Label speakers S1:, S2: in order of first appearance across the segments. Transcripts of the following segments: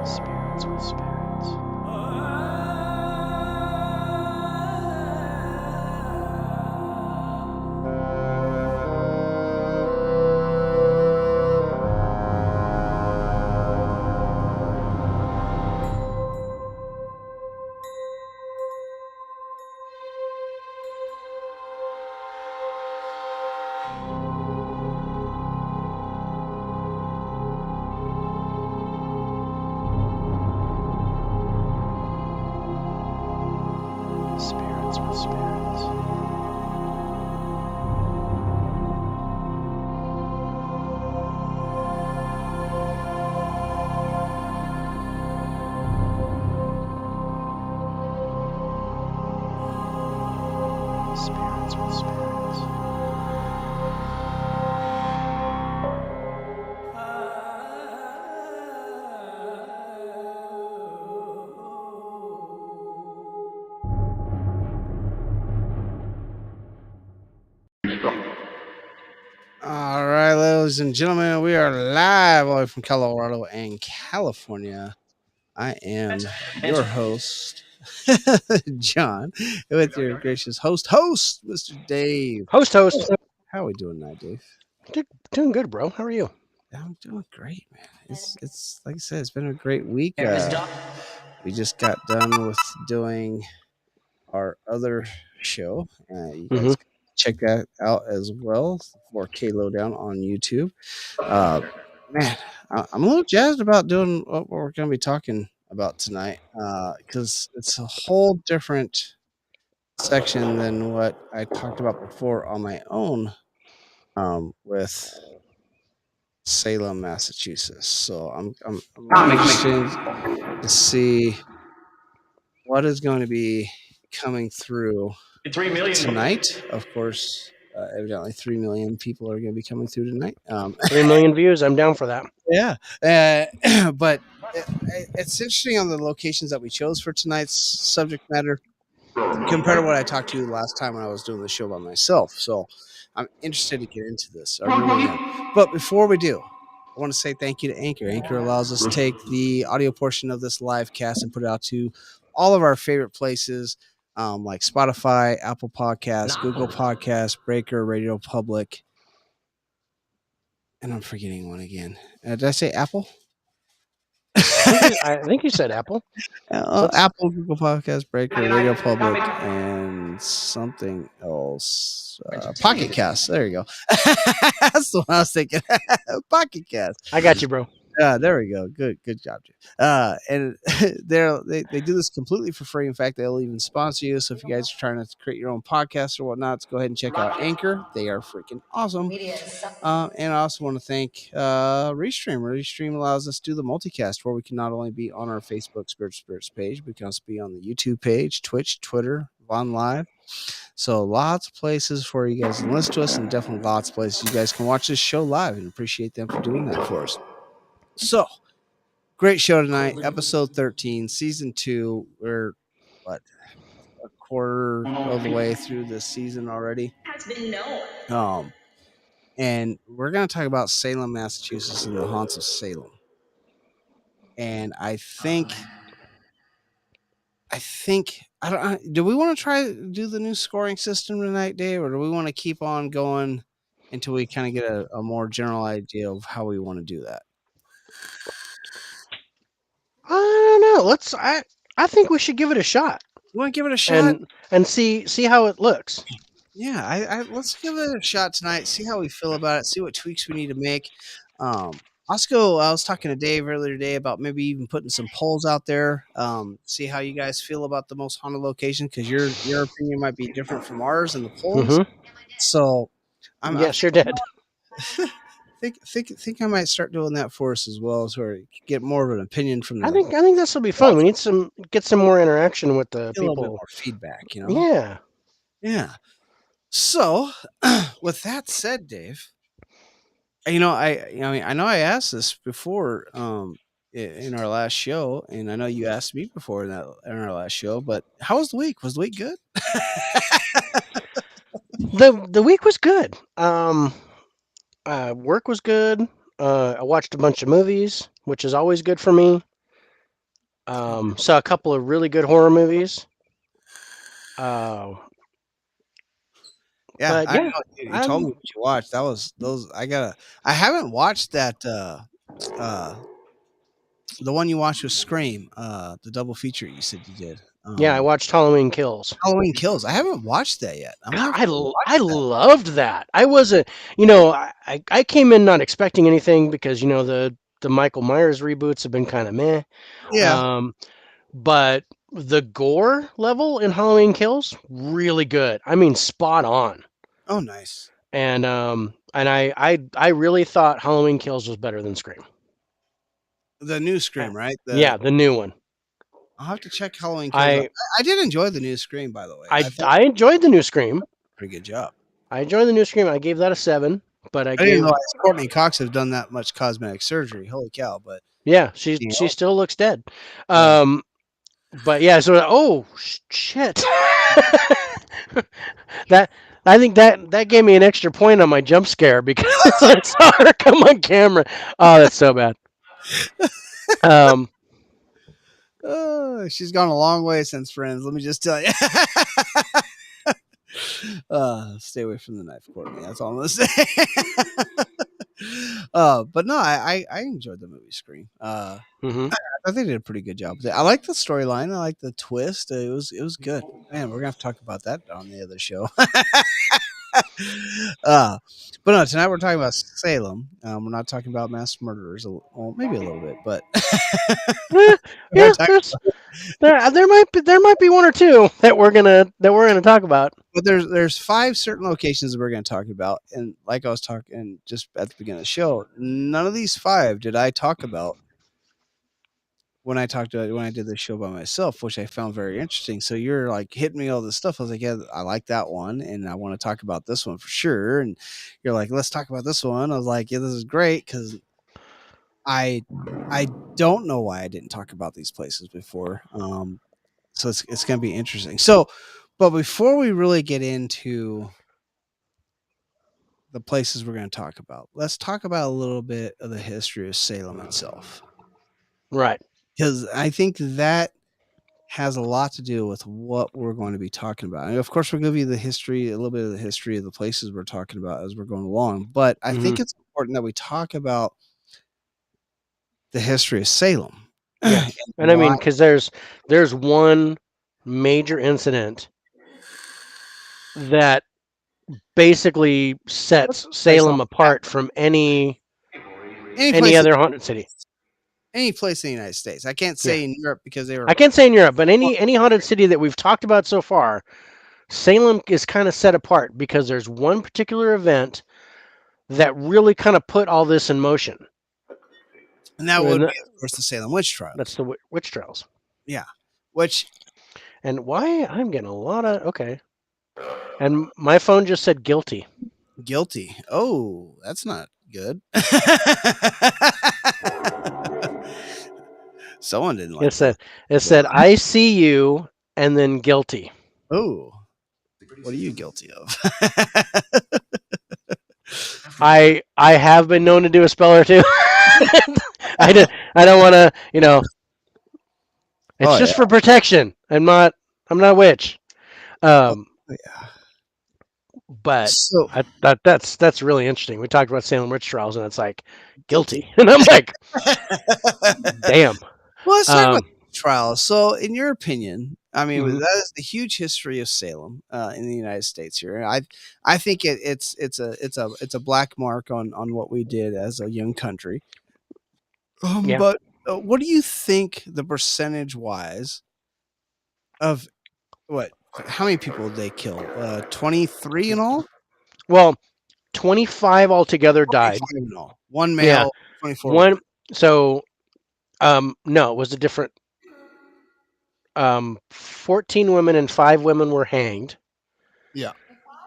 S1: Spirits with spirits. Spirits with spirits. Spirits with spirits.
S2: All right, ladies and gentlemen, we are live all the way from Colorado and California. I am your host, John, with your gracious host, Mr. Dave.
S3: Host.
S2: How are we doing tonight, Dave?
S3: Doing good, bro. How are you?
S2: I'm doing great, man. It's like I said, it's been a great week. We just got done with doing our other show. You guys can check that out as well. 4K Lowdown on YouTube. Man, I'm a little jazzed about doing what we're going to be talking about tonight because it's a whole different section than what I talked about before on my own with Salem, Massachusetts. So I'm interested to see what is going to be coming through tonight. Of course, evidently 3 million people are going to be coming through tonight.
S3: 3 million views. I'm down for that.
S2: Yeah, but it's interesting on the locations that we chose for tonight's subject matter compared to what I talked to you last time when I was doing the show by myself. So I'm interested to get into this. I really am. But before we do, I want to say thank you to Anchor. Anchor allows us to take the audio portion of this live cast and put it out to all of our favorite places like Spotify, Apple Podcasts, Google Podcasts, Breaker, Radio Public. And I'm forgetting one again. Did I say Apple?
S3: I think you said Apple.
S2: Apple, Google Podcast, Breaker, Radio Public, and something else. Pocket Cast. There you go. That's the one I was thinking. Pocket Cast.
S3: I got you, bro.
S2: There we go. Good job, dude. And they do this completely for free. In fact, they'll even sponsor you. So if you guys are trying to create your own podcast or whatnot, go ahead and check out Anchor. They are freaking awesome. And I also want to thank Restream. Restream allows us to do the multicast where we can not only be on our Facebook Spirits page, we can also be on the YouTube page, Twitch, Twitter, Vaughn Live. So lots of places for you guys to listen to us, and definitely lots of places you guys can watch this show live, and appreciate them for doing that for us. So, great show tonight, episode 13, season 2. We're, a quarter of the way through this season already.
S4: Has been known.
S2: And we're going to talk about Salem, Massachusetts, and the haunts of Salem. And I think, I don't. Do we want to try to do the new scoring system tonight, Dave, or do we want to keep on going until we kind of get a more general idea of how we want to do that?
S3: I don't know. I think we should give it a shot.
S2: You want to give it a shot
S3: and see how it looks.
S2: Yeah, let's give it a shot tonight. See how we feel about it. See what tweaks we need to make. I was talking to Dave earlier today about maybe even putting some polls out there. See how you guys feel about the most haunted location, because your opinion might be different from ours in the polls. So,
S3: sure did.
S2: Think I might start doing that for us as well, so we get more of an opinion from.
S3: I think this will be fun. We need get some more interaction with the people.
S2: A little bit more feedback, you know. Yeah. So, with that said, Dave, I know I asked this before in our last show, and I know you asked me before in our last show. But how was the week? Was the week good?
S3: The week was good. Work was good. I watched a bunch of movies, which is always good for me. Saw a couple of really good horror movies. Uh,
S2: Yeah,
S3: but
S2: I know
S3: yeah,
S2: you told me what you watched. That was those. I haven't watched that. The one you watched was Scream. The double feature you said you did.
S3: yeah, I watched Halloween Kills.
S2: Halloween Kills. I haven't watched that yet. I'm gonna
S3: God,
S2: have to watch
S3: I
S2: that.
S3: loved that. I wasn't, I came in not expecting anything because the Michael Myers reboots have been kind of meh.
S2: Yeah.
S3: Um, but the gore level in Halloween Kills really good. I mean, spot on.
S2: Oh, nice.
S3: And I really thought Halloween Kills was better than Scream.
S2: The new
S3: Uh,
S2: Scream, right?
S3: yeah, the new one.
S2: I'll have to check Halloween Kills out.
S3: I
S2: I did enjoy the new Scream, by the way.
S3: I
S2: I thought
S3: I enjoyed the new Scream.
S2: pretty good job.
S3: I enjoyed the new Scream. I gave that a 7, but I
S2: I didn't
S3: gave
S2: realize Courtney Cox have done that much cosmetic surgery. Holy cow! But
S3: yeah,
S2: you
S3: she
S2: know,
S3: still looks dead.
S2: yeah.
S3: But yeah, so shit. that I think that gave me an extra point on my jump scare because I saw her come on camera. Oh, that's so bad.
S2: She's gone a long way since Friends. Let me just tell you. Stay away from the knife, Courtney. That's all I'm gonna say. But no, I enjoyed the movie Scream.
S3: Mhm.
S2: I think they did a pretty good job with it. I like the storyline. I like the twist. It was good. Man, we're gonna have to talk about that on the other show. But no, tonight we're talking about Salem. We're not talking about mass murderers. Well, maybe a little bit, but
S3: Yeah,
S2: we're
S3: yeah.
S2: not talking-
S3: There might be one or two that we're gonna talk about.
S2: but there's 5 certain locations that we're going to talk about, and like I was talking just at the beginning of the show, none of these 5 did I talk about when I did this show by myself, which I found very interesting. So you're like hitting me all this stuff. I was like, yeah, I like that one, and I want to talk about this one for sure. And you're like, let's talk about this one. I was like, yeah, this is great because I don't know why I didn't talk about these places before. So it's going to be interesting. So, but before we really get into the places we're going to talk about, let's talk about a little bit of the history of Salem itself,
S3: Right.
S2: because I think that has a lot to do with what we're going to be talking about. And of course, we'll give you a little bit of the history of the places we're talking about as we're going along. But I think it's important that we talk about the history of Salem.
S3: Yeah. And I mean, because there's one major incident that basically sets Salem apart from any
S2: place,
S3: other haunted city.
S2: any place in the United States. I can't say in Europe because they were.
S3: I can't say in Europe, but any haunted city that we've talked about so far, Salem is kind of set apart because there's one particular event that really kind of put all this in motion.
S2: And that would be, of course, the Salem witch trials.
S3: That's the witch trials.
S2: Yeah. Which.
S3: And why I'm getting a lot of okay. And my phone just said guilty.
S2: Guilty. Oh, that's not good. Someone didn't like
S3: it said I see you and then guilty.
S2: Oh. What are you guilty of?
S3: I have been known to do a spell or two. I don't want to, It's just for protection. I'm not a witch. But
S2: so,
S3: that's really interesting. We talked about Salem witch trials, and it's like guilty, and I'm like, damn.
S2: Well, let's talk about trials. So, in your opinion, I mean,
S3: Mhm.
S2: that is the huge history of Salem in the United States here. I think it's a black mark on what we did as a young country.
S3: Yeah.
S2: But what do you think the percentage wise of what? How many people did they kill? 23 in all?
S3: Well, 25 altogether died.
S2: 25 in all. One male, 24
S3: One.
S2: women.
S3: So, no, it was a different. 14 women and 5 women were hanged.
S2: Yeah.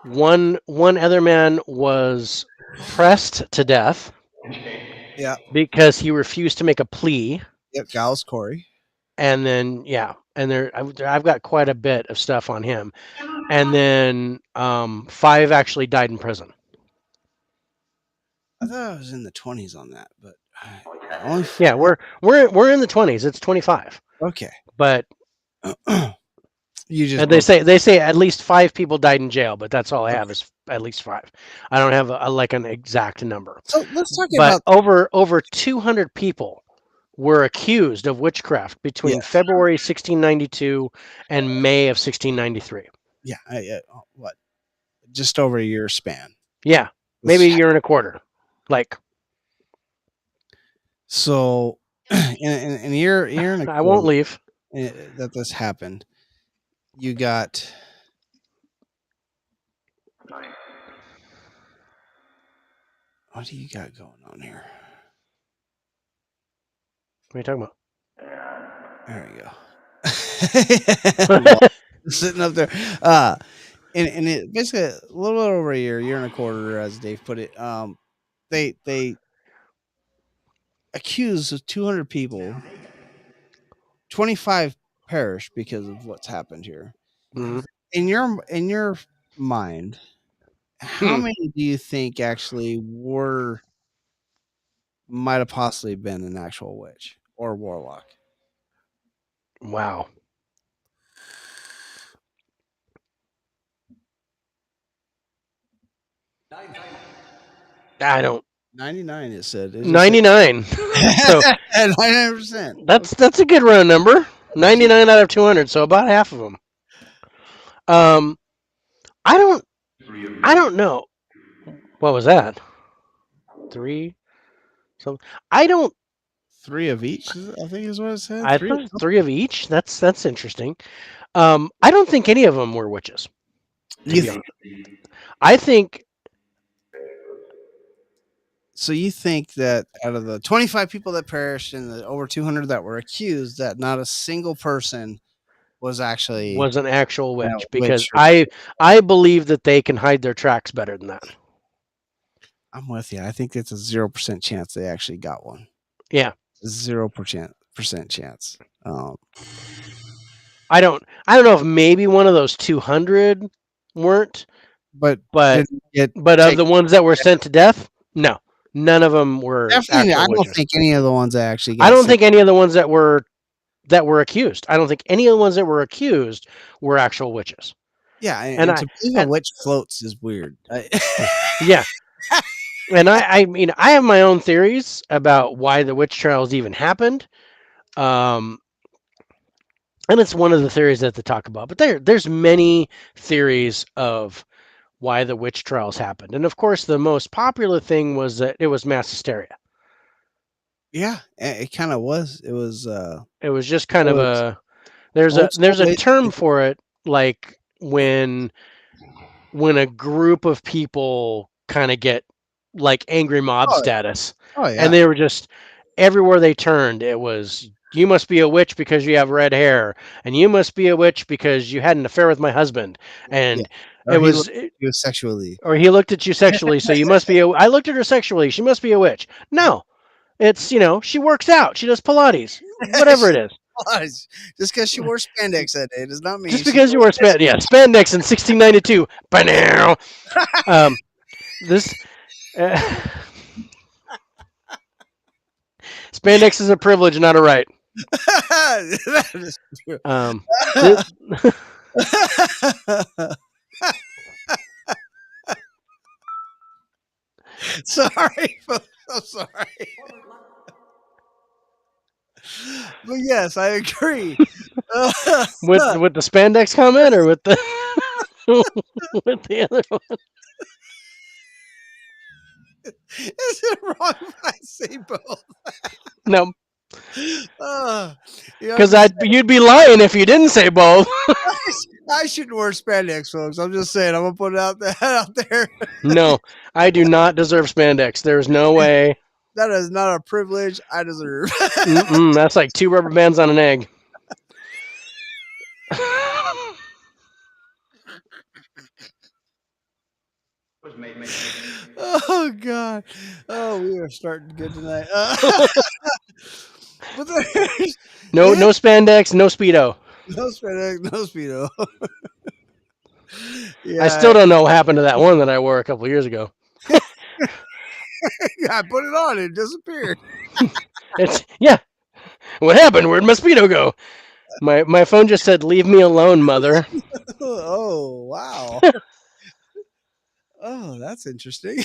S3: One other man was pressed to death.
S2: Yeah.
S3: Because he refused to make a plea.
S2: Yep, Giles Cory.
S3: And then I've got quite a bit of stuff on him. And then 5 actually died in prison.
S2: I thought I was in the 20s on that, but
S3: yeah, we're in the 20s. It's 25.
S2: Okay.
S3: But
S2: You just
S3: and they say at least 5 people died in jail, but that's all I have is at least 5. I don't have like an exact number.
S2: So let's talk
S3: But
S2: about
S3: over 200 people were accused of witchcraft between February 1692 and May of 1693.
S2: Yeah, what? Just over a year span.
S3: Yeah, maybe a year and a quarter. Like,
S2: so in a year and a quarter
S3: I won't leave.
S2: that this happened, you got what do you got going on here?
S3: What are you talking about?
S2: There we go. Sitting up there. And it basically a little bit over a year and a quarter, as Dave put it. They accused 200 people, 25 perished because of what's happened here.
S3: Mhm.
S2: In your mind, how many do you think actually might have possibly been an actual witch or warlock?
S3: Wow. I don't.
S2: 99, it said.
S3: 99. So
S2: 99%.
S3: that's a good round number. 99 out of 200, so about half of them. I don't know. What was that? 3. So I don't.
S2: 3 of each, I think is what it said.
S3: I thought 3 of each. That's interesting. I don't think any of them were witches. To be honest. I think.
S2: So you think that out of the 25 people that perished and the over 200 that were accused, that not a single person was
S3: an actual witch, because
S2: witch
S3: I believe that they can hide their tracks better than that.
S2: I'm with you. I think it's a 0% chance they actually got one.
S3: Yeah,
S2: 0% chance.
S3: I don't know if maybe one of those 200 weren't, but of the ones that were sent to death, no, none of them were.
S2: Definitely, I don't think any of the ones that actually.
S3: I don't think any of the ones that were accused. I don't think any of the ones that were accused were actual witches.
S2: Yeah, and to believe a witch floats is weird.
S3: Yeah. And I mean, I have my own theories about why the witch trials even happened. And it's one of the theories that they talk about. But there's many theories of why the witch trials happened. And of course, the most popular thing was that it was mass hysteria.
S2: Yeah, it kind of was. It was
S3: just kind of a there's a term for it, like when a group of people kind of get like angry mob status.
S2: Oh yeah.
S3: And they were just everywhere they turned, it was, you must be a witch because you have red hair, and you must be a witch because you had an affair with my husband, and
S2: it was sexually,
S3: or he looked at you sexually, so you must be I looked at her sexually, she must be a witch. No, it's, she works out, she does Pilates, whatever it is.
S2: Just because she wore spandex that day does not mean
S3: just because you wore spandex in 1692. This spandex is a privilege, not a right.
S2: That is true. Sorry, I'm sorry. But yes, I agree.
S3: With the spandex comment, or with the with the other one?
S2: Is it wrong if I say both?
S3: No.
S2: Because
S3: you'd be lying if you didn't say both.
S2: I shouldn't wear spandex, folks. I'm just saying. I'm gonna put it out there.
S3: No, I do not deserve spandex. There's no way.
S2: That is not a privilege I deserve.
S3: That's like 2 rubber bands on an egg.
S2: Oh God! Oh, we are starting good tonight. But
S3: no spandex, no speedo.
S2: No spandex, no speedo.
S3: Yeah, I still don't know what happened to that one that I wore a couple years ago.
S2: I put it on, it disappeared.
S3: What happened? Where'd mosquito go? My phone just said, "Leave me alone, mother."
S2: Oh, wow. Oh, that's interesting.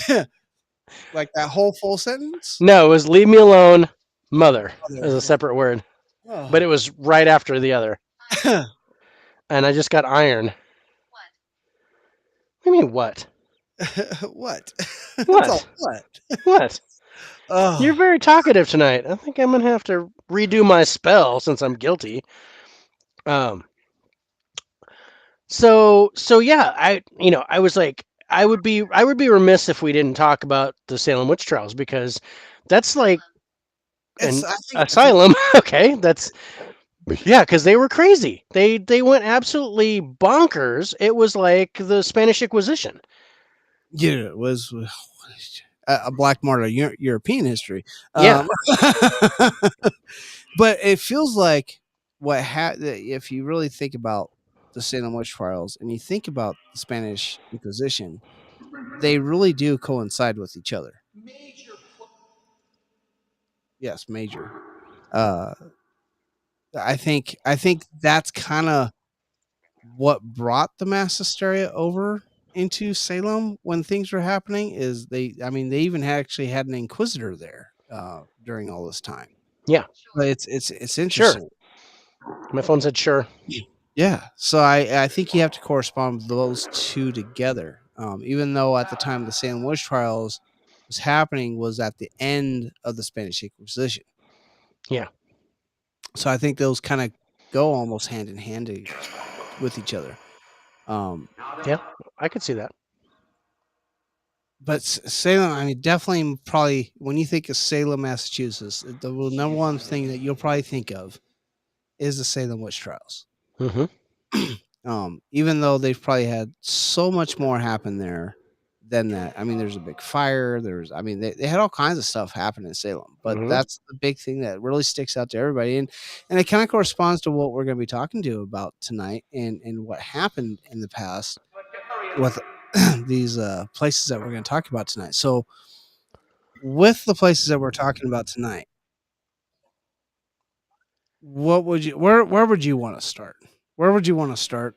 S2: Like that whole full sentence?
S3: No, it was "Leave me alone, mother" as a
S2: Other.
S3: separate word, but it
S2: Oh.
S3: was right after the other. And I just got iron. What do you mean what?
S2: What? That's all.
S3: What?
S2: What?
S3: What? You're
S2: Oh,
S3: very talkative tonight. I think I'm gonna have to redo my spell since I'm guilty. Um. So yeah, I was like, I would be remiss if we didn't talk about the Salem witch trials because that's like
S2: it's.
S3: an
S2: I think.
S3: asylum. Okay, that's yeah, because they were crazy. They went absolutely bonkers. It was like the Spanish Inquisition.
S2: Yeah, it was a black mark of European history.
S3: Yeah.
S2: But it feels like if you really think about the Salem witch trials and you think about the Spanish Inquisition, they really do coincide with each other. Yes, major. Uh, I think that's kind of what brought the mass hysteria over into Salem when things were happening. Is they even actually had an inquisitor there during all this time.
S3: Yeah.
S2: But it's
S3: Sure.
S2: interesting.
S3: My phone said sure.
S2: Yeah, so I think you have to correspond with those two together. Even though at the time the Salem witch trials was happening was at the end of the Spanish Inquisition.
S3: Yeah.
S2: So I think those kind of go almost hand in hand with each other. Um,
S3: Yeah. I could see that.
S2: but Salem, I mean, definitely, probably when you think of Salem, Massachusetts, the number one thing that you'll probably think of is the Salem witch trials.
S3: Mm-hmm.
S2: Even though they've probably had so much more happen there than that. I mean, there's a big fire. They had all kinds of stuff happen in Salem, but
S3: Mm-hmm.
S2: that's the big thing that really sticks out to everybody. And it kind of corresponds to what we're going to be talking to about tonight and what happened in the past with these places that we're going to talk about tonight. So, with the places that we're talking about tonight, where would you want to start? Where would you want to start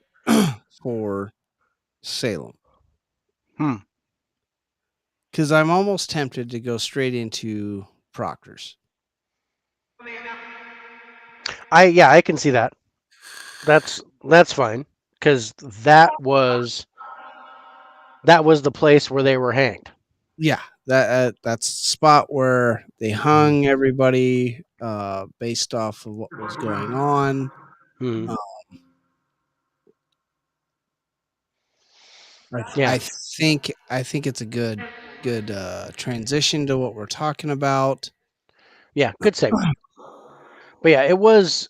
S2: for Salem?
S3: Hmm.
S2: Because I'm almost tempted to go straight into Proctor's.
S3: I can see that. That's fine because that was the place where they were hanged.
S2: Yeah, that's the spot where they hung everybody based off of what was going on.
S3: Mm-hmm.
S2: Uh,
S3: Yeah.
S2: I think it's a good transition to what we're talking about.
S3: Yeah. Good segue. But yeah, it was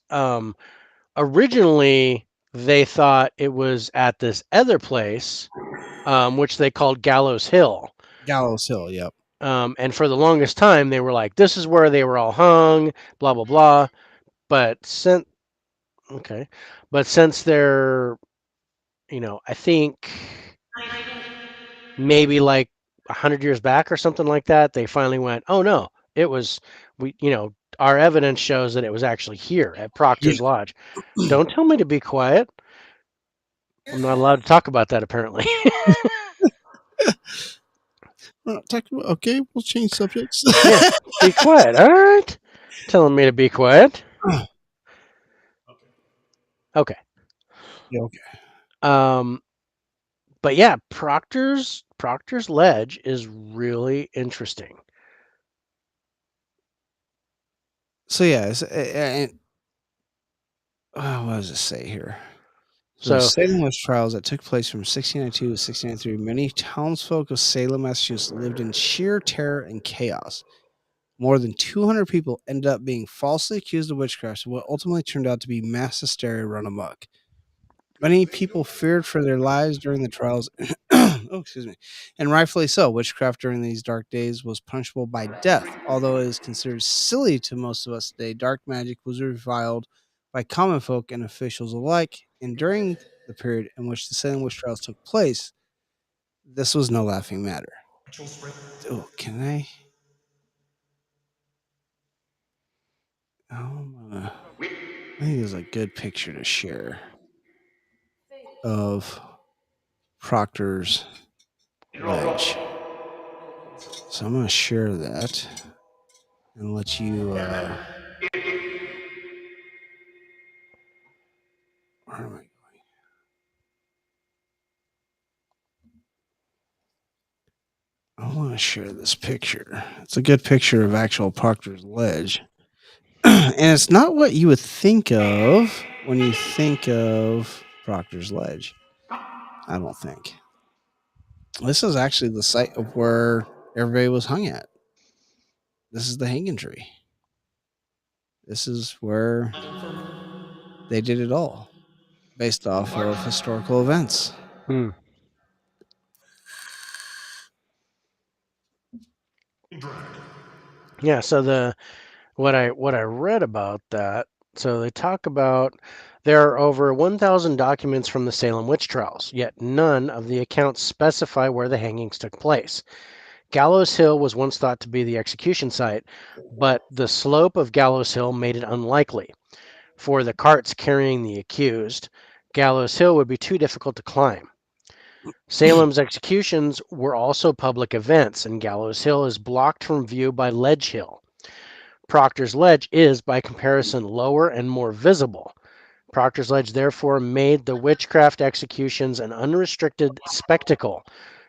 S3: originally they thought it was at this other place, which they called Gallows Hill.
S2: Gallows Hill. Yep.
S3: And for the longest time, they were like, "This is where they were all hung." Blah blah blah. But since okay, but since they're, I think maybe like 100 years back or something like that, they finally went, "Oh no, it was our evidence shows that it was actually here at
S2: Yeah.
S3: Proctor's Lodge." Don't tell me to be quiet. I'm not allowed to talk about that apparently.
S2: Okay, we'll change subjects.
S3: Yeah, be quiet. All right, telling me to be quiet. Okay.
S2: Yeah, okay.
S3: Um, but yeah, Proctor's Ledge is really interesting.
S2: So yeah, and what does it say here? So the
S3: So
S2: Salem witch trials that took place from 1692 to 1693, many townsfolk of Salem, Massachusetts lived in sheer terror and chaos. More than 200 people ended up being falsely accused of witchcraft in what ultimately turned out to be mass hysteria run amok. Many people feared for their lives during the trials. Oh, excuse me. And rightfully so. Witchcraft during these dark days was punishable by death. Although it is considered silly to most of us today, dark magic was reviled by common folk and officials alike. And during the period in which the Salem witch trials took place, this was no laughing matter. Oh, can I? I think it's a good picture to share of Proctor's ledge. So I'm going to share that and let you. Where am I going? I want to share this picture. It's a good picture of actual Proctor's ledge. And it's not what you would think of when you think of Proctor's ledge. I don't think. This is actually the site of where everybody was hung at. This is the hanging tree. This is where they did it all based off of historical events.
S3: Yeah, so what I read about that, so they talk about there are over 1,000 documents from the Salem witch trials, yet none of the accounts specify where the hangings took place. Gallows Hill was once thought to be the execution site, but the slope of Gallows Hill made it unlikely. For the carts carrying the accused, Gallows Hill would be too difficult to climb. Salem's executions were also public events, and Gallows Hill is blocked from view by Ledge Hill. Proctor's Ledge is, by comparison, lower and more visible. Proctor's Ledge therefore made the witchcraft executions an unrestricted spectacle,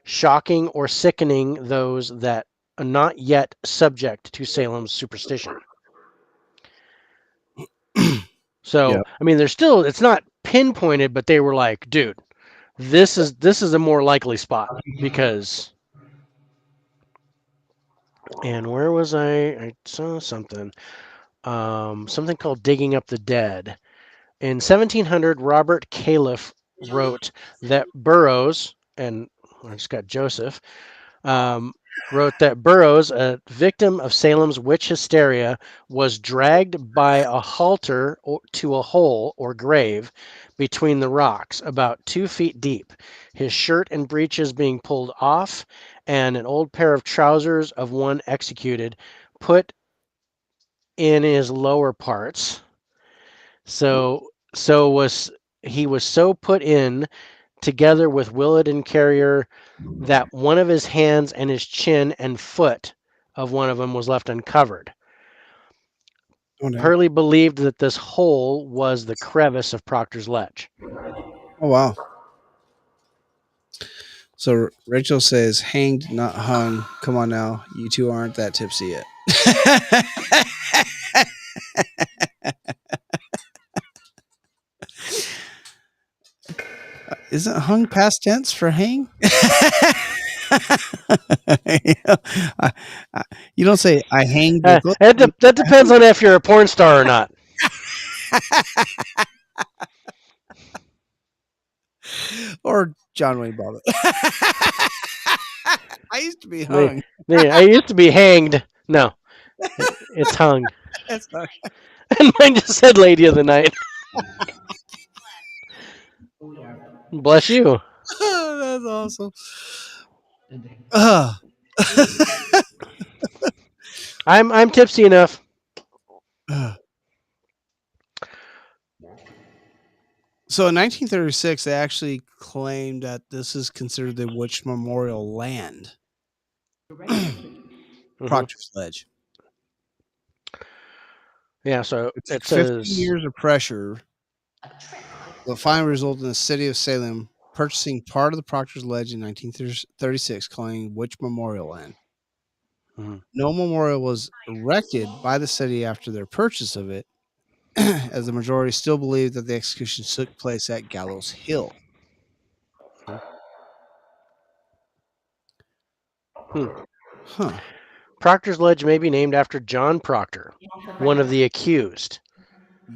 S3: shocking or sickening those that are not yet subject to Salem's superstition. So,
S2: Yeah.
S3: I mean, there's still, it's not pinpointed, but they were like, dude, this is a more likely spot because. And where was I? I saw something. Something called Digging Up the Dead. In 1700, Robert Califf wrote that Burroughs, and I just got Joseph, wrote that Burroughs, a victim of Salem's witch hysteria, was dragged by a halter to a hole or grave between the rocks, about 2 feet deep, his shirt and breeches being pulled off, and an old pair of trousers of one executed put in his lower parts. He was so put in together with Willett and Carrier that one of his hands and his chin and foot of one of them was left uncovered. Hurley believed that this hole was the crevice of Proctor's Ledge.
S2: Oh, wow. So Rachel says, hanged, not hung. Come on now. You two aren't that tipsy yet. Isn't hung past tense for hang? You don't say, I hanged.
S3: That depends on if you're a porn star or not.
S2: Or John Wayne Bobbitt. I used to be hung.
S3: I used to be hanged. No, it's hung.
S2: That's not.
S3: And mine just said Lady of the Night. Bless you.
S2: That's awesome.
S3: I'm tipsy enough.
S2: So in 1936, they actually claimed that this is considered the Witch Memorial Land. Proctor's Ledge.
S3: Yeah, so it
S2: 15
S3: says
S2: years of pressure. The final resulted in the city of Salem purchasing part of the Proctor's Ledge in 1936, calling Witch Memorial Land. No memorial was erected by the city after their purchase of it, as the majority still believed that the execution took place at Gallows Hill.
S3: Proctor's Ledge may be named after John Proctor, one of the accused.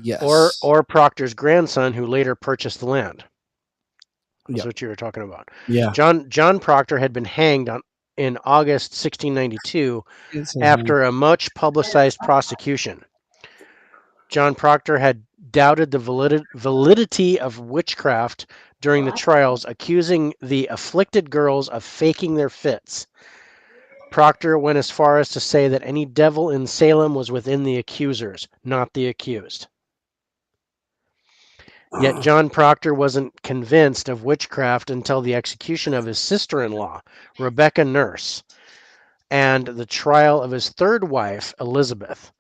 S2: Yes.
S3: Or Proctor's grandson who later purchased the land. That's what you were talking about.
S2: Yeah.
S3: John Proctor had been hanged in August 1692 after a much publicized prosecution. John Proctor had doubted the validity of witchcraft during the trials, accusing the afflicted girls of faking their fits. Proctor went as far as to say that any devil in Salem was within the accusers, not the accused. Yet John Proctor wasn't convinced of witchcraft until the execution of his sister-in-law, Rebecca Nurse, and the trial of his third wife, Elizabeth.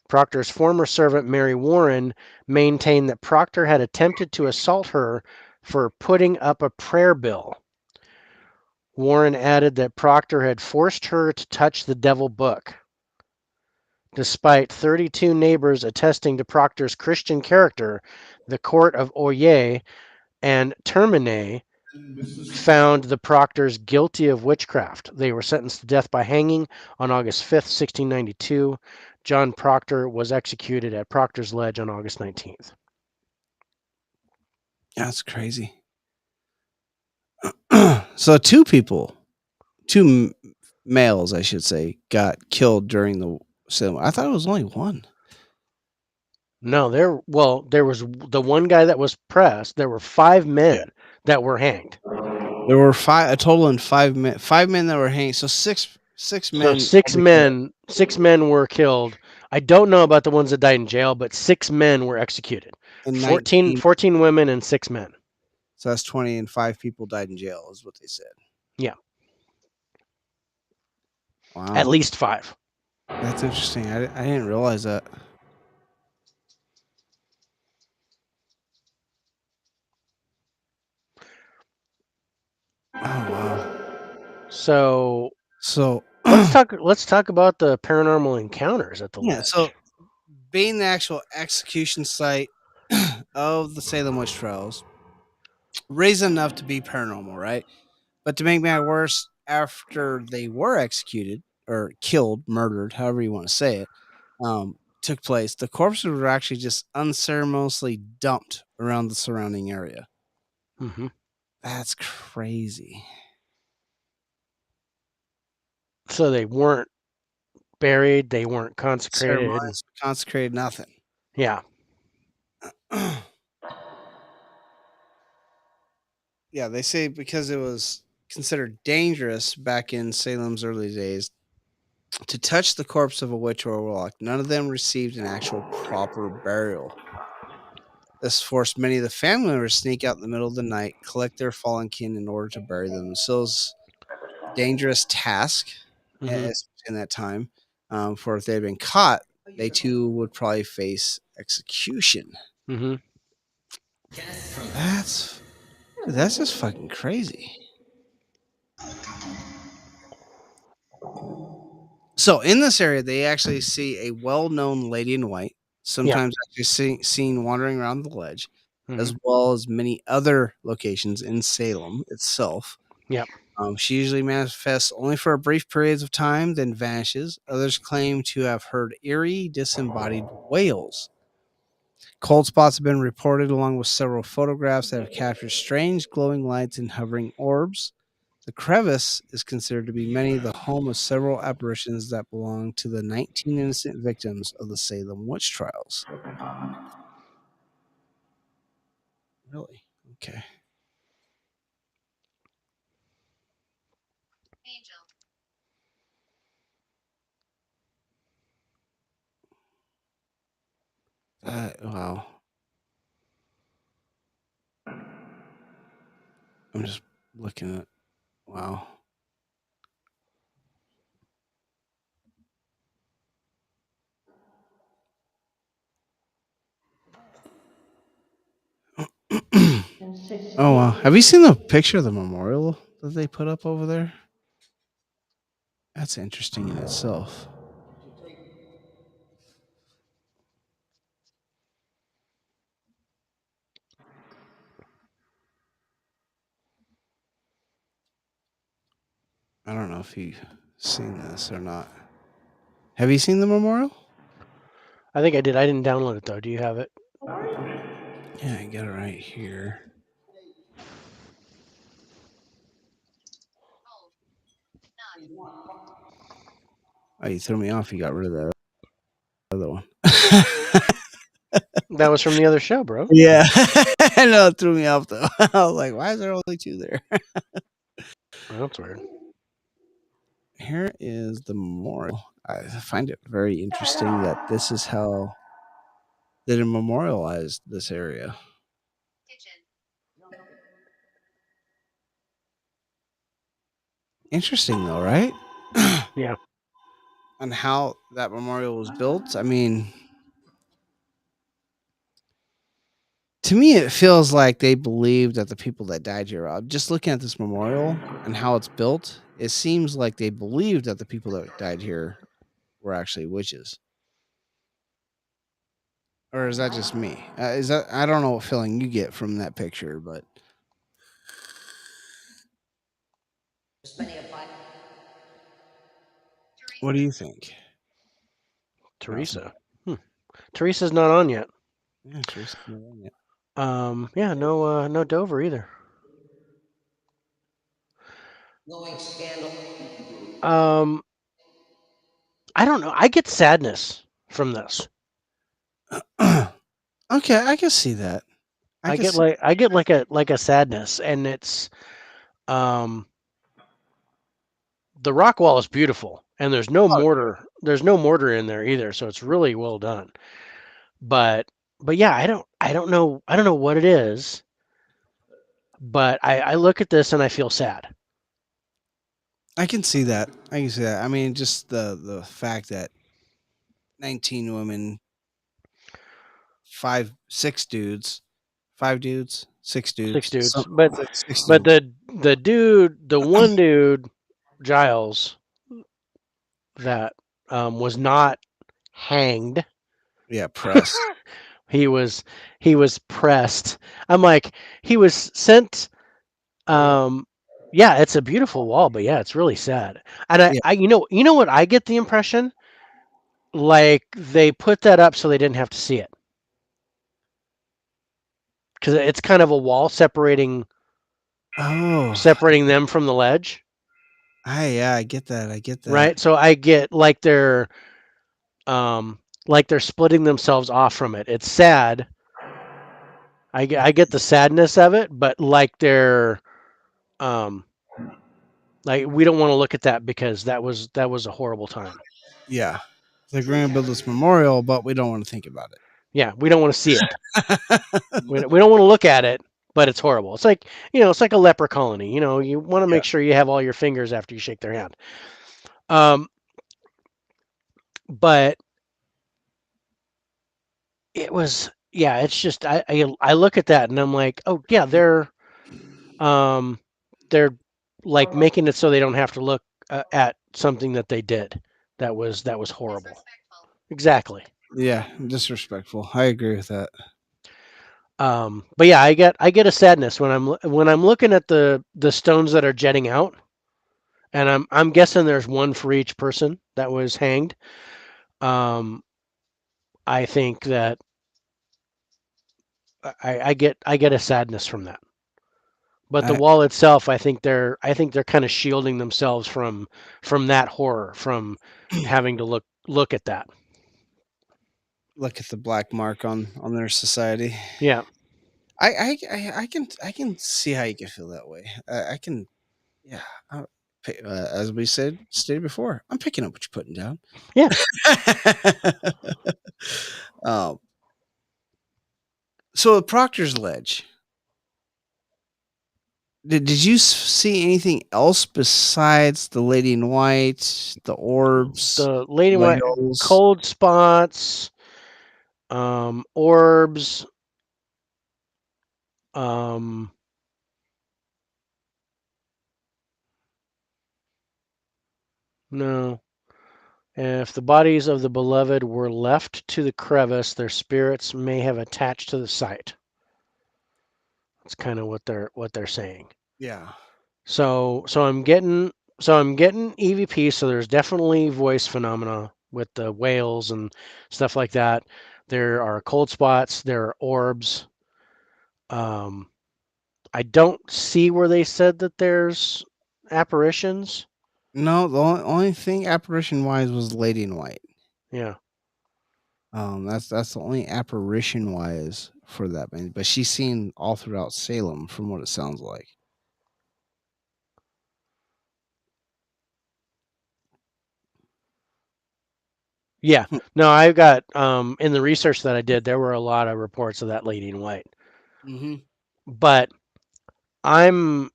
S3: Proctor's former servant, Mary Warren, maintained that Proctor had attempted to assault her for putting up a prayer bill. Warren added that Proctor had forced her to touch the devil book. Despite 32 neighbors attesting to Proctor's Christian character, the court of Oyer and Termine found the Proctors guilty of witchcraft. They were sentenced to death by hanging on August 5th, 1692. John Proctor was executed at Proctor's Ledge on August 19th.
S2: That's crazy. So two males, I should say, got killed during the Salem. I thought it was only one.
S3: No, there was the one guy that was pressed. There were 5 men that were hanged.
S2: There were a total of 5 men. 5 men that were hanged. So six men.
S3: So 6 men were killed. I don't know about the ones that died in jail, but 6 men were executed.
S2: And
S3: 14 women and 6 men.
S2: So that's 20, and 5 people died in jail, is what they said.
S3: Yeah.
S2: Wow.
S3: At least 5.
S2: That's interesting. I didn't realize that. Oh wow.
S3: So let's talk about the paranormal encounters at the ledge.
S2: So being the actual execution site of the Salem witch trials, reason enough to be paranormal, right? But to make matters worse, after they were executed or killed, murdered, however you want to say it, took place, the corpses were actually just unceremoniously dumped around the surrounding area.
S3: Mm-hmm.
S2: That's crazy.
S3: So they weren't buried, they weren't consecrated.
S2: Consecrated, nothing.
S3: Yeah.
S2: Yeah, they say because it was considered dangerous back in Salem's early days to touch the corpse of a witch or a warlock. None of them received an actual proper burial. This forced many of the family members to sneak out in the middle of the night, collect their fallen kin in order to bury them themselves. Dangerous task in that time. For if they had been caught, they too would probably face execution.
S3: Mm-hmm.
S2: That's just fucking crazy. So in this area, they actually see a well-known lady in white, sometimes actually seen wandering around the ledge, as well as many other locations in Salem itself.
S3: Yep.
S2: She usually manifests only for brief periods of time, then vanishes. Others claim to have heard eerie, disembodied wails. Cold spots have been reported, along with several photographs that have captured strange glowing lights and hovering orbs. The crevice is considered to be the home of several apparitions that belong to the 19 innocent victims of the Salem witch trials. Really? Okay. Wow. I'm just looking at. Wow. Oh wow! Have you seen the picture of the memorial that they put up over there? That's interesting in itself. I don't know if you've seen this or not. Have you seen the memorial?
S3: I think I did. I didn't download it though. Do you have it?
S2: Yeah, I got it right here. Oh, you threw me off. You got rid of that other one.
S3: That was from the other show, bro.
S2: Yeah. I know, it threw me off though. I was like, why is there only 2 there?
S3: That's weird.
S2: here is the memorial. I find it very interesting that this is how they memorialized this area. Interesting, though, right?
S3: Yeah.
S2: On how that memorial was built. I mean, to me, it feels like they believe that the people that died here, just looking at this memorial and how it's built, it seems like they believe that the people that died here were actually witches. Or is that just me? Is that I don't know what feeling you get from that picture, but what do you think?
S3: Teresa. Teresa's not on yet.
S2: Yeah, Teresa's not on yet.
S3: Yeah, no Dover either. I don't know. I get sadness from this.
S2: Okay, I can see that.
S3: I get like a sadness, and it's um the rock wall is beautiful, and there's no mortar. There's no mortar in there either, so it's really well done. But yeah, I don't know what it is, but I look at this and I feel sad.
S2: I can see that. I can see that. I mean, just the fact that 19 women, 6 dudes, 5 dudes, 6
S3: Six
S2: dudes,
S3: dudes,
S2: some like 6
S3: but
S2: dudes.
S3: the one dude, Giles, that was not hanged.
S2: Yeah, press.
S3: He was pressed. I'm like, he was sent. Yeah, it's a beautiful wall, but yeah, it's really sad. And
S2: Yeah.
S3: I you know what I get the impression, like they put that up so they didn't have to see it, because it's kind of a wall
S2: Oh,
S3: separating them from the ledge,
S2: yeah, I get that. I get that.
S3: right? So I get like they're splitting themselves off from it. It's sad. I get the sadness of it, but um like we don't want to look at that because that was a horrible time.
S2: Yeah. They're going to build this memorial, but we don't want to think about
S3: Yeah, we don't want to see it.
S2: it.
S3: We don't want to look at it, but it's horrible. It's like, it's like a leper colony. You want to
S2: Yeah.
S3: make sure you have all your fingers after you shake their hand. Um, but it was, yeah, it's just I look at that and I'm like, oh yeah, um they're like making it so they don't have to look at something that they did that was horrible. Exactly.
S2: Yeah, disrespectful. I agree with that.
S3: But yeah, I get a sadness when I'm looking at the stones that are jetting out, and I'm guessing there's one for each person that was hanged. Um, I think that I get a sadness from that. But the
S2: I
S3: wall itself, I think they're kind of shielding themselves from that horror, from having to look at that.
S2: look at the black mark on their society.
S3: Yeah,
S2: I can see how you can feel that way. I can, yeah. As we stated before, I'm picking up what you're putting down.
S3: yeah.
S2: um, so at Proctor's Ledge, did you see anything else besides the lady in white, the orbs,
S3: The lady white
S2: whales?
S3: cold spots, orbs, um, no. If the bodies of the beloved were left to the crevice, their spirits may have attached to the site. That's kind of what they're saying.
S2: Yeah.
S3: So I'm getting EVP. So there's definitely voice phenomena with the whales and stuff like that. There are cold spots. There are orbs. Um, I don't see where they said that there's apparitions.
S2: No, the only thing apparition wise was lady in white.
S3: Yeah.
S2: That's the only apparition wise for that man. But she's seen all throughout Salem, from what it sounds like.
S3: Yeah. No, I got in the research that I did, there were a lot of reports of that lady in white.
S2: Mm-hmm.
S3: But I'm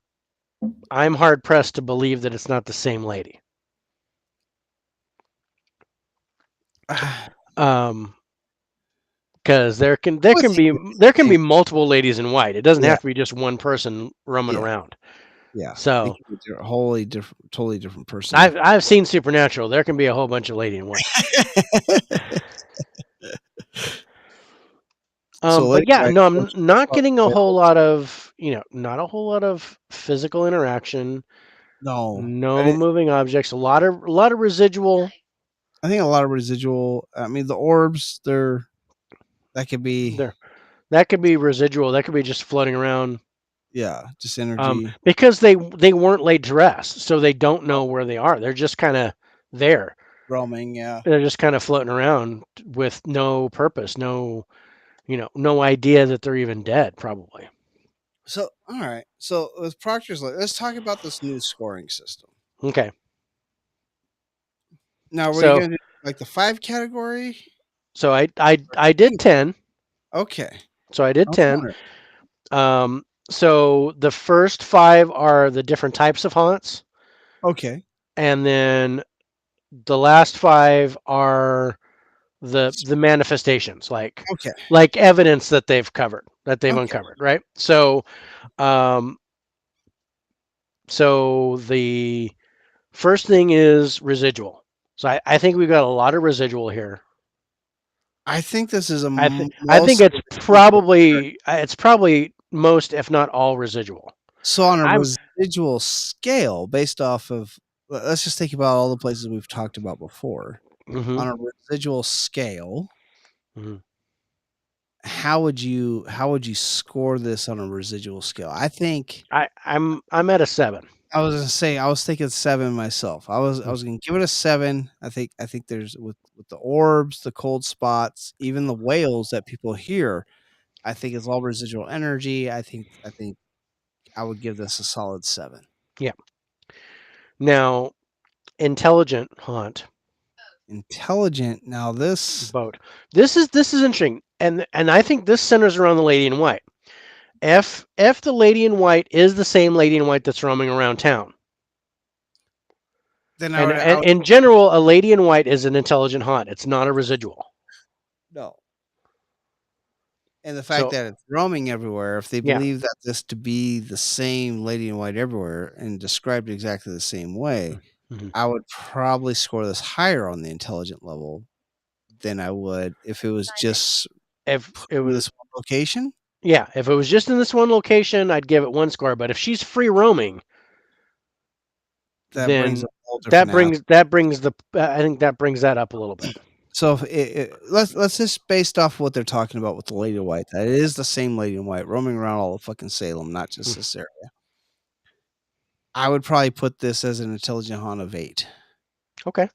S3: hard pressed to believe that it's not the same lady. Because there can be multiple ladies in white. It doesn't have to be just one person roaming around.
S2: Yeah.
S3: So
S2: totally different person.
S3: I've seen Supernatural. There can be a whole bunch of lady in white. But yeah, no, I'm not getting a whole lot of, not a whole lot of physical interaction.
S2: No
S3: moving objects. A lot of residual.
S2: I think a lot of residual. I mean, the orbs, that could be
S3: residual. That could be just floating around.
S2: Yeah, just energy.
S3: Because they weren't laid to rest, so they don't know where they are. They're just kind of there.
S2: Roaming, yeah.
S3: They're just kind of floating around with no purpose, no idea that they're even dead, probably.
S2: So, all right. So with Proctor's, let's talk about this new scoring system.
S3: Okay.
S2: Now, we're going to do like the 5 category?
S3: So I did 10.
S2: Okay.
S3: So I did 10. So the first 5 are the different types of haunts.
S2: Okay.
S3: And then the last 5 are the manifestations, like evidence that they've uncovered, right? So so the first thing is residual. So I think we've got a lot of residual here.
S2: I think this is
S3: I think it's probably most, if not all, residual.
S2: So on a residual scale, based off of, let's just think about all the places we've talked about before.
S3: Mm-hmm.
S2: On a residual scale, how would you score this on a residual scale? I think
S3: I'm at a 7.
S2: I was gonna say, I was thinking 7 myself. I was gonna give it a 7. I think there's with the orbs, the cold spots, even the wails that people hear. I think it's all residual energy. I think I would give this a solid 7.
S3: Yeah. Now, intelligent haunt.
S2: Intelligent. Now this
S3: is interesting, and I think this centers around the lady in white. If the lady in white is the same lady in white that's roaming around town, then in general, a lady in white is an intelligent haunt. It's not a residual.
S2: No. And the fact that it's roaming everywhere, if they believe that this to be the same lady in white everywhere and described exactly the same way, I would probably score this higher on the intelligent level than I would if it was just
S3: this
S2: one location.
S3: Yeah, if it was just in this one location, I'd give it 1 score. But if she's free roaming, then that brings I think that brings that up a little bit.
S2: So let's just based off what they're talking about with the lady in white, that it is the same lady in white roaming around all of fucking Salem, not just this area. I would probably put this as an intelligent haunt of 8.
S3: Okay.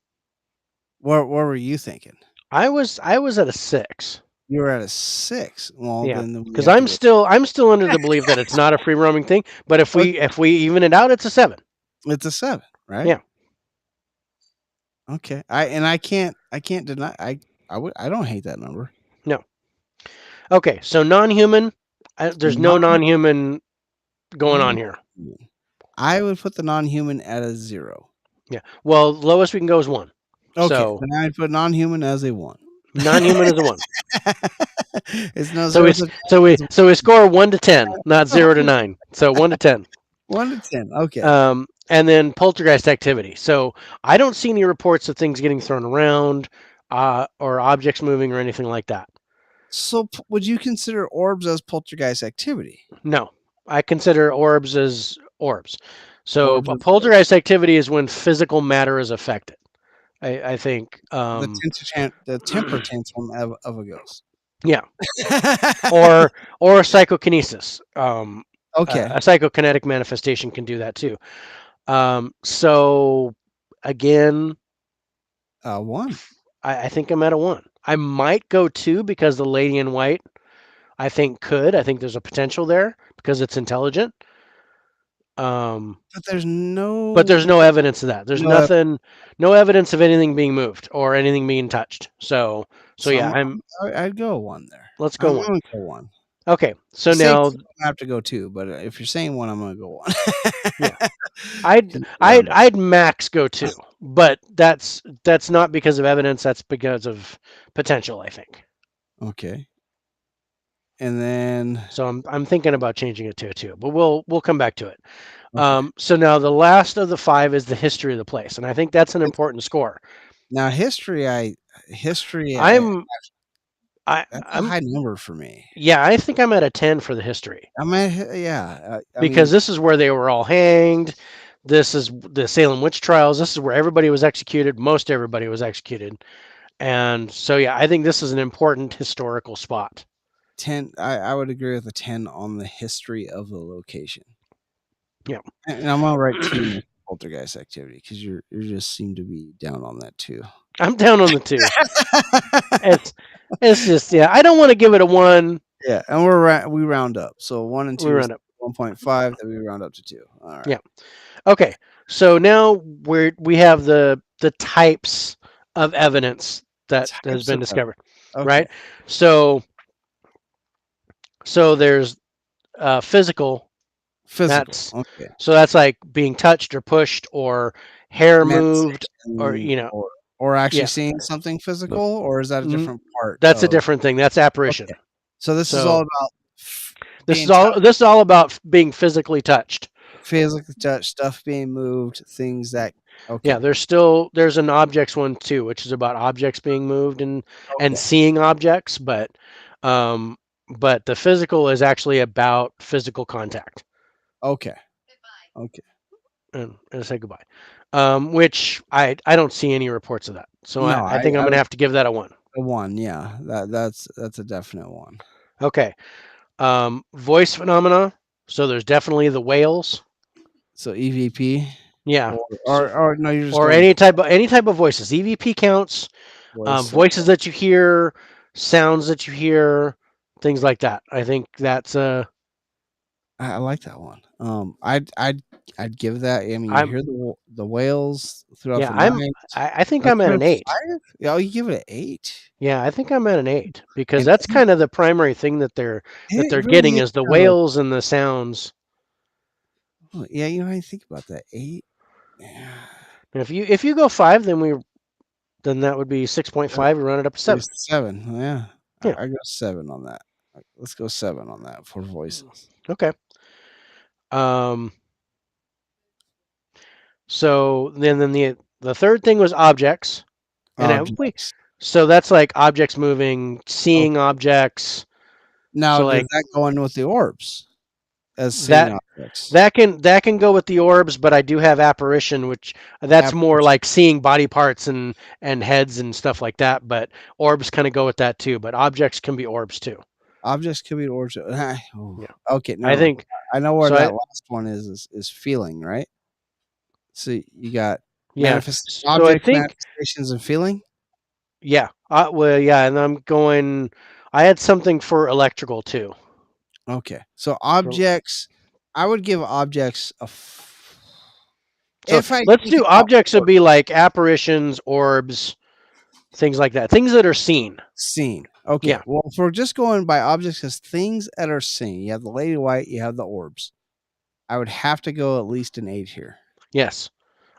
S2: What were you thinking?
S3: I was at a 6.
S2: You were at a 6. Well,
S3: yeah, because I'm still under the belief that it's not a free roaming thing. But if we even it out, it's a 7.
S2: It's a 7, right?
S3: Yeah.
S2: Okay. I can't deny. I don't hate that number.
S3: No. Okay. So non-human. There's no non-human going on here.
S2: I would put the non-human at a 0.
S3: Yeah. Well, lowest we can go is 1.
S2: Okay. So then I'd put non-human as a 1.
S3: Non-human is a 1.
S2: It's no.
S3: So we score 1 to 10, not 0 to 9. So 1 to 10.
S2: 1 to 10. Okay.
S3: And then poltergeist activity. So I don't see any reports of things getting thrown around, or objects moving or anything like that.
S2: So would you consider orbs as poltergeist activity?
S3: No, I consider orbs as orbs. So a poltergeist activity is when physical matter is affected. I think
S2: the temper tantrum of a ghost.
S3: Yeah. or psychokinesis.
S2: Okay.
S3: A psychokinetic manifestation can do that too. So again,
S2: 1.
S3: I think I'm at a 1. I might go 2 because the lady in white, I think there's a potential there because it's intelligent.
S2: But there's no.
S3: But there's no evidence of that. There's
S2: No ev-
S3: no evidence of anything being moved or anything being touched. So yeah,
S2: I'd go one there.
S3: Let's go
S2: I'm
S3: one.
S2: gonna go one.
S3: Okay, so
S2: You say
S3: now
S2: two, I have to go two, but if you're saying one, I'm gonna go one.
S3: Yeah. I'd max go two, but that's not because of evidence. That's because of potential, I think.
S2: Okay. And then
S3: So I'm thinking about changing it to a two, but we'll come back to it.
S2: okay.
S3: So now the last of the 5 is the history of the place, and I think that's an important score.
S2: Now history, that's a
S3: I'm
S2: high number for me.
S3: Yeah, I think I'm at a 10 for the history.
S2: I mean,
S3: Because this is where they were all hanged. This is the Salem witch trials. This is where everybody was executed. Most everybody was executed. And so, yeah, I think this is an important historical spot.
S2: 10. I would agree with a 10 on the history of the location.
S3: Yeah,
S2: and I'm gonna write 2 poltergeist activity because you just seem to be down on that too.
S3: I'm down on the 2. It's just I don't want to give it a 1.
S2: Yeah, and we round up. So 1 and 2
S3: We
S2: is
S3: round up
S2: 1.5. Then we round up to 2. All right.
S3: Yeah. Okay. So now we have the types of evidence that has been discovered,
S2: okay.
S3: right? So there's physical. That's
S2: okay.
S3: So that's like being touched or pushed or hair moved or
S2: or actually seeing something physical, or is that a different part?
S3: That's a different thing. That's apparition.
S2: Okay. So this is all about
S3: this is all about being physically touched.
S2: Physically touched, stuff being moved, things that okay.
S3: Yeah, there's an objects one too, which is about objects being moved and seeing objects, but the physical is actually about physical contact.
S2: Okay.
S3: And say goodbye. Which I don't see any reports of that. So no, I think I'm gonna have to give that a 1.
S2: A 1, yeah. That's a definite 1.
S3: Okay. Voice phenomena. So there's definitely the whales.
S2: So EVP.
S3: Yeah.
S2: Or no, you're just
S3: any type of voices. EVP counts. Voices that you hear, sounds that you hear, things like that. I think that's
S2: I like that one. I'd give that. I mean, you hear the whales throughout the night.
S3: I think I'm at an 8.
S2: Yeah, you give it an 8.
S3: Yeah, I think I'm at an 8 because that's kind of the primary thing that they're getting is the whales and the sounds.
S2: Yeah, I think about that 8. Yeah.
S3: And if you go 5, then that would be 6.5. We run it up to 7.
S2: 7. Yeah. I go 7 on that. Let's go 7 on that for voices.
S3: Okay. So then the third thing was objects. And so that's like objects moving, seeing objects.
S2: Now, does that go in with the orbs? As seeing objects?
S3: That can go with the orbs, but I do have apparition, which that's more like seeing body parts and heads and stuff like that. But orbs kind of go with that too. But objects can be orbs too.
S2: Objects can be orbs. Yeah. Okay. No, I know where that last one is feeling, right? So you got manifestations and feeling.
S3: Yeah. And I'm going. I had something for electrical too.
S2: Okay, so objects. I would give objects a.
S3: Let's do objects would be like apparitions, orbs, things like that. Things that are seen.
S2: Okay. Yeah. Well, if we're just going by objects as things that are seen, you have the Lady White, you have the orbs. I would have to go at least an 8 here.
S3: Yes.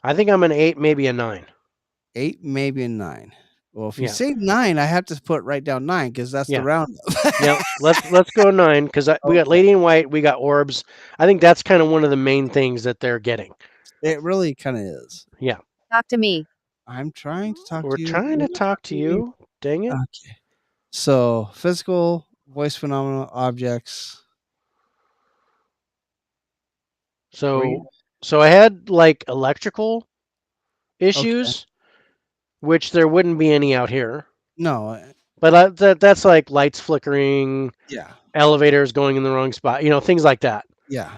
S3: I think I'm an 8, maybe a 9.
S2: 8, maybe a 9. Well, if you say 9, I have to put right down 9 because that's the roundup.
S3: Yeah, let's go 9 because we got Lady in White, we got orbs. I think that's kind of one of the main things that they're getting.
S2: It really kind of is.
S3: Yeah.
S5: Talk to me.
S2: I'm trying to talk to you.
S3: We're trying to talk to you. Dang it.
S2: Okay. So physical, voice phenomena, objects.
S3: So I had like electrical issues, which there wouldn't be any out here.
S2: No.
S3: But that's like lights flickering.
S2: Yeah.
S3: Elevators going in the wrong spot. things like that.
S2: Yeah.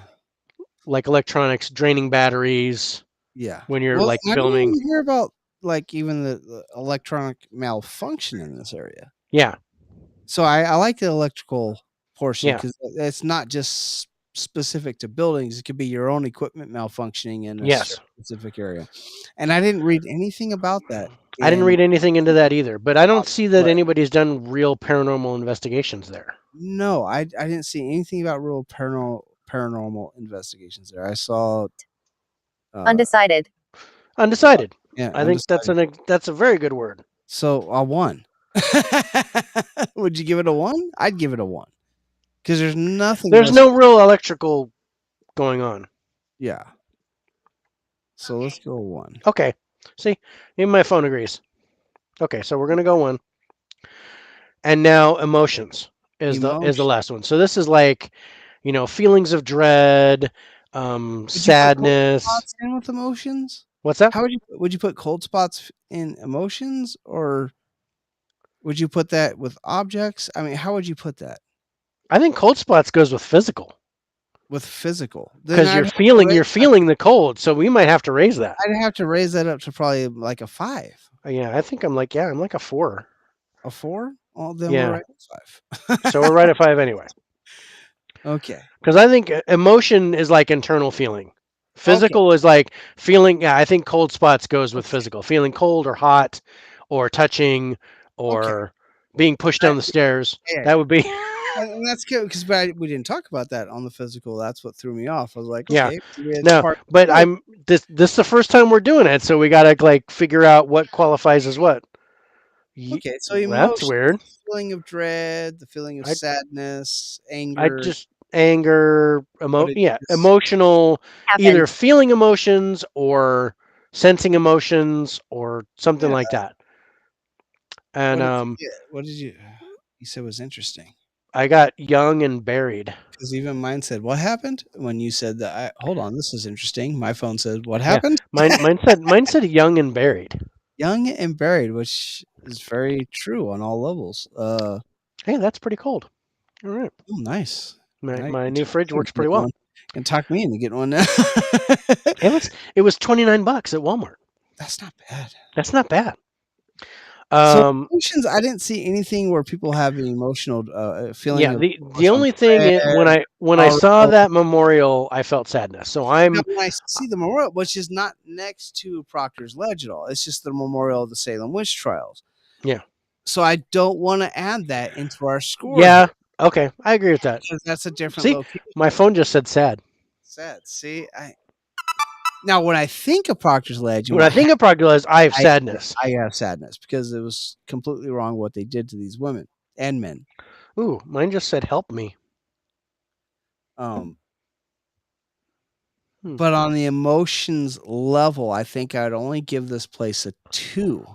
S3: Like electronics draining batteries.
S2: Yeah.
S3: When you're like filming.
S2: You hear about like even the electronic malfunction in this area.
S3: Yeah.
S2: So I like the electrical portion because it's not just specific to buildings. It could be your own equipment malfunctioning in a
S3: Yes.
S2: specific area. And I didn't read anything about that.
S3: I didn't read anything into that either, but I don't see that
S2: Right.
S3: anybody's done real paranormal investigations there.
S2: No, I didn't see anything about real paranormal investigations there. I saw
S5: Undecided.
S3: Undecided.
S2: Yeah,
S3: I think that's a very good word.
S2: So I won. Would you give it a 1? I'd give it a 1 because there's nothing.
S3: There's no real electrical going on.
S2: Yeah. So let's go 1.
S3: Okay. See, even my phone agrees. Okay, so we're gonna go 1. And now emotions is the last one. So this is like, feelings of dread, sadness.
S2: Spots in with emotions.
S3: What's that?
S2: How would you put cold spots in emotions, or would you put that with objects? I mean, how would you put that?
S3: I think cold spots goes with physical.
S2: With physical,
S3: because you're feeling the cold, so we might have to raise that.
S2: I'd have to raise that up to probably like a 5.
S3: Yeah, I think I'm like a 4.
S2: A 4? Well, then
S3: Yeah.
S2: we're right at 5.
S3: So we're right at 5 anyway.
S2: Okay.
S3: Because I think emotion is like internal feeling. Physical is like feeling. Yeah, I think cold spots goes with physical. Feeling cold or hot, or touching, or being pushed down the stairs.
S2: Yeah.
S3: That would be.
S2: And that's good because we didn't talk about that on the physical. That's what threw me off. I was like,
S3: Yeah.
S2: okay,
S3: No, but this is the first time we're doing it, so we gotta like figure out what qualifies as what.
S2: Okay, so emotion,
S3: that's weird.
S2: The feeling of dread, the feeling of sadness, anger.
S3: Emotional, either feeling emotions or sensing emotions or something like that. And
S2: what did you said was interesting?
S3: I got young and buried.
S2: Because even mine said, "What happened?" When you said that, hold on, this is interesting. My phone said, "What happened?"
S3: Yeah, mine said young and buried.
S2: Young and buried, which is very true on all levels.
S3: Hey, that's pretty cold. All right.
S2: Oh, nice.
S3: My new fridge works pretty well.
S2: And talk me into getting one now.
S3: It was $29 at Walmart.
S2: That's not bad.
S3: That's not bad.
S2: So emotions, I didn't see anything where people have an emotional feeling.
S3: Yeah, the only thing is when I saw that memorial, I felt sadness. So when
S2: I see the memorial, which is not next to Proctor's Ledge at all. It's just the memorial of the Salem witch trials.
S3: Yeah.
S2: So I don't want to add that into our score.
S3: Yeah. Okay, I agree with that.
S2: Because that's a different location.
S3: My phone just said sad.
S2: Sad. See, now when I think of Proctor's Ledge,
S3: I have sadness.
S2: I have sadness because it was completely wrong what they did to these women and men.
S3: Ooh, mine just said help me.
S2: But on the emotions level, I think I'd only give this place a 2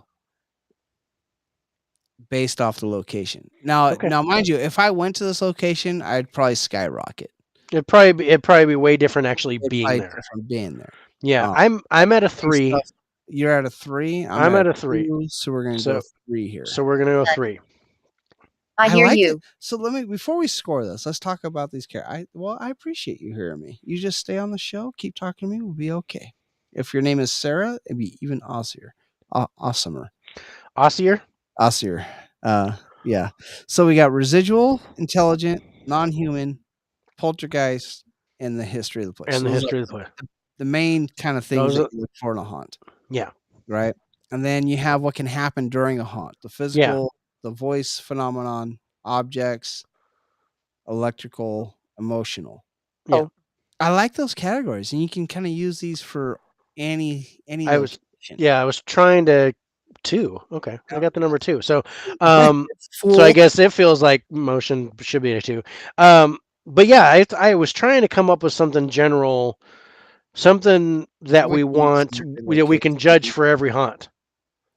S2: based off the location. Now, mind you, if I went to this location, I'd probably skyrocket.
S3: It'd probably be way different actually being there. Yeah, I'm at a 3.
S2: You're at a 3.
S3: I'm at a 3.
S2: 2, so we're gonna go 3 here.
S3: So we're gonna go 3.
S5: I hear you.
S2: It. So before we score this, let's talk about these characters. I appreciate you hearing me. You just stay on the show, keep talking to me, we'll be okay. If your name is Sarah, it'd be even awesomer.
S3: Awesomer?
S2: Awesomer. Yeah. So we got residual, intelligent, non-human, poltergeist, and the history of the place.
S3: And the history of the place.
S2: The main kind of things that you look for in a haunt.
S3: Yeah.
S2: Right. And then you have what can happen during a haunt. The physical, the voice phenomenon, objects, electrical, emotional.
S3: Yeah.
S2: I like those categories, and you can kind of use these for any
S3: I was trying to 2. Okay. I got the number 2. So so I guess it feels like motion should be a 2. But yeah, I was trying to come up with something general, something that we want, we can judge for every haunt,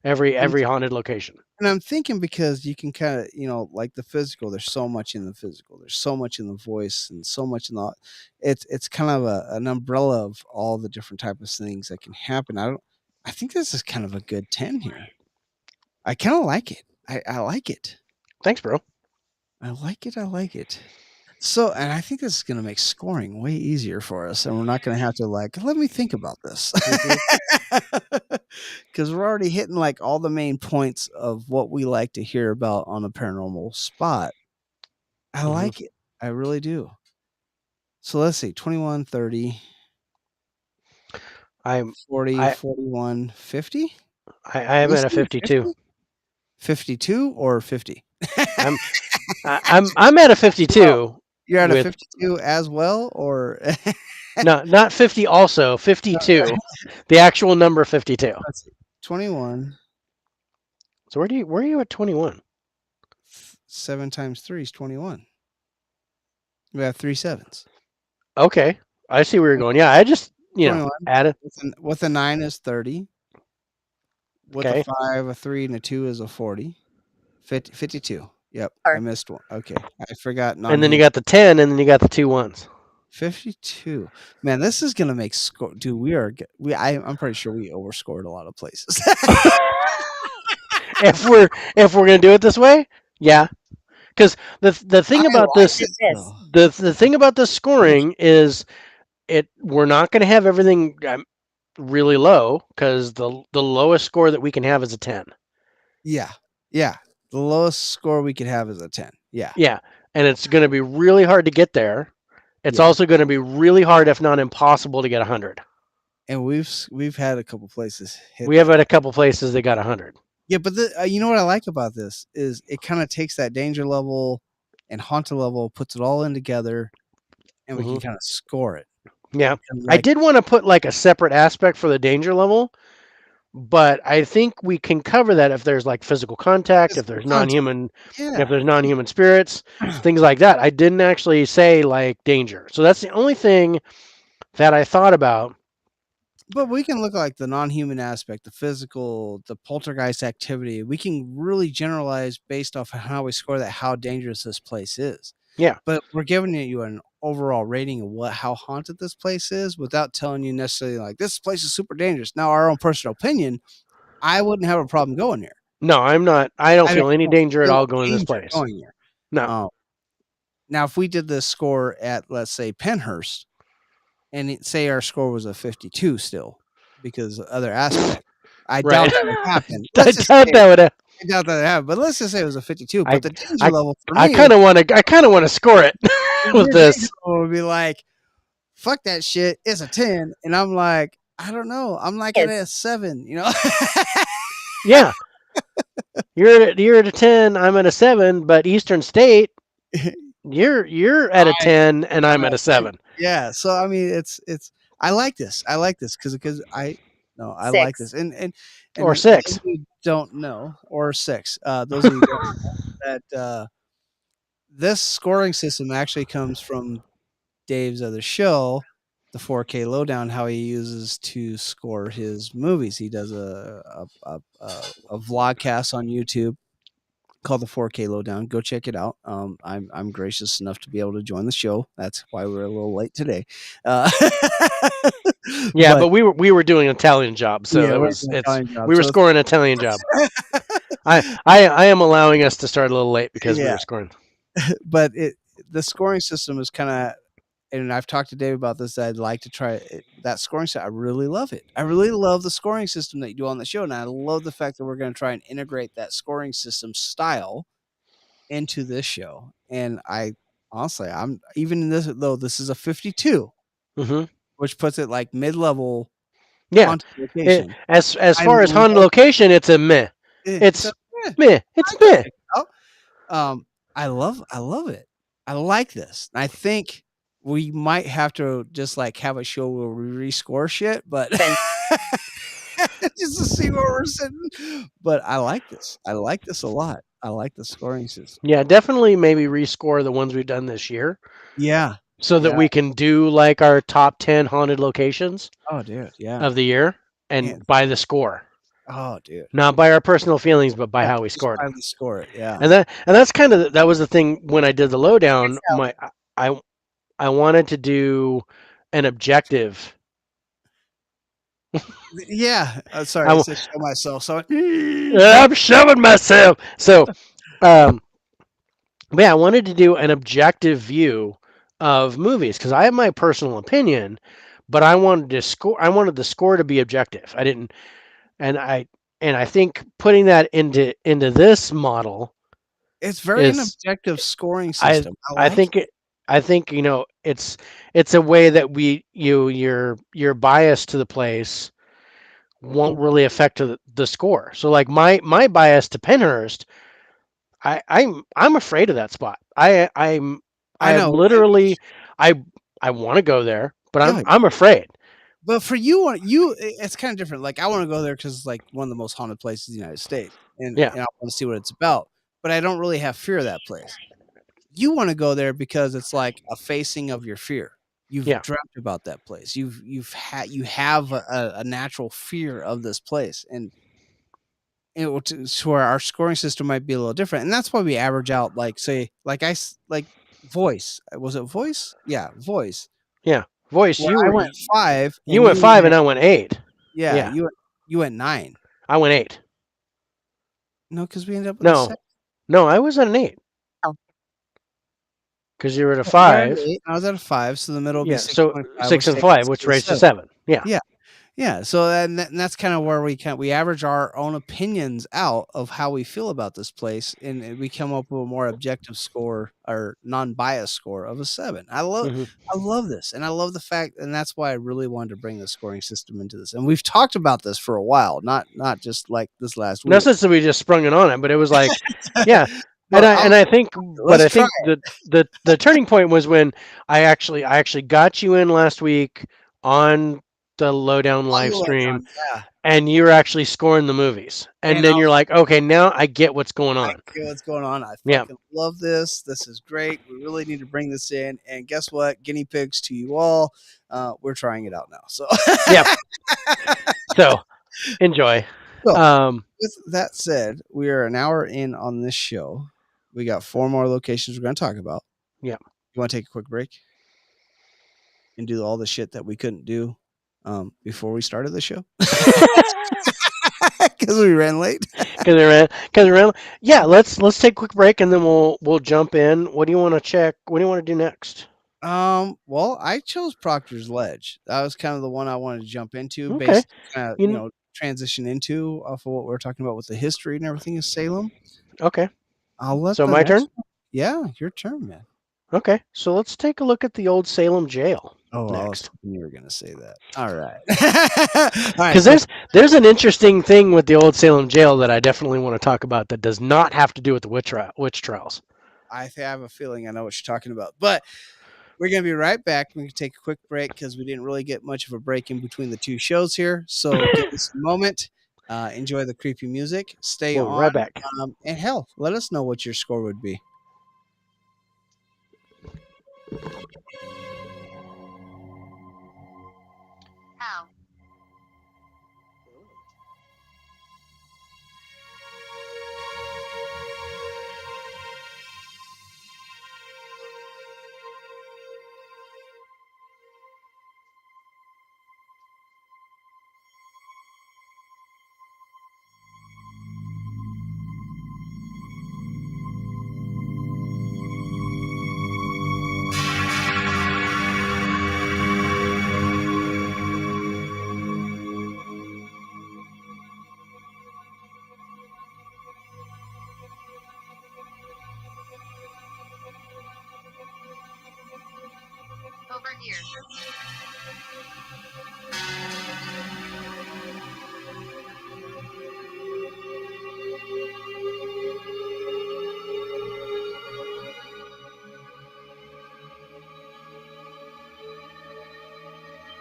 S3: every haunted location.
S2: And I'm thinking because you can kind of, like the physical, there's so much in the physical, there's so much in the voice, and so much in the, it's kind of an umbrella of all the different types of things that can happen. I think this is kind of a good 10 here. I kind of like it. I like it.
S3: Thanks, bro.
S2: I like it. So, and I think this is going to make scoring way easier for us, and we're not going to have to let me think about this. Because we're already hitting all the main points of what we like to hear about on a paranormal spot. I like it. I really do. So let's see, 21, 30,
S3: I'm
S2: 40,
S3: I
S2: 41, 50?
S3: I am at a 52.
S2: 52 or 50?
S3: I'm at a 52
S2: You're at a
S3: with
S2: 52 as well, or
S3: not 50 also 52. The actual number 52.
S2: let's see, 21.
S3: So where are you at 21?
S2: 7 times 3 is 21. We have 3 sevens.
S3: Okay. I see where you're going. Yeah, I just,
S2: 21.
S3: added.
S2: With a 9 is 30. With a
S3: Okay.
S2: 5, a 3, and a 2 is a 40. 52. Yep, I missed one. Okay, I forgot
S3: And then you got the 10, and then you got the 2 1s.
S2: 52. Man, this is gonna make score. Dude, I'm pretty sure we overscored a lot of places.
S3: if we're gonna do it this way, yeah. Because the thing about this, the thing about this scoring is we're not going to have everything really low, because the lowest score that we can have is a 10.
S2: Yeah. The lowest score we could have is a 10. Yeah.
S3: Yeah, and it's going to be really hard to get there. It's also going to be really hard, if not impossible, to get 100.
S2: And we've had a couple places hit.
S3: We have had a couple places that got 100.
S2: Yeah, but you know what I like about this is it kind of takes that danger level and haunted level, puts it all in together, and we can kind of score it.
S3: Yeah, I did want to put like a separate aspect for the danger level, but I think we can cover that if there's like physical contact, if there's non-human spirits, things like that. I didn't actually say like danger, so that's the only thing that I thought about.
S2: But we can look like the non-human aspect, the physical, the poltergeist activity. We can really generalize based off of how we score that, how dangerous this place is.
S3: Yeah.
S2: But we're giving you an overall rating of how haunted this place is without telling you necessarily like this place is super dangerous. Now, our own personal opinion, I wouldn't have a problem going there.
S3: No, I'm not. I don't feel any danger at all going to this place.
S2: Going there.
S3: No.
S2: Now, if we did this score at, let's say, Penhurst, and say our score was a 52 still, because of other aspect, I doubt that would happen.
S3: I doubt that would
S2: happen. But let's just say it was a 52. But the danger level for me,
S3: I kind of want to score it with this.
S2: Would be like, fuck that shit. It's a 10, and I'm like, I don't know. I'm like at a 7.
S3: Yeah. You're at a 10. I'm at a 7. But Eastern State, you're at a 10, and I'm at a 7.
S2: Yeah. So I mean, it's. I like this. because I like this, and
S3: or 6.
S2: Don't know, or 6. Those of you don't know that this scoring system actually comes from Dave's other show, the 4K Lowdown, how he uses to score his movies. He does a vlogcast on YouTube called the 4K Lowdown. Go check it out. I'm gracious enough to be able to join the show. That's why we're a little late today.
S3: Yeah, but we were doing an Italian job, so we were scoring an Italian job. I am allowing us to start a little late because we were scoring.
S2: But the scoring system is kind of, and I've talked to Dave about this, I'd like to try that scoring system. I really love it. I really love the scoring system that you do on the show, and I love the fact that we're going to try and integrate that scoring system style into this show. And I honestly, I'm even in this, though this is a 52, which puts it like mid-level.
S3: Yeah, as far as haunted location, it's a meh. It's meh. It's meh.
S2: I love it. I like this. I think we might have to just like have a show where we rescore shit, but just to see where we're sitting. But I like this. I like this a lot. I like the scoring system.
S3: Yeah, definitely maybe rescore the ones we've done this year.
S2: Yeah.
S3: So that we can do like our top 10 haunted locations.
S2: Oh, dude. Yeah.
S3: Of the year, and by the score.
S2: Oh, dude.
S3: Not by our personal feelings, but by how we scored.
S2: By the score it, yeah.
S3: And that's kind of that was the thing when I did the lowdown. I wanted to do an objective.
S2: Yeah. Sorry, I said show myself. So
S3: I'm showing myself. So, but yeah, I wanted to do an objective view of movies because I have my personal opinion, but I wanted to score. I wanted the score to be objective. I didn't, and I think putting that into this model,
S2: it's very an objective scoring system.
S3: I think I think it's a way that your bias to the place won't really affect the score. So like my bias to Penhurst, I'm afraid of that spot.
S2: I
S3: I'm
S2: know.
S3: literally I I want to go there, but
S2: Yeah,
S3: I'm afraid.
S2: but for it's kind of different. Like I want to go there because it's like one of the most haunted places in the United States, and
S3: Yeah.
S2: I want to see what it's about. But I don't really have fear of that place. You want to go there because it's like a facing of your fear. You've
S3: Yeah.
S2: dreamt about that place. You have a natural fear of this place, and to where our scoring system might be a little different, and that's why we average out like say like voice. Was it voice? Yeah, voice.
S3: Yeah. Voice,
S2: Where I went 5
S3: you
S2: and
S3: went
S2: you
S3: 5 and
S2: went
S3: I went 8.
S2: yeah
S3: Yeah.
S2: you went 9.
S3: I went 8.
S2: No, because we ended up with a
S3: No.
S2: 6.
S3: No, I was at an 8.
S5: Oh.
S3: Because you were at a
S2: You were at an
S3: 5.
S2: 8. I was at a 5, so the middle would be
S3: Yeah. So
S2: 6.5,
S3: 6
S2: which
S3: and
S2: takes us
S3: 5, which
S2: to a
S3: raised to
S2: 7.
S3: 7. Yeah.
S2: Yeah. Yeah, so and that's kind of where we average our own opinions out of how we feel about this place, and we come up with a more objective score or non-biased score of a 7.
S3: Hmm.
S2: I love this, and I love the fact, and that's why I really wanted to bring the scoring system into this. And we've talked about this for a while, not just like this last
S3: Not
S2: week.
S3: since we just sprung it on it, but it was like, yeah.
S2: But
S3: I think, but
S2: let's
S3: I
S2: try
S3: think the turning point was when I actually got you in last week on the Lowdown
S2: on
S3: live
S2: the lowdown,
S3: stream,
S2: yeah.
S3: and you were actually scoring the movies, and
S2: And
S3: then you're like, okay, now I get what's going
S2: I
S3: on.
S2: get what's going on. I
S3: Yeah.
S2: fucking love this. This is great. We really need to bring this in. And guess what? Guinea pigs to you all. We're trying it out now. So,
S3: Yep. So enjoy.
S2: so with that said, we are an hour in on this show. We got 4 more locations we're going to talk about.
S3: Yeah.
S2: You want to take a quick break and do all the shit that we couldn't do before we started the show? Because we ran late.
S3: Because yeah, let's take a quick break and then we'll jump in. What do you want to check? What do you want to do next?
S2: Well, I chose Proctor's Ledge. That was kind of the one I wanted to jump into,
S3: Okay.
S2: based kind of,
S3: You kn-
S2: transition into off of what we're talking about with the history and everything in Salem.
S3: Okay.
S2: I'll let
S3: So
S2: the
S3: my
S2: next
S3: turn?
S2: one- Yeah, your turn, man.
S3: Okay. So let's take a look at the old Salem Jail
S2: Oh, I was
S3: next.
S2: hoping you were going to say that. All right. All right.
S3: Because there's an interesting thing with the old Salem Jail that I definitely want to talk about that does not have to do with the witch trials.
S2: I have a feeling I know what you're talking about, but we're going to be right back. We can take a quick break because we didn't really get much of a break in between the two shows here. So give us a moment. Enjoy the creepy music. Stay
S3: We'll be
S2: on.
S3: right back.
S2: And hell, let us know what your score would be.
S5: Ow. Over here.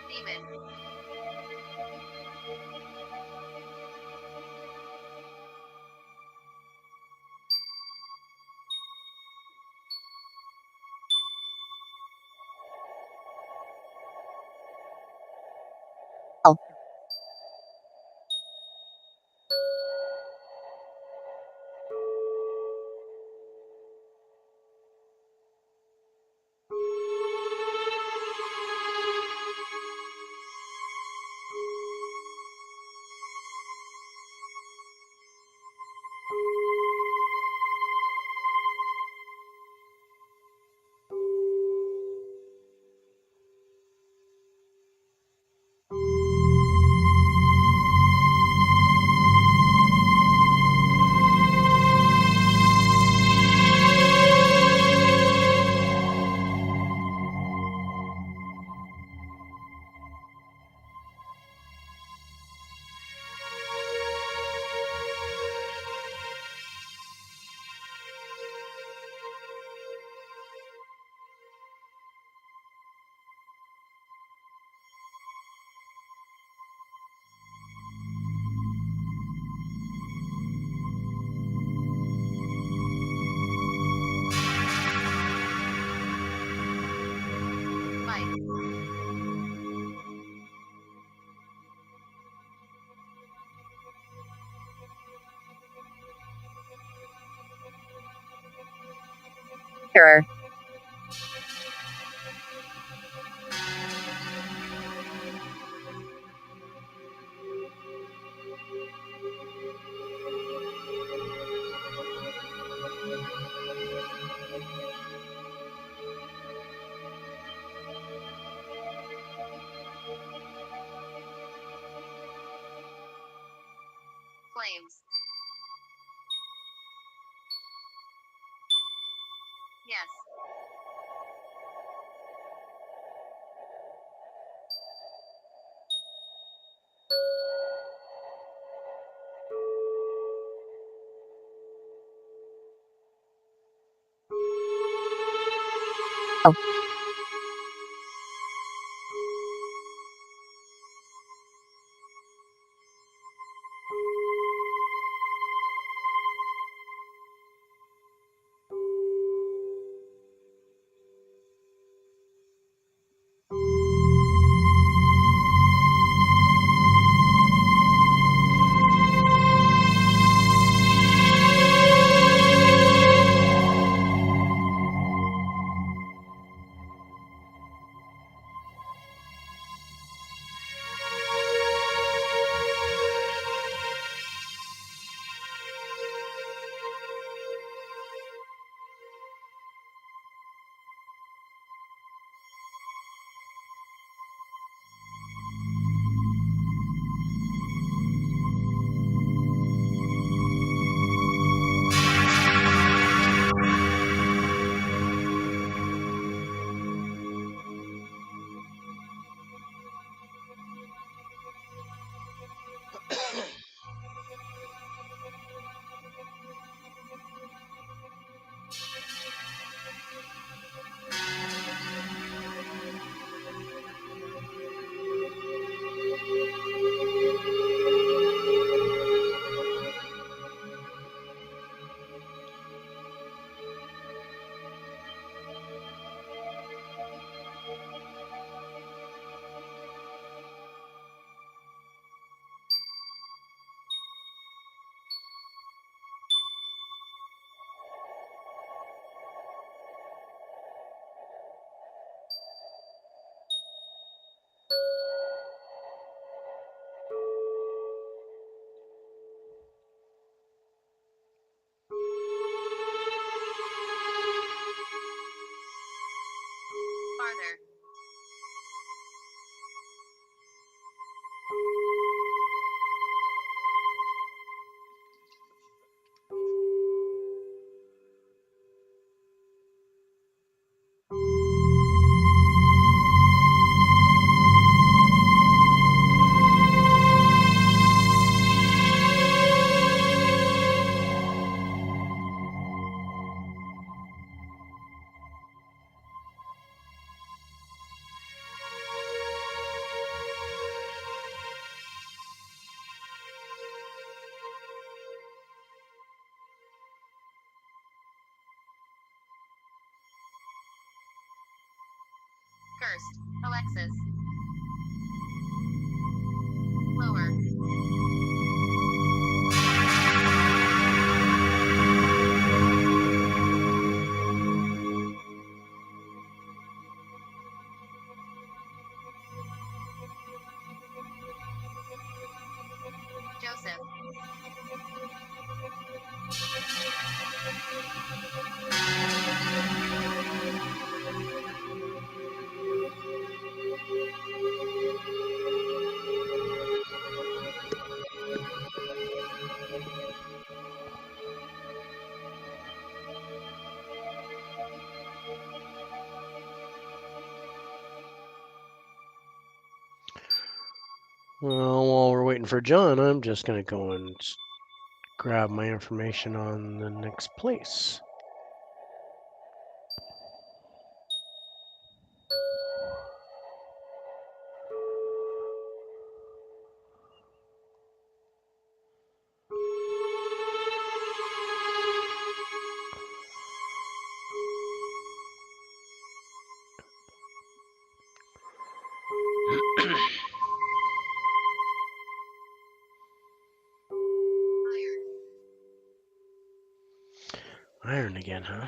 S5: Demon. Oh.
S6: Error.
S5: Flames. Yes. Farther. Cursed. Alexis. Lower. Joseph.
S3: Well, while we're waiting for John, I'm just going to go and grab my information on the next place. Iron again, huh?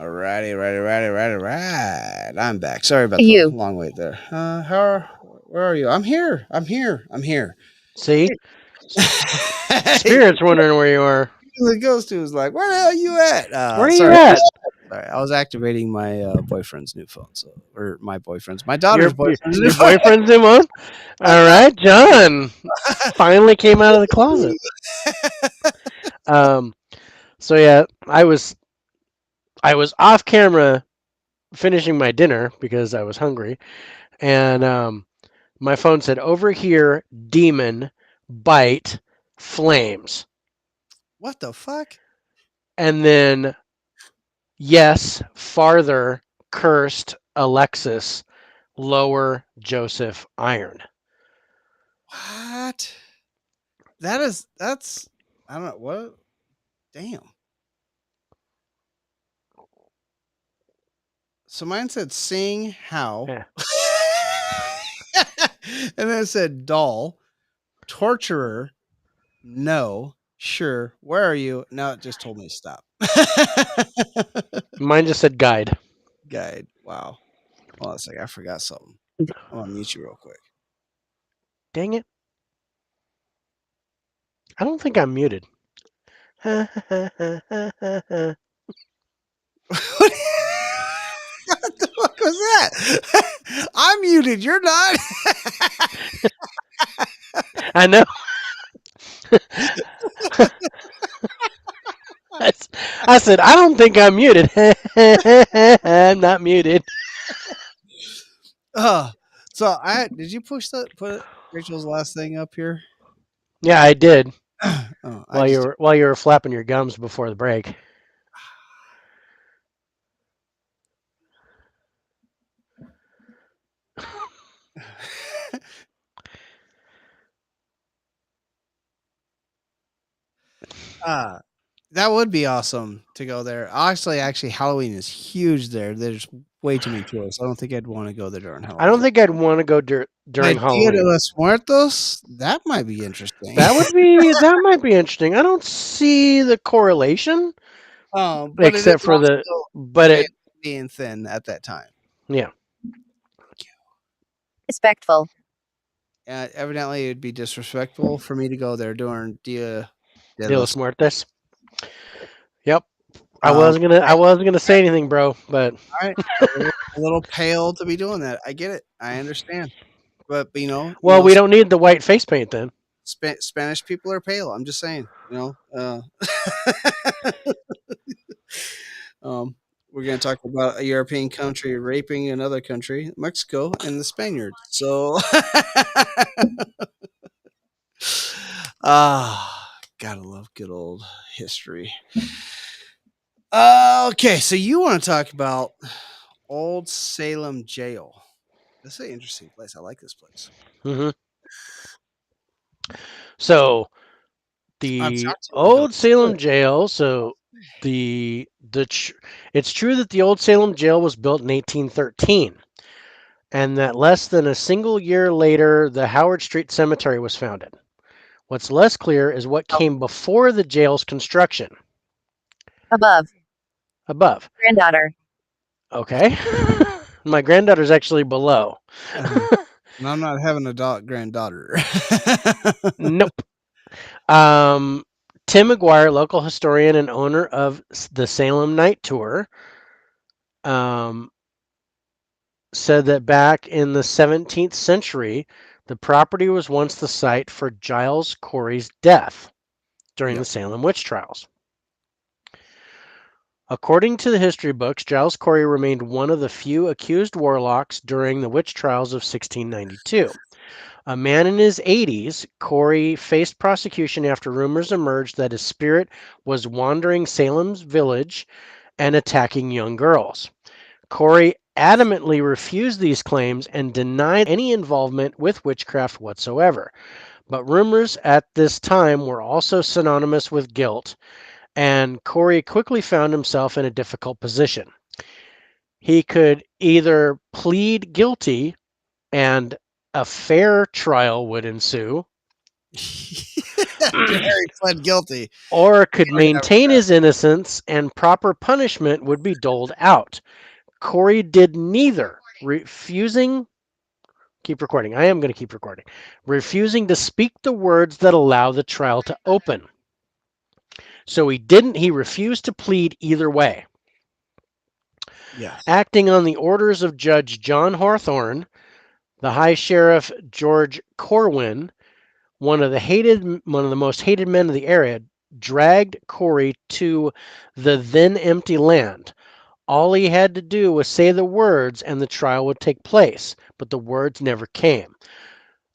S2: Alrighty. I'm back. Sorry about
S6: You.
S2: the long wait there. Where are you? I'm here.
S3: See? Spirit's wondering where you are.
S2: The ghost who was like, "Where the hell you at?"
S3: Where are you
S2: Sorry.
S3: at?
S2: Sorry, I was activating my boyfriend's new phone, or my daughter's boyfriend's new
S3: Your
S2: phone.
S3: boyfriend's new one? All right, John finally came out of the closet. So yeah, I was off camera finishing my dinner because I was hungry, and my phone said, "Over here, demon, bite, flames,"
S2: What the fuck?
S3: and then yes, farther, cursed, Alexis, lower, Joseph, iron.
S2: What? That's I don't know what. Damn. So mine said sing how,
S3: Yeah.
S2: and then it said doll, torturer, no, sure, where are you? Now it just told me to stop.
S3: Mine just said guide.
S2: Guide. Wow. Hold on a second. I forgot something. I'm gonna mute you real quick.
S3: Dang it. I don't think I'm muted.
S2: What the fuck was that? I'm muted. You're not.
S3: I know. I said, I don't think I'm muted. I'm not muted.
S2: So did you put Rachel's last thing up here?
S3: Yeah, I did.
S2: Oh,
S3: While you were flapping your gums before the break.
S2: That would be awesome to go there. Actually, Halloween is huge there. There's way too many tourists. I don't think I'd want to go there during Halloween.
S3: I don't think I'd want to go during
S2: Dia
S3: Halloween.
S2: de los Muertos, that might be interesting.
S3: That might be interesting. I don't see the correlation, except for it
S2: being thin at that time.
S3: Yeah.
S6: Respectful.
S2: Evidently, it'd be disrespectful for me to go there during Dia de
S3: los Muertos. Yep. I
S2: Um,
S3: wasn't gonna say anything, bro, but
S2: All right, a little pale to be doing that. I get it. I understand. But
S3: we don't need the white face paint then.
S2: Spanish people are pale. I'm just saying. We're going to talk about a European country raping another country, Mexico, and the Spaniards. So, gotta love good old history. Okay, so you want to talk about Old Salem Jail? This is an interesting place. I like this place.
S3: Mm-hmm. So, the Old Salem Jail. So, it's true that the Old Salem Jail was built in 1813, and that less than a single year later, the Howard Street Cemetery was founded. What's less clear is what came before the jail's construction.
S6: Above.
S3: Granddaughter. Okay. My granddaughter's actually below.
S2: And I'm not having a granddaughter.
S3: Nope. Tim McGuire, local historian and owner of the Salem Night Tour, said that back in the 17th century, the property was once the site for Giles Cory's death during the Salem witch trials. According to the history books, Giles Cory remained one of the few accused warlocks during the witch trials of 1692. A man in his 80s, Cory faced prosecution after rumors emerged that his spirit was wandering Salem's village and attacking young girls. Cory adamantly refused these claims and denied any involvement with witchcraft whatsoever. But rumors at this time were also synonymous with guilt, and Cory quickly found himself in a difficult position. He could either plead guilty and a fair trial would ensue,
S2: Harry pled guilty.
S3: or could maintain his innocence and proper punishment would be doled out. Cory did neither, refusing. Keep recording. I am going to keep recording. Refusing to speak the words that allow the trial to open. So he refused to plead either way.
S2: Yes.
S3: Acting on the orders of Judge John Hawthorne, the High Sheriff George Corwin, one of the most hated men of the area, dragged Cory to the then empty land. All he had to do was say the words and the trial would take place, but the words never came.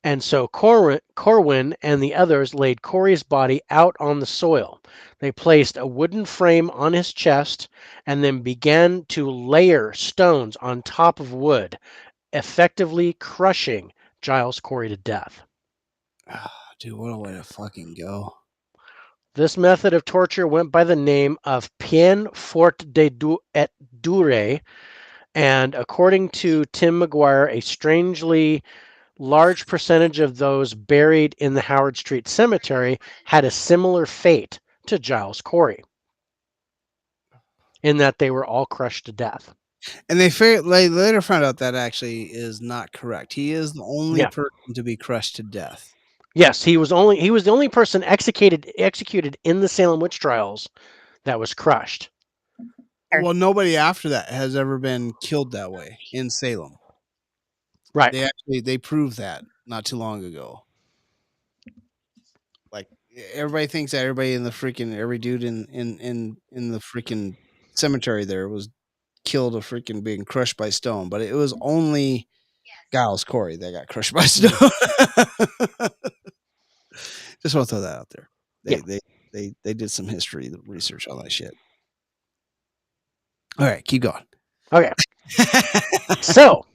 S3: And so Corwin and the others laid Cory's body out on the soil. They placed a wooden frame on his chest and then began to layer stones on top of wood, effectively crushing Giles Cory to death.
S2: Oh, dude, what a way to fucking go.
S3: This method of torture went by the name of peine forte et dure, and according to Tim McGuire, a strangely large percentage of those buried in the Howard Street Cemetery had a similar fate to Giles Cory, in that they were all crushed to death.
S2: And they later found out that actually is not correct. He is the only person to be crushed to death.
S3: Yes, he was the only person executed in the Salem witch trials that was crushed.
S2: Well, nobody after that has ever been killed that way in Salem.
S3: Right.
S2: They proved that not too long ago. Like everybody thinks that every dude in the freaking cemetery there was killed or freaking being crushed by stone, but it was only Giles Cory that got crushed by stone. Just want to throw that out there. They did some history research on that shit. All right, keep going.
S3: Okay. So,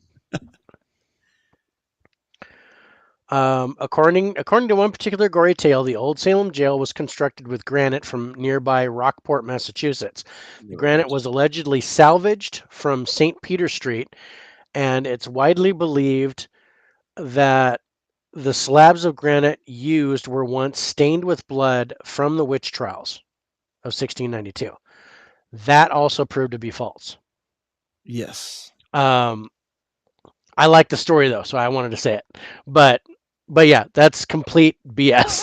S3: according to one particular gory tale, the old Salem jail was constructed with granite from nearby Rockport, Massachusetts. The granite was allegedly salvaged from St. Peter Street, and it's widely believed that the slabs of granite used were once stained with blood from the witch trials of 1692. That also proved to be false.
S2: Yes.
S3: I like the story though, so I wanted to say it. But yeah, that's complete BS.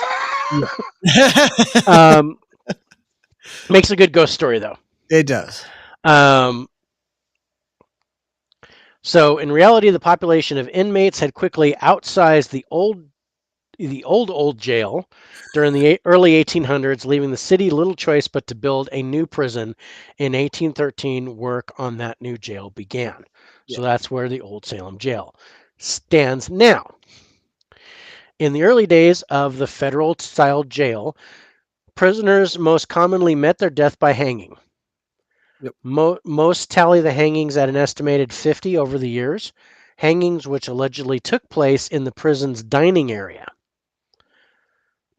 S3: Makes a good ghost story though.
S2: It does.
S3: So in reality, the population of inmates had quickly outsized the old jail during the early 1800s, leaving the city little choice but to build a new prison. In 1813, work on that new jail began. So that's where the old Salem jail stands now. In the early days of the federal-style jail, prisoners most commonly met their death by hanging.
S2: Yep.
S3: Most tally the hangings at an estimated 50 over the years, hangings which allegedly took place in the prison's dining area.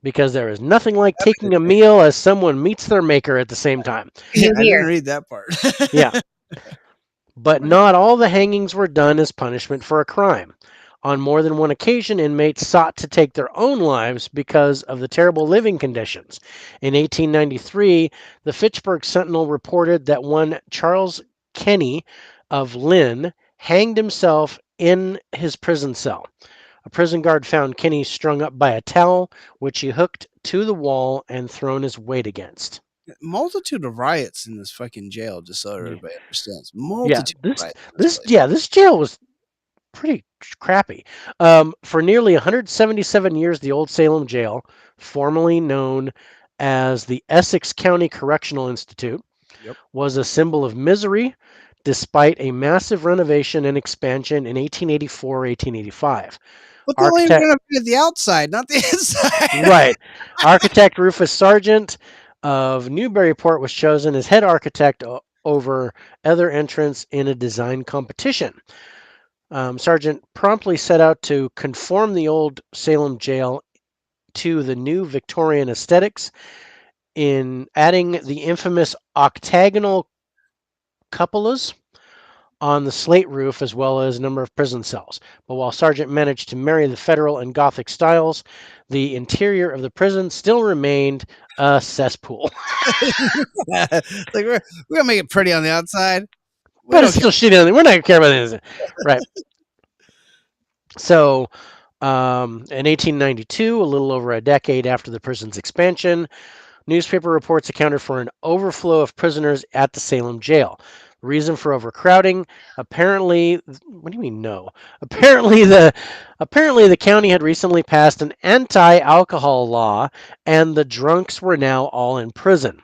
S3: Because there is nothing like taking a meal as someone meets their maker at the same time.
S2: Yeah, I didn't read that part.
S3: Yeah. But not all the hangings were done as punishment for a crime. On more than one occasion, inmates sought to take their own lives because of the terrible living conditions. In 1893, the Fitchburg Sentinel reported that one Charles Kenny of Lynn hanged himself in his prison cell. A prison guard found Kenny strung up by a towel, which he hooked to the wall and thrown his weight against.
S2: Multitude of riots in this fucking jail, just so everybody understands.
S3: This jail was pretty crappy. For nearly 177 years, the old Salem jail, formerly known as the Essex County Correctional Institute, was a symbol of misery, despite a massive renovation and expansion in 1884-1885.
S2: But they're only going to be at the outside, not the inside.
S3: Right. Architect Rufus Sargent of Newburyport was chosen as head architect over other entrants in a design competition. Sargent promptly set out to conform the old Salem jail to the new Victorian aesthetics in adding the infamous octagonal cupolas on the slate roof as well as a number of prison cells. But while Sargent managed to marry the Federal and Gothic styles, the interior of the prison still remained a cesspool.
S2: Like we're gonna make it pretty on the outside. We
S3: But
S2: don't
S3: it's still shitty on it. We're not gonna care about it. Right. So in 1892, a little over a decade after the prison's expansion, newspaper reports accounted for an overflow of prisoners at the Salem Jail. Reason for overcrowding? Apparently, what do you mean no? Apparently the county had recently passed an anti-alcohol law, and the drunks were now all in prison.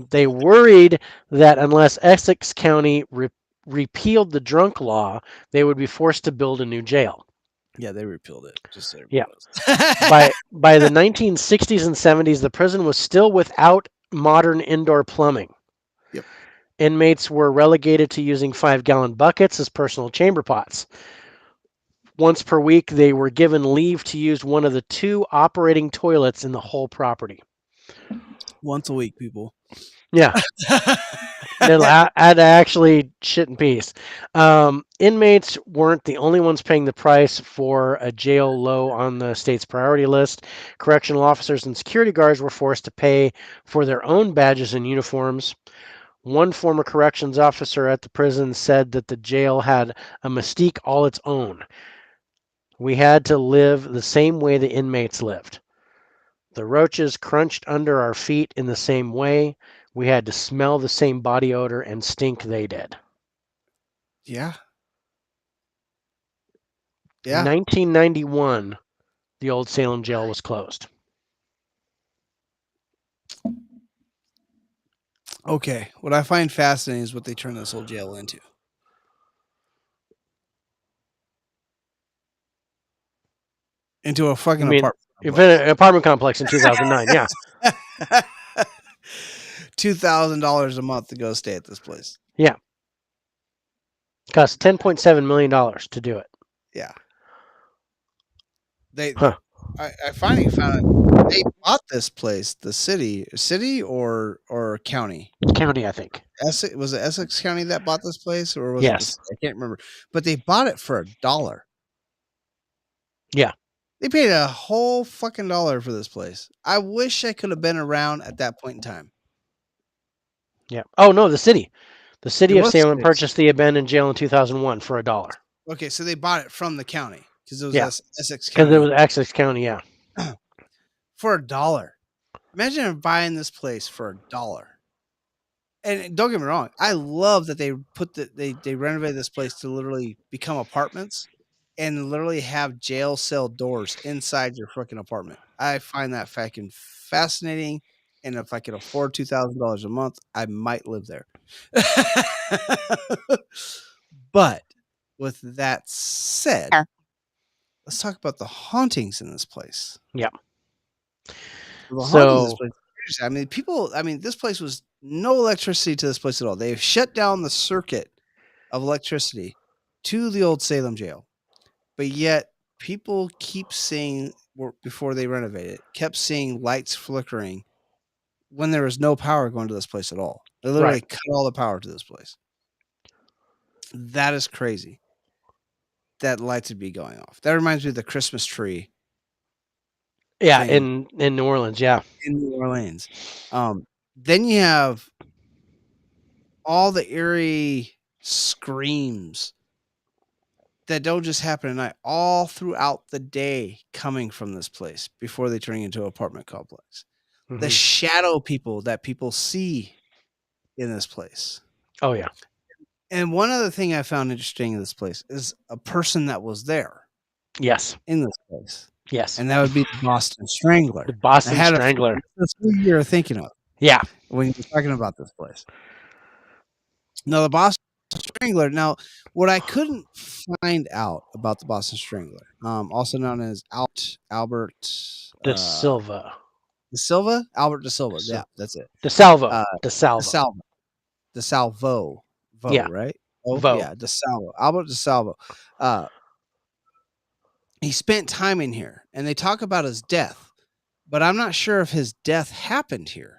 S3: They worried that unless Essex County repealed the drunk law, they would be forced to build a new jail.
S2: Yeah, they repealed it. Just so
S3: Yeah.
S2: knows.
S3: By the 1960s and 70s, the prison was still without modern indoor plumbing.
S2: Yep.
S3: Inmates were relegated to using 5-gallon buckets as personal chamber pots. Once per week, they were given leave to use one of the 2 operating toilets in the whole property.
S2: Once a week, people.
S3: Yeah. I had to actually shit in peace. Inmates weren't the only ones paying the price for a jail low on the state's priority list. Correctional officers and security guards were forced to pay for their own badges and uniforms. One former corrections officer at the prison said that the jail had a mystique all its own. We had to live the same way the inmates lived. The roaches crunched under our feet in the same way. We had to smell the same body odor and stink they did.
S2: Yeah.
S3: In 1991, the old Salem Jail was closed.
S2: Okay. What I find fascinating is what they turned this whole jail into. Into a fucking apartment complex.
S3: An apartment complex in 2009, yeah.
S2: $2,000 a month to go stay at this place.
S3: Yeah. Cost $10.7 million to do it.
S2: Yeah. I finally found it. They bought this place, the city or county?
S3: County, I think.
S2: Was it Essex County that bought this place, or was
S3: Yes.
S2: it? I can't remember. But they bought it for $1.
S3: Yeah.
S2: They paid a whole fucking $1 for this place. I wish I could have been around at that point in time.
S3: Yeah. Oh no, the city. The city
S2: It
S3: of
S2: was
S3: Salem
S2: cities.
S3: purchased the abandoned jail in 2001 for $1.
S2: Okay, so they bought it from the county because it was
S3: Yeah.
S2: Essex
S3: Because
S2: County.
S3: it was Essex County, yeah.
S2: For $1. Imagine buying this place for $1. And don't get me wrong, I love that they they renovated this place to literally become apartments and literally have jail cell doors inside your freaking apartment. I find that fucking fascinating. And if I could afford $2,000 a month, I might live there. But with that said, let's talk about the hauntings in this place.
S3: Yeah.
S2: The hauntings in this place, this place was no electricity to this place at all. They've shut down the circuit of electricity to the old Salem Jail. But yet people keep seeing, before they renovate it, kept seeing lights flickering when there was no power going to this place at all. They literally cut all the power to this place. That is crazy. That lights would be going off. That reminds me of the Christmas tree.
S3: Yeah, in New Orleans, yeah.
S2: In New Orleans. Then you have all the eerie screams that don't just happen at night, all throughout the day coming from this place before they turn into an apartment complex. Mm-hmm. The shadow people that people see in this place.
S3: Oh, yeah.
S2: And one other thing I found interesting in this place is a person that was there.
S3: Yes.
S2: In this place.
S3: Yes.
S2: And that would be the Boston Strangler.
S3: The Boston Strangler.
S2: That's what you're thinking of.
S3: Yeah.
S2: When you're talking about this place. Now, the Boston Strangler. Now, what I couldn't find out about the Boston Strangler, also known as Albert
S3: De Silva.
S2: De Silva? Albert De Silva. Yeah, that's it.
S3: De Salvo. De Salvo.
S2: De Salvo.
S3: Yeah.
S2: Right? Yeah, De Salvo. Albert De Salvo. He spent time in here, and they talk about his death, but I'm not sure if his death happened here.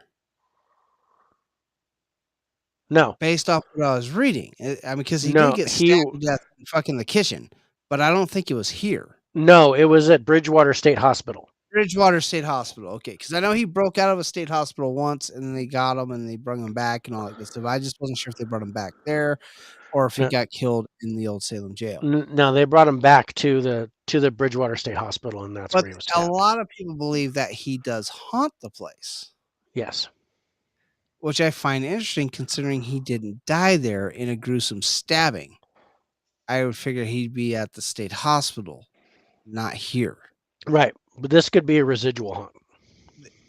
S3: No,
S2: based off what I was reading. I mean, because he did
S3: no,
S2: get
S3: he
S2: stabbed to death in fucking the kitchen, but I don't think it was here.
S3: no, it was at Bridgewater State Hospital.
S2: Bridgewater State Hospital. Okay, because I know he broke out of a state hospital once, and then they got him and they brought him back and all that good stuff. I just wasn't sure if they brought him back there or if he
S3: No,
S2: got killed in the old Salem jail.
S3: no, they brought him back to the Bridgewater State Hospital, and that's
S2: But
S3: where he was
S2: a
S3: stabbed.
S2: lot of people believe that he does haunt the place,
S3: Yes.
S2: which I find interesting considering he didn't die there in a gruesome stabbing. I would figure he'd be at the state hospital, not here.
S3: Right. But this could be a residual haunt.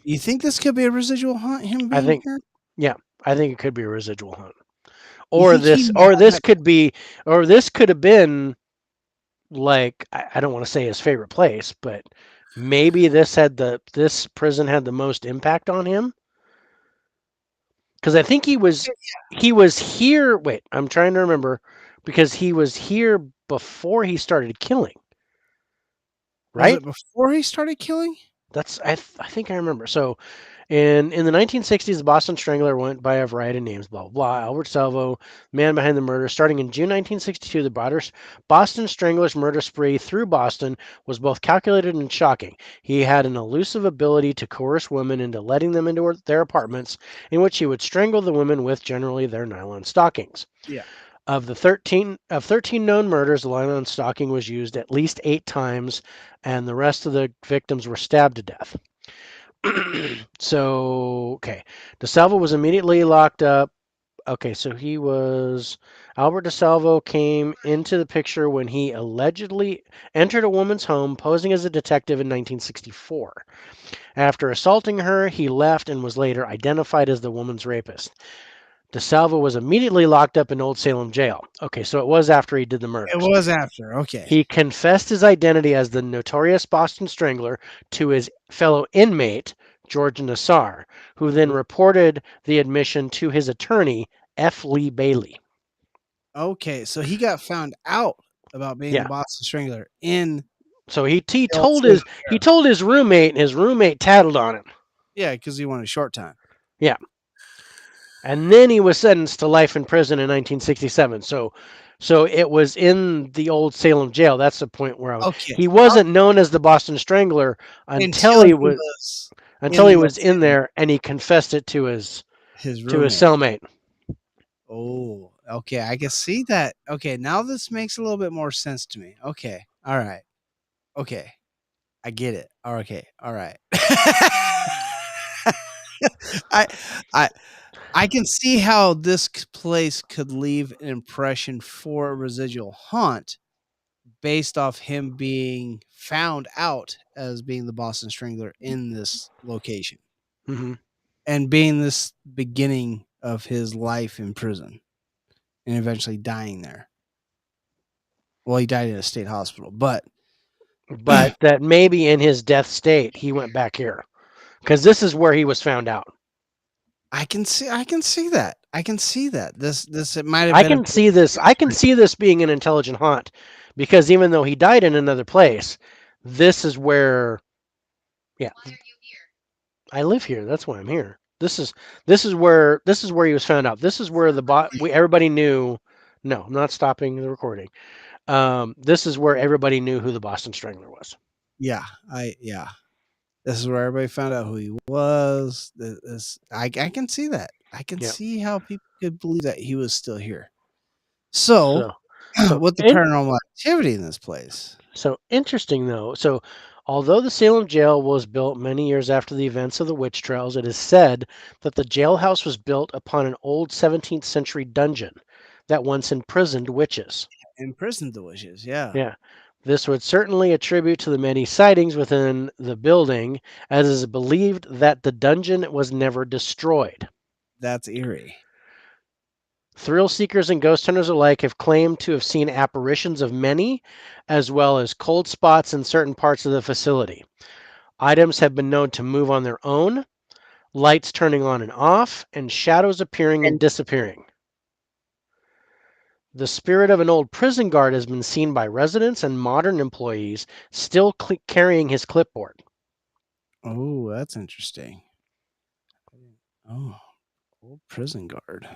S2: You think this could be a residual haunt, him
S3: I
S2: being
S3: think
S2: here?
S3: yeah, I think it could be a residual haunt.
S2: You
S3: Or
S2: think he
S3: this
S2: might
S3: or
S2: have
S3: this
S2: that?
S3: could be or this could have been like I don't want to say his favorite place, but maybe this prison had the most impact on him. Because I think he was here. Wait, I'm trying to remember because he was here before he started killing.
S2: Was
S3: Right?
S2: it before he started killing?
S3: That's I think I remember. So in the 1960s, the Boston Strangler went by a variety of names, blah, blah, blah. Albert Salvo, man behind the murder. Starting in June 1962, the Boston Strangler's murder spree through Boston was both calculated and shocking. He had an elusive ability to coerce women into letting them into their apartments, in which he would strangle the women with generally their nylon stockings.
S2: Yeah.
S3: Of 13 known murders, the nylon stocking was used at least 8 times, and the rest of the victims were stabbed to death. So, okay. DeSalvo was immediately locked up. Okay, so Albert DeSalvo came into the picture when he allegedly entered a woman's home posing as a detective in 1964. After assaulting her, he left and was later identified as the woman's rapist. DeSalvo was immediately locked up in Old Salem Jail. Okay, so it was after he did the
S2: It
S3: murders.
S2: was after. Okay.
S3: He confessed his identity as the notorious Boston Strangler to his fellow inmate, George Nassar, who then reported the admission to his attorney, F. Lee Bailey.
S2: Okay, so he got found out about being the
S3: Yeah.
S2: Boston Strangler in
S3: So he
S2: the old
S3: told
S2: Salem
S3: he
S2: jail.
S3: told his roommate, and his roommate tattled on him.
S2: Yeah, because he wanted a short time.
S3: Yeah. And then he was sentenced to life in prison in 1967. So it was in the Old Salem Jail. That's the point where
S2: Okay.
S3: he wasn't known as the Boston Strangler until he was in there, and he confessed it to his
S2: roommate.
S3: cellmate.
S2: Oh, okay. I can see that. Okay, now this makes a little bit more sense to me. Okay. All right. Okay. I get it. Okay. All right. I can see how this place could leave an impression for a residual haunt based off him being found out as being the Boston Strangler in this location.
S3: Mm-hmm.
S2: And being this beginning of his life in prison and eventually dying there. Well, he died in a state hospital, but
S3: that maybe in his death state he went back here because this is where he was found out.
S2: I can see that. This it might have
S3: I
S2: been
S3: can see this being an intelligent haunt because even though he died in another place, this is where
S5: Why are you here?
S3: I live here. That's why I'm here. This is where he was found out. This is where everybody knew. No, I'm not stopping the recording. This is where everybody knew who the Boston Strangler was.
S2: Yeah, this is where everybody found out who he was. I can see that. I can see how people could believe that he was still here. So with the paranormal activity in this place.
S3: So interesting though. So although the Salem jail was built many years after the events of the witch trials, it is said that the jailhouse was built upon an old 17th century dungeon that once imprisoned witches.
S2: Imprisoned the witches, yeah.
S3: Yeah. This would certainly attribute to the many sightings within the building, as it is believed that the dungeon was never destroyed.
S2: That's eerie.
S3: Thrill seekers and ghost hunters alike have claimed to have seen apparitions of many, as well as cold spots in certain parts of the facility. Items have been known to move on their own, lights turning on and off, and shadows appearing and disappearing. The spirit of an old prison guard has been seen by residents and modern employees, still carrying his clipboard.
S2: Oh, that's interesting. Oh, old prison guard.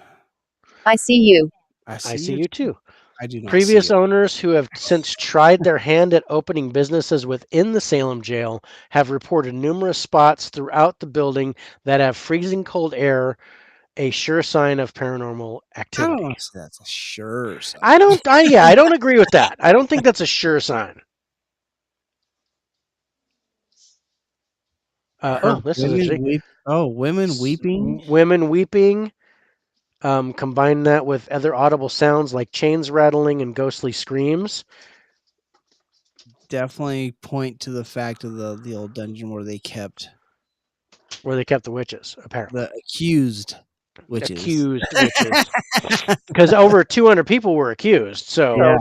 S6: I see you.
S3: I see you too.
S2: I do not
S3: Previous
S2: see it.
S3: owners who have since tried their hand at opening businesses within the Salem jail have reported numerous spots throughout the building that have freezing cold air, a sure sign of paranormal
S2: I
S3: activity.
S2: don't see that's a sure sign.
S3: I don't agree with that. I don't think that's a sure sign. This is interesting.
S2: Women weeping.
S3: Women weeping. Combine that with other audible sounds like chains rattling and ghostly screams.
S2: Definitely point to the fact of the old dungeon where they kept
S3: the witches, apparently.
S2: the accused witches.
S3: Accused witches. Because over 200 people were accused. So,
S2: Yeah.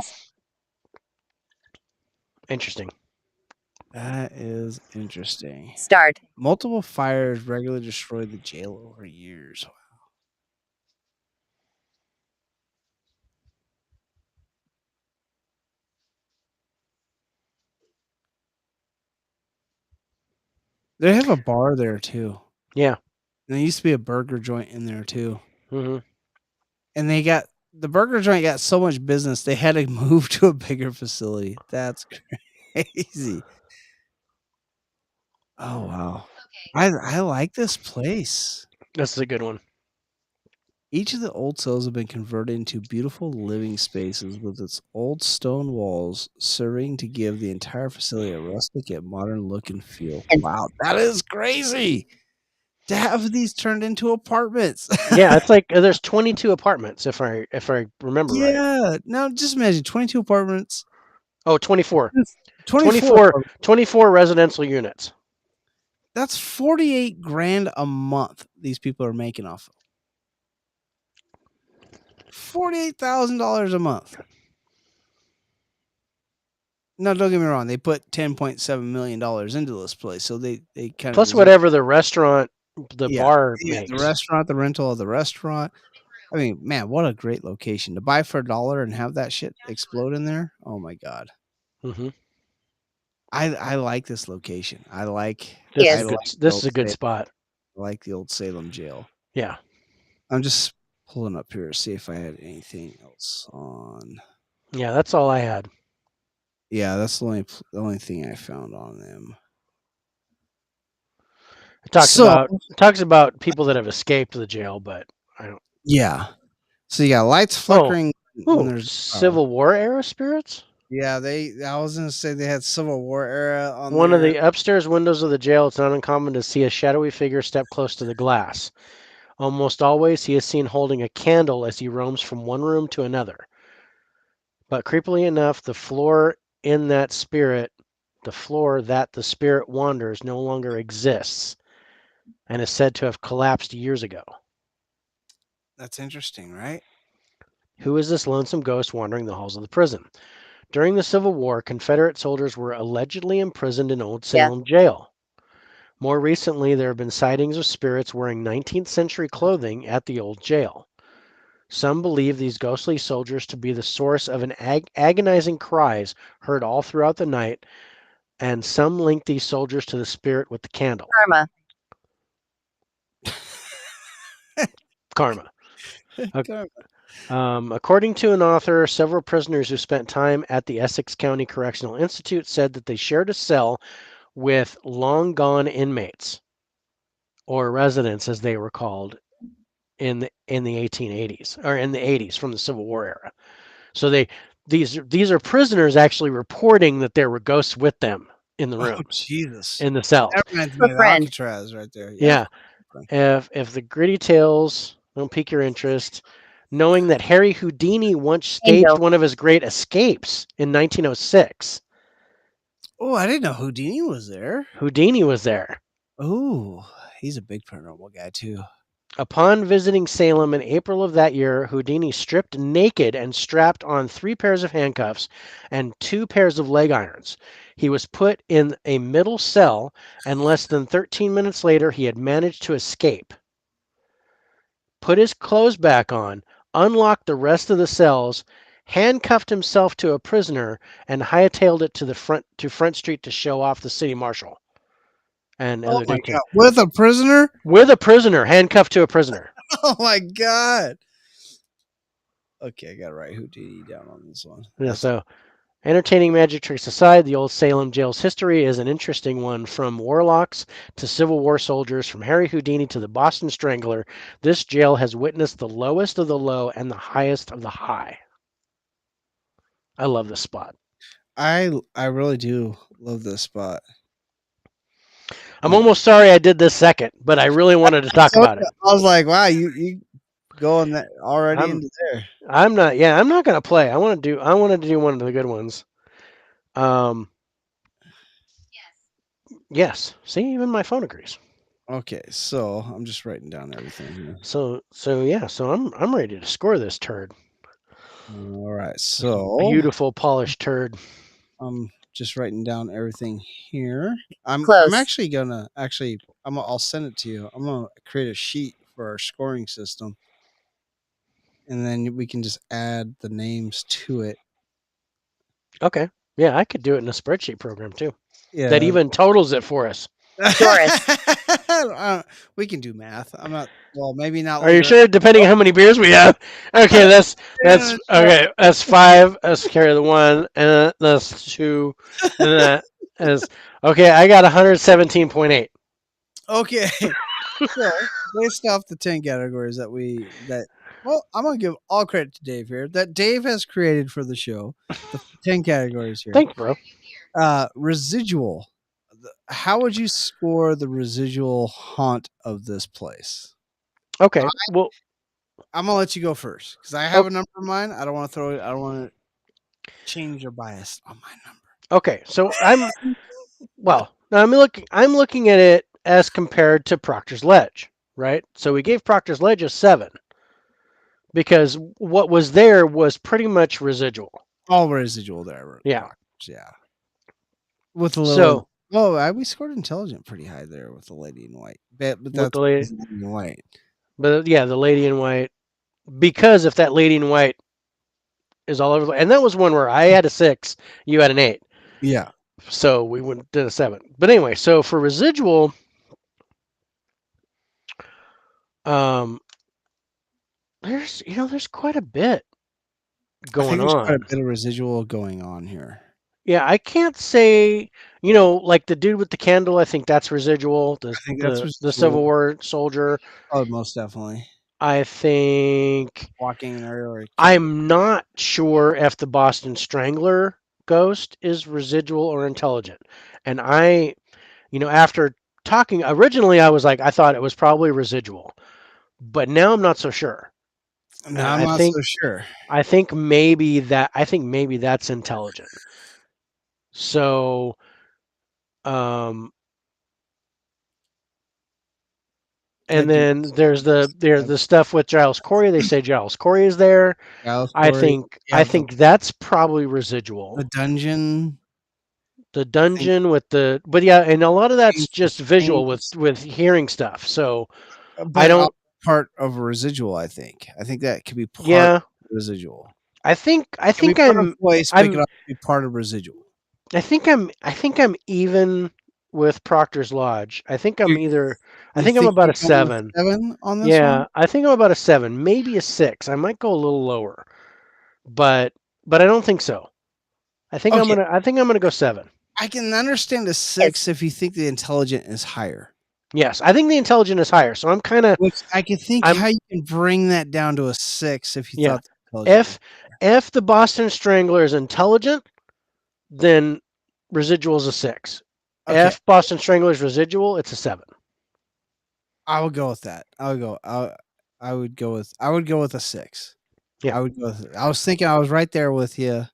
S3: interesting.
S2: That is interesting.
S6: Start.
S2: Multiple fires regularly destroyed the jail over years. They have a bar there too.
S3: Yeah.
S2: And there used to be a burger joint in there too.
S3: Mm-hmm.
S2: And the burger joint got so much business they had to move to a bigger facility. That's crazy. Oh wow. I like this place.
S3: This is a good one.
S2: Each of the old cells have been converted into beautiful living spaces with its old stone walls serving to give the entire facility a rustic yet modern look and feel. Wow, that is crazy. To have these turned into apartments.
S3: Yeah, it's like there's 22 apartments if I remember right.
S2: Yeah. Now just imagine 22 apartments.
S3: Oh, 24.
S2: 24.
S3: 24 residential units.
S2: That's 48 grand a month these people are making off of. $48,000 a month. No, don't get me wrong. They put $10.7 million into this place, so they kind of
S3: plus whatever the restaurant, bar makes.
S2: The restaurant, the rental of the restaurant. I mean, man, what a great location to buy for $1 and have that shit explode in there. Oh my god.
S3: Mm-hmm.
S2: I like this location.
S3: This is a good spot.
S2: I like the old Salem Jail.
S3: Yeah.
S2: I'm just pulling up here to see if I had anything else on.
S3: Yeah, that's all I had.
S2: Yeah, that's the only thing I found on them.
S3: It talks about people that have escaped the jail, but I don't.
S2: Yeah. So you got lights flickering.
S3: When there's Civil War era spirits.
S2: Yeah, I was gonna say they had Civil War era on
S3: one
S2: there.
S3: of the upstairs windows of the jail. It's not uncommon to see a shadowy figure step close to the glass. Almost always, he is seen holding a candle as he roams from one room to another. But creepily enough, the floor that the spirit wanders no longer exists and is said to have collapsed years ago.
S2: That's interesting, right?
S3: Who is this lonesome ghost wandering the halls of the prison? During the Civil War, Confederate soldiers were allegedly imprisoned in Old Salem Jail. More recently, there have been sightings of spirits wearing 19th century clothing at the old jail. Some believe these ghostly soldiers to be the source of an agonizing cries heard all throughout the night, and some link these soldiers to the spirit with the candle. Karma. According to an author, several prisoners who spent time at the Essex County Correctional Institute said that they shared a cell with long-gone inmates, or residents as they were called, in the 1880s, or in the 80s from the Civil War era. So these are prisoners actually reporting that there were ghosts with them in the rooms.
S2: Oh, Jesus.
S3: In the cells.
S2: That reminds me of Alcatraz right there.
S3: Yeah. If the gritty tales don't pique your interest, knowing that Harry Houdini once staged one of his great escapes in 1906.
S2: Oh, I didn't know Houdini was there.
S3: Houdini was there.
S2: Oh, he's a big paranormal guy too.
S3: Upon visiting Salem in April of that year, Houdini stripped naked and strapped on 3 pairs of handcuffs and 2 pairs of leg irons. He was put in a middle cell, and less than 13 minutes later, he had managed to escape. Put his clothes back on, unlocked the rest of the cells, handcuffed himself to a prisoner, and hightailed it to Front Street to show off the city marshal. And
S2: oh my God. With a prisoner?
S3: With a prisoner, handcuffed to a prisoner.
S2: Oh my God. Okay, I got to write Houdini down on this one.
S3: Yeah, so entertaining magic tricks aside, the old Salem Jail's history is an interesting one. From warlocks to Civil War soldiers, from Harry Houdini to the Boston Strangler, this jail has witnessed the lowest of the low and the highest of the high. I love this spot.
S2: I really do love this spot.
S3: I'm almost sorry I did this second, but I really wanted to talk about it.
S2: I was like, wow, you going that already into there.
S3: I'm not gonna play. I wanted to do one of the good ones. Yes. See, even my phone agrees.
S2: Okay, so I'm just writing down everything here.
S3: So I'm ready to score this turd.
S2: All right, so
S3: Beautiful polished turd.
S2: I'm just writing down everything here. I'm
S6: Close.
S2: actually gonna I'll send it to you. I'm gonna create a sheet for our scoring system, and then we can just add the names to it.
S3: Okay. Yeah, I could do it in a spreadsheet program too.
S2: Yeah,
S3: That even totals it for us.
S2: we can do math. I'm not. Well, maybe not.
S3: Are you sure? Depending on how many beers we have. Okay, that's okay. That's 5. Let's carry the 1, and that's 2, and that is okay. I got 117.8.
S2: Okay, so based off the 10 categories well, I'm gonna give all credit to Dave here. That Dave has created for the show, the 10 categories here.
S3: Thanks, bro.
S2: Residual. How would you score the residual haunt of this place?
S3: Okay. Well,
S2: I'm gonna let you go first because I have a number in mind. I don't want to change your bias on my number.
S3: Okay. So I'm looking at it as compared to Proctor's Ledge, right? So we gave Proctor's Ledge a 7 because what was there was pretty much residual.
S2: All residual there.
S3: Yeah.
S2: Yeah. With a little. We scored intelligent pretty high there with the lady in white. But that's
S3: the lady
S2: in white.
S3: But yeah, the lady in white. Because if that lady in white is all over, and that was one where I had a 6, you had an 8.
S2: Yeah.
S3: So we did a 7. But anyway, so for residual, there's quite a bit going on.
S2: Quite a bit of residual going on here.
S3: Yeah, I can't say, like the dude with the candle, I think that's residual. The Civil War soldier.
S2: Oh, most definitely.
S3: I think
S2: walking in area.
S3: I'm not sure if the Boston Strangler ghost is residual or intelligent. And after talking, originally I was like, I thought it was probably residual. But now I'm not so sure.
S2: No, I'm not so sure.
S3: I think maybe that's intelligent. So, and then there's the stuff with Giles Cory. They say Giles Cory is there. I think that's probably residual.
S2: The dungeon
S3: with but yeah, and a lot of that's just visual with hearing stuff. So I don't
S2: part of a residual. I think that could be part of residual.
S3: I think I'm
S2: be part of residual.
S3: I think I'm even with Proctor's Lodge. I think I'm I'm about a 7.
S2: 7 on this one?
S3: Yeah, I think I'm about a 7, maybe a 6. I might go a little lower. But I don't think so. I think I'm gonna go 7.
S2: I can understand a 6 if you think the intelligent is higher.
S3: Yes, I think the intelligent is higher. So I'm kind of.
S2: I can think how you can bring that down to a 6 if you thought the intelligent.
S3: If the Boston Strangler is intelligent, then residual is a 6. Okay. If Boston Strangler is residual, it's a 7.
S2: I would go with that. I would go with a 6.
S3: Yeah,
S2: I was thinking I was right there with you.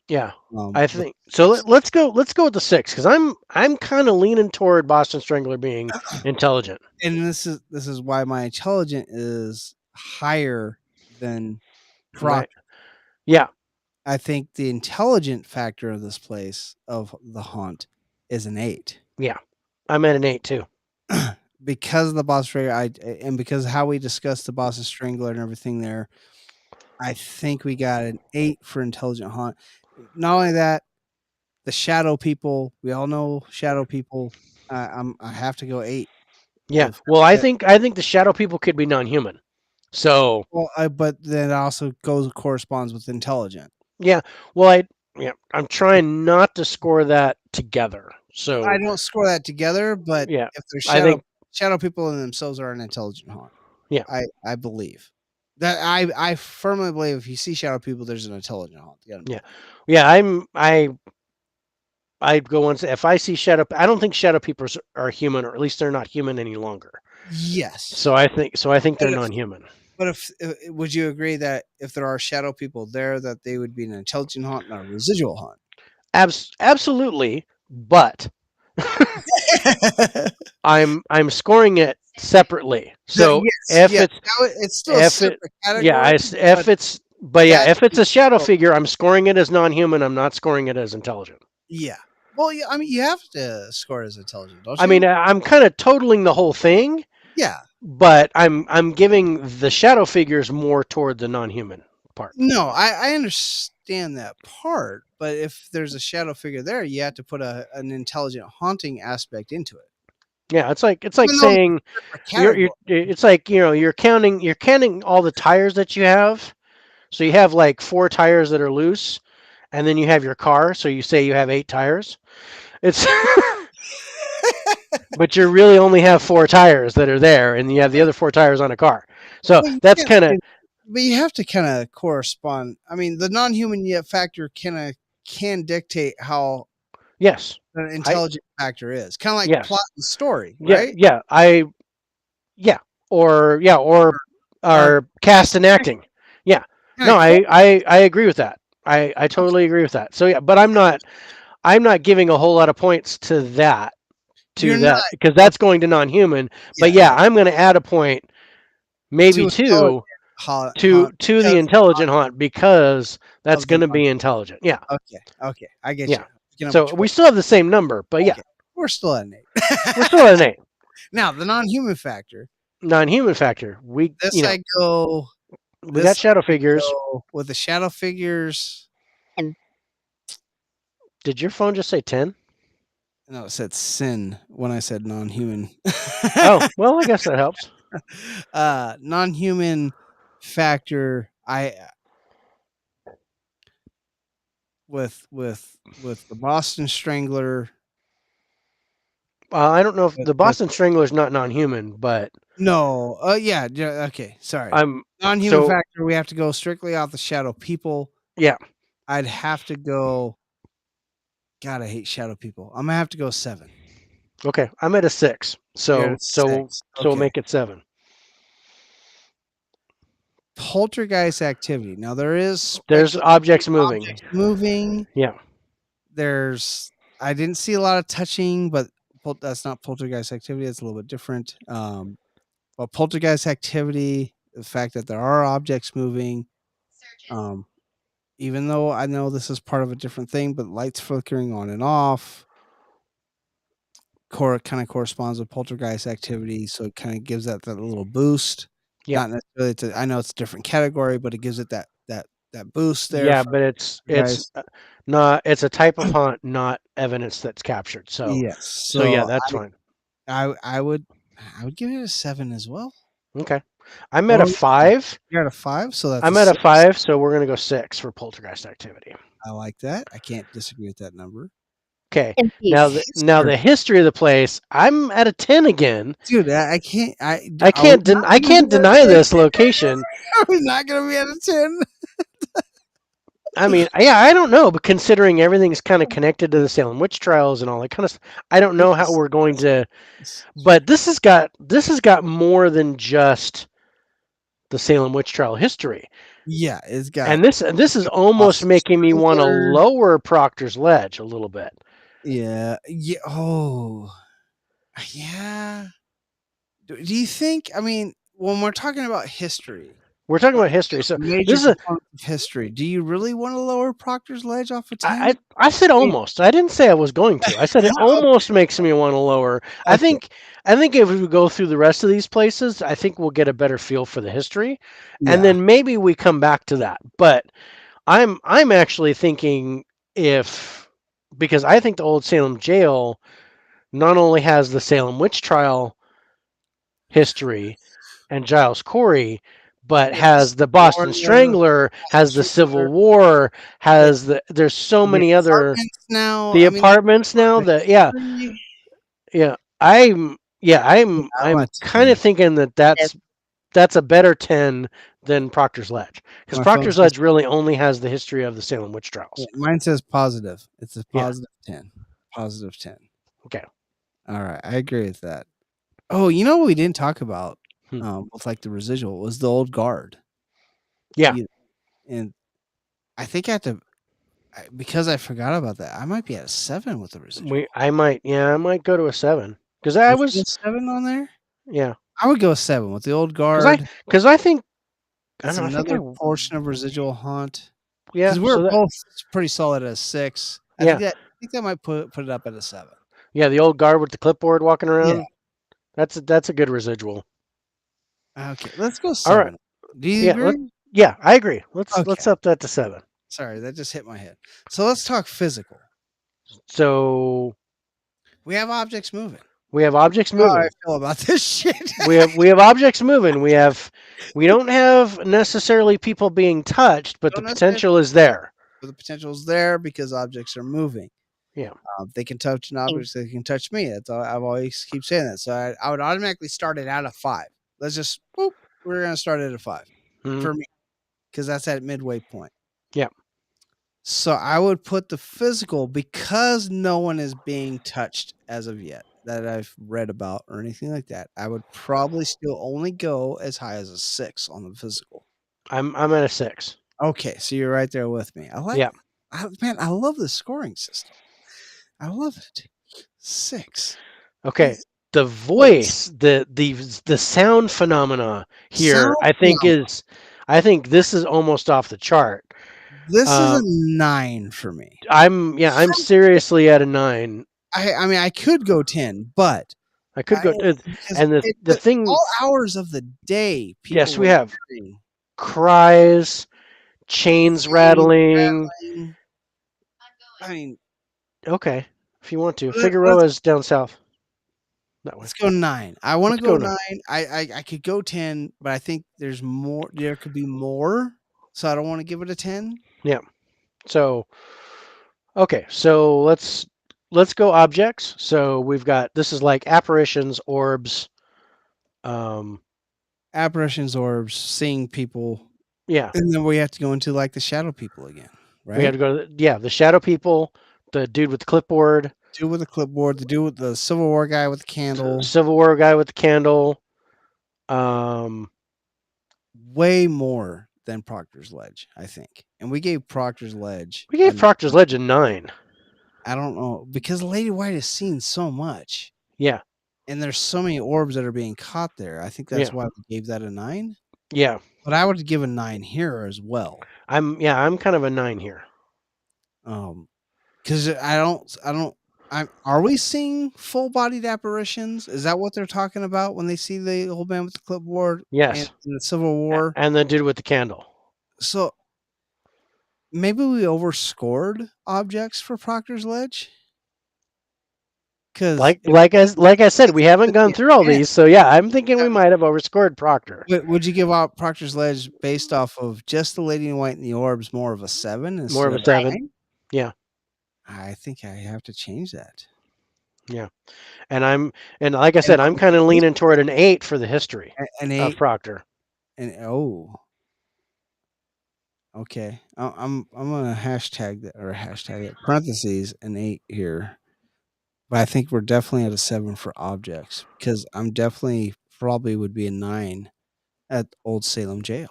S3: Yeah, I think so. Let's go with the 6 because I'm kind of leaning toward Boston Strangler being intelligent.
S2: And this is why my intelligent is higher than Proctor.
S3: Right. Yeah,
S2: I think the intelligent factor of this place of the haunt is an 8.
S3: Yeah, I'm at an 8 too.
S2: Because of the Boston Strangler, and because how we discussed the Boston Strangler and everything there, I think we got an 8 for intelligent haunt. Not only that, the shadow people. We all know shadow people. I have to go 8.
S3: Yeah. Well, I think the shadow people could be non-human. So
S2: Well, but then it also corresponds with intelligent.
S3: yeah, well, I'm trying not to score that together. So
S2: I don't score that together, but
S3: yeah,
S2: if they're
S3: I think
S2: shadow people in themselves are an intelligent haunt.
S3: Yeah.
S2: I believe that. I firmly believe if you see shadow people, there's an intelligent haunt.
S3: yeah, I'd go and say if I see shadow, I don't think shadow people are human, or at least they're not human any longer.
S2: Yes.
S3: So I think they're non-human.
S2: But if would you agree that if there are shadow people there, that they would be an intelligent haunt, not a residual haunt?
S3: Absolutely, but I'm scoring it separately. So
S2: yes,
S3: if
S2: it's still a separate category.
S3: if it's a shadow figure, I'm scoring it as non-human. I'm not scoring it as intelligent.
S2: Yeah. Well, yeah, I mean, you have to score it as intelligent, don't you?
S3: I mean, I'm kind of totaling the whole thing.
S2: Yeah.
S3: But I'm giving the shadow figures more toward the non-human part.
S2: No, I understand that part, but if there's a shadow figure there, you have to put an intelligent haunting aspect into it.
S3: Yeah, it's like saying it's like you're counting all the tires that you have. So you have like 4 tires that are loose, and then you have your car. So you say you have 8 tires. It's but you really only have 4 tires that are there, and you have the other 4 tires on a car. So that's kind of.
S2: But you have to kind of correspond. I mean, the non-human factor can dictate how.
S3: Yes.
S2: An intelligent factor is kind of like plot and story, right?
S3: Or cast and acting. Yeah. No, I agree with that. I totally agree with that. So yeah, but I'm not giving a whole lot of points to that because that's going to non-human. But yeah, I'm going to add a point, maybe two, to the intelligent haunt because that's going to be intelligent. Yeah.
S2: Okay, I get you.
S3: So we still have the same number, but yeah,
S2: we're still at an 8.
S3: We're still at an 8.
S2: Now the non-human factor.
S3: We
S2: We
S3: got shadow figures.
S2: With the shadow figures.
S3: Did your phone just say 10?
S2: No, it said sin when I said non-human.
S3: Oh, well, I guess that helps.
S2: Non-human factor. With the Boston Strangler.
S3: I don't know if the Boston Strangler is not non-human, but
S2: no. Yeah. Okay. Sorry. Non-human factor. We have to go strictly off the shadow people.
S3: Yeah.
S2: I'd have to go. God, I hate shadow people. I'm gonna have to go 7.
S3: Okay, I'm at a 6. So we'll make it 7.
S2: Poltergeist activity. Now there's
S3: objects moving. Yeah.
S2: I didn't see a lot of touching, but that's not poltergeist activity. It's a little bit different. But poltergeist activity, the fact that there are objects moving, even though I know this is part of a different thing, but lights flickering on and off kind of corresponds with poltergeist activity. So it kind of gives that little boost.
S3: Yeah.
S2: Not necessarily I know it's a different category, but it gives it that boost there.
S3: Yeah, but it's a type of haunt, not evidence that's captured. So
S2: yes.
S3: So yeah, that's fine.
S2: I would give it a 7 as well.
S3: Okay. I'm at a 5.
S2: You're at a 5, so
S3: I'm at a 5, so we're gonna go 6 for poltergeist activity.
S2: I like that. I can't disagree with that number.
S3: Okay. Now the history of the place, I'm at a 10 again.
S2: Dude, I can't
S3: deny this location.
S2: Are we not gonna be at a 10?
S3: I mean, yeah, I don't know, but considering everything's kind of connected to the Salem witch trials and all that kind of stuff, I don't know how we're going to. But this has got more than just the Salem witch trial history.
S2: Yeah, it's got.
S3: And this is almost making me want to lower Proctor's Ledge a little bit.
S2: Yeah. Yeah. Oh. Yeah. Do you think? I mean, when we're talking about history.
S3: We're talking about history. So
S2: this is history. Do you really want to lower Proctor's Ledge off of 10?
S3: I said almost. I didn't say I was going to. I said it almost makes me want to lower. Okay. I think if we go through the rest of these places, I think we'll get a better feel for the history, and then maybe we come back to that. But I'm actually thinking because I think the old Salem Jail not only has the Salem witch trial history and Giles Cory, but
S2: Yes.
S3: has the Boston
S2: Florida,
S3: Strangler, has the Civil War, has there's so many other
S2: apartments now.
S3: the
S2: I mean,
S3: apartments now
S2: the
S3: that
S2: history.
S3: I'm
S2: I'm a
S3: kind
S2: 10.
S3: of thinking that that's a better 10 than Proctor's Ledge, because
S2: My phone
S3: Proctor's Ledge really only has the history of the Salem witch trials.
S2: mine says positive. It's a
S3: Yeah.
S2: positive 10. Positive 10.
S3: Okay.
S2: All right, I agree with that. Oh, you know what we didn't talk about
S3: Hmm.
S2: with like the residual was the old guard.
S3: Yeah.
S2: And I think I have to because I forgot about that. I might be at a 7 with the residual.
S3: I might go to a 7 because
S2: Would you go 7 on there?
S3: yeah,
S2: I would go 7 with the old
S3: because
S2: guard.
S3: I think I
S2: That's
S3: don't know,
S2: another portion of residual haunt.
S3: yeah,
S2: Because we're
S3: so that,
S2: both pretty solid at a 6. I
S3: yeah,
S2: think that might put it up at a 7.
S3: yeah, the old guard with the clipboard walking around.
S2: Yeah.
S3: That's a good residual.
S2: Okay, let's go
S3: All right.
S2: 7. Do you agree?
S3: Yeah, I agree. Let's
S2: Okay.
S3: up that to 7.
S2: Sorry, that just hit my head. So let's talk physical.
S3: So
S2: We have objects moving.
S3: we have objects
S2: How I
S3: moving.
S2: feel about this shit.
S3: we have objects moving. We don't have necessarily people being touched, but the
S2: Don't necessarily-
S3: potential is there.
S2: The potential is there because objects are moving.
S3: Yeah.
S2: They can touch an object. They can touch me. That's all. I've always keep saying that. So I would automatically start it out of 5. Let's just boop. We're gonna start it at 5
S3: Mhm.
S2: for me because that's at midway point.
S3: Yeah.
S2: So I would put the physical because no one is being touched as of yet that I've read about or anything like that. I would probably still only go as high as a 6 on the physical.
S3: I'm at a 6.
S2: Okay, so you're right there with me. I like.
S3: Yeah.
S2: I love the scoring system. I love it. 6.
S3: Okay. The voice, the sound phenomena here,
S2: Sound
S3: I think this is almost off the chart.
S2: This is a 9 for me.
S3: I'm seriously at a 9.
S2: I mean, I could go 10, but
S3: I could go,
S2: because
S3: and the thing.
S2: all hours of the day.
S3: Yes, we
S2: were
S3: have
S2: hearing
S3: cries, chains rattling.
S2: I mean,
S3: Okay, if you want to,
S2: Let's-
S3: Figueroa's down south. That way.
S2: let's go 9. I want to
S3: Let's
S2: go
S3: go
S2: 9. I could go 10, but I think there's more. There could be more, so I don't want to give it a 10.
S3: So, okay, so let's go objects. So we've got, this is like apparitions, orbs.
S2: Apparitions, orbs, seeing people,
S3: Yeah,
S2: and then we have to go into like the shadow people again, right?
S3: we have to go. The shadow people, the dude with the clipboard,
S2: Dude with the clipboard, the dude with the Civil War guy with the candle.
S3: Civil War guy with the candle.
S2: Way more than Proctor's Ledge, I think. And we gave Proctor's Ledge.
S3: We gave Proctor's Ledge a 9.
S2: I don't know because Lady White has seen so much.
S3: Yeah,
S2: And there's so many orbs that are being caught there. I think that's why we gave that a 9.
S3: yeah.
S2: But I would give a 9 here as well.
S3: I'm kind of a 9 here.
S2: Because are we seeing full-bodied apparitions? Is that what they're talking about when they see the old man with the clipboard?
S3: Yes.
S2: In the Civil War?
S3: And the dude with the candle.
S2: So maybe we overscored objects for Proctor's Ledge? Because
S3: Like I said, we haven't gone through all these, so yeah, I'm thinking we might have overscored Proctor.
S2: would you give out Proctor's Ledge based off of just the Lady in White and the Orbs more of a 7?
S3: More of a 7.
S2: 9?
S3: Yeah.
S2: I think I have to change that.
S3: Yeah. And like I said, I'm kind of leaning toward an 8 for the history
S2: An
S3: of
S2: 8.
S3: Proctor.
S2: Okay. I'm gonna hashtag it parentheses an 8 here. But I think we're definitely at a 7 for objects because I'm definitely probably would be a 9 at Old Salem Jail.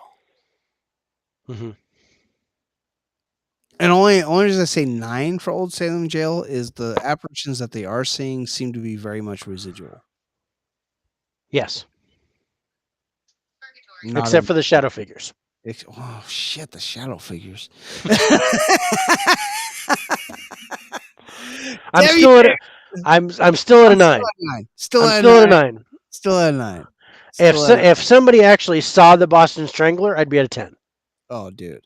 S3: Mm-hmm.
S2: And only reason I say 9 for Old Salem Jail is the apparitions that they are seeing seem to be very much residual.
S3: Yes.
S2: Not
S3: Except for the shadow figures.
S2: Oh shit, the shadow figures.
S3: I'm still at a 9.
S2: Still at a 9.
S3: If somebody actually saw the Boston Strangler, I'd be at a 10.
S2: Oh, dude.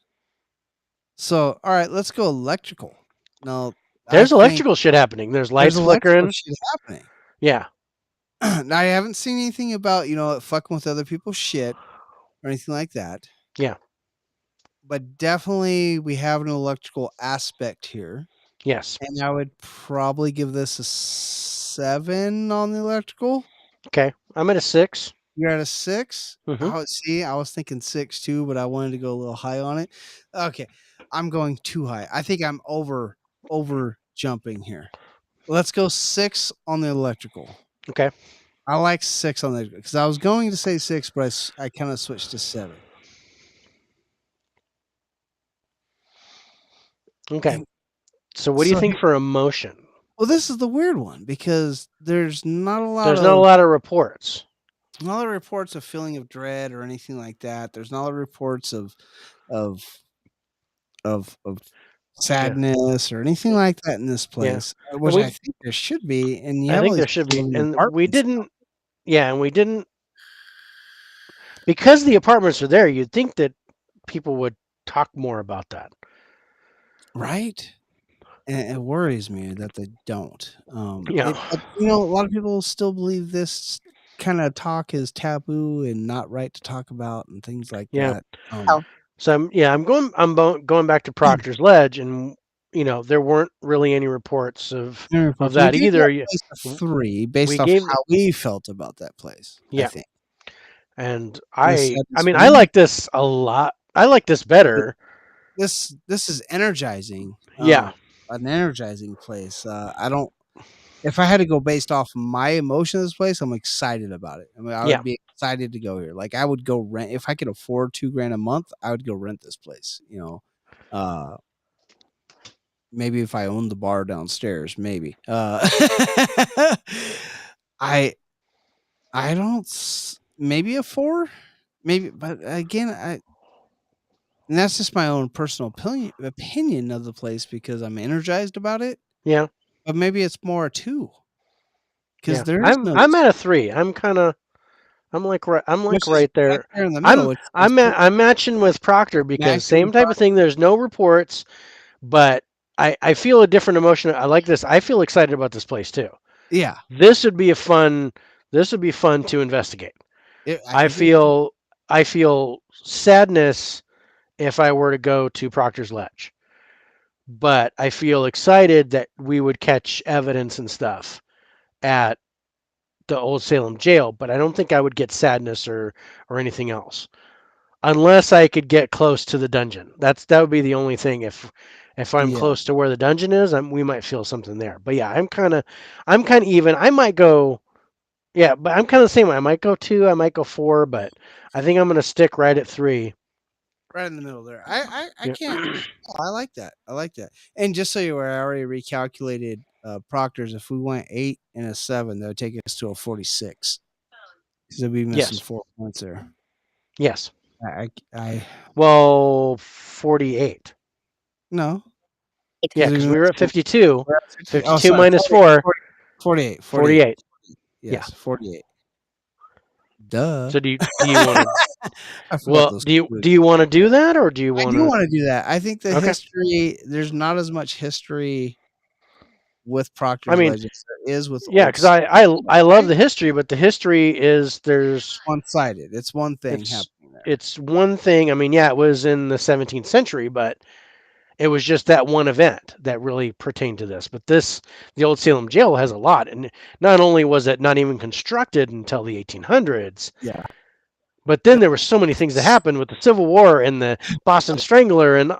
S2: So, all right, let's go electrical. Now,
S3: there's electrical shit happening. There's lights flickering.
S2: Shit happening.
S3: Yeah.
S2: Now, I haven't seen anything about, fucking with other people's shit or anything like that.
S3: Yeah.
S2: But definitely we have an electrical aspect here.
S3: Yes.
S2: And I would probably give this a 7 on the electrical.
S3: Okay. I'm at a 6.
S2: You're at a 6?
S3: Mm-hmm.
S2: I was thinking 6 too, but I wanted to go a little high on it. Okay. I'm going too high. I think I'm over jumping here. Let's go 6 on the electrical.
S3: Okay.
S2: I like 6 on the because I was going to say 6, but I kind of switched to 7.
S3: Okay.
S2: And
S3: So what do you think for emotion?
S2: well, this is the weird one because there's not a lot
S3: There's not a lot of reports.
S2: not a reports of feeling of dread or anything like that. There's not a reports of of of sadness or anything like that in this place, which I think there should be. And you
S3: I
S2: have all
S3: think
S2: these
S3: there should
S2: people
S3: be.
S2: living in
S3: And we
S2: apartments.
S3: didn't. Yeah, and we didn't. Because the apartments are there, you'd think that people would talk more about that.
S2: Right? And it worries me that they don't.
S3: Yeah.
S2: But, you know, a lot of people still believe this kind of talk is taboo and not right to talk about and things like
S3: Yeah.
S2: that.
S3: So I'm going back to Proctor's Ledge, and there weren't really any reports of
S2: We
S3: that
S2: gave
S3: either.
S2: that place a 3 based
S3: We
S2: off
S3: gave
S2: how we felt about that place, I
S3: Yeah,
S2: think.
S3: and
S2: The
S3: I
S2: sadness
S3: mean
S2: for
S3: I
S2: me,
S3: like this a lot. I like this better.
S2: this is energizing,
S3: Yeah.
S2: an energizing place. I don't if I had to go based off my emotion of this place, I'm excited about it. I mean, I
S3: Yeah.
S2: would be excited to go here. Like I would go rent if I could afford $2,000 a month, I would go rent this place, you know. Maybe if I owned the bar downstairs, maybe. I I don't maybe a 4? Maybe, but again, and that's just my own personal opinion of the place because I'm energized about it.
S3: Yeah.
S2: But maybe it's more a 2 because
S3: Yeah.
S2: there's
S3: I'm
S2: no
S3: I'm at a 3. I'm like
S2: which is
S3: right
S2: right
S3: there.
S2: there in the middle.
S3: I'm matching with Proctor because
S2: Matching
S3: same
S2: with
S3: type of thing. There's no reports, but I feel a different emotion. I like this. I feel excited about this place too.
S2: yeah,
S3: This would be fun to investigate.
S2: I
S3: I
S2: think
S3: feel I feel sadness if I were to go to Proctor's Ledge, but I feel excited that we would catch evidence and stuff at the old Salem Jail, but I don't think I would get sadness or anything else unless I could get close to the dungeon. That would be the only thing. If I'm
S2: yeah.
S3: close to where the dungeon is, we might feel something there. But yeah, I'm kind of even. I might go. Yeah, but I'm kind of the same way. I might go 2, I might go 4, but I think I'm gonna stick right at 3.
S2: Right in the middle there. I
S3: Yeah.
S2: can't. Oh, I like that. I like that. And just so you were, I already recalculated Proctor's. If we went 8 and a 7, that would take us to a 46. So we'd be missing
S3: Yes.
S2: 4 points there.
S3: Yes.
S2: I
S3: Well, 48.
S2: no.
S3: Yeah, because we were at 52.
S2: We're at 50 oh,
S3: 52
S2: sorry,
S3: minus 4,
S2: 48.
S3: 48. Yeah.
S2: Yes, 48. Duh.
S3: So do you want to?
S2: I forgot
S3: Well,
S2: those.
S3: do you want to do that, or do you
S2: I
S3: want
S2: do
S3: to?
S2: want to do that. I think the
S3: Okay.
S2: history, there's not as much history with
S3: I
S2: Proctor's
S3: mean,
S2: Legend as there is with
S3: yeah,
S2: Old
S3: because I love the history, but the history is
S2: one-sided. It's one thing
S3: it's
S2: happening there.
S3: it's one thing. I mean, yeah, it was in the 17th century, but it was just that one event that really pertained to this. But the old Salem Jail has a lot, and not only was it not even constructed until the 1800s,
S2: Yeah.
S3: but then there were so many things that happened with the Civil War and the Boston Strangler and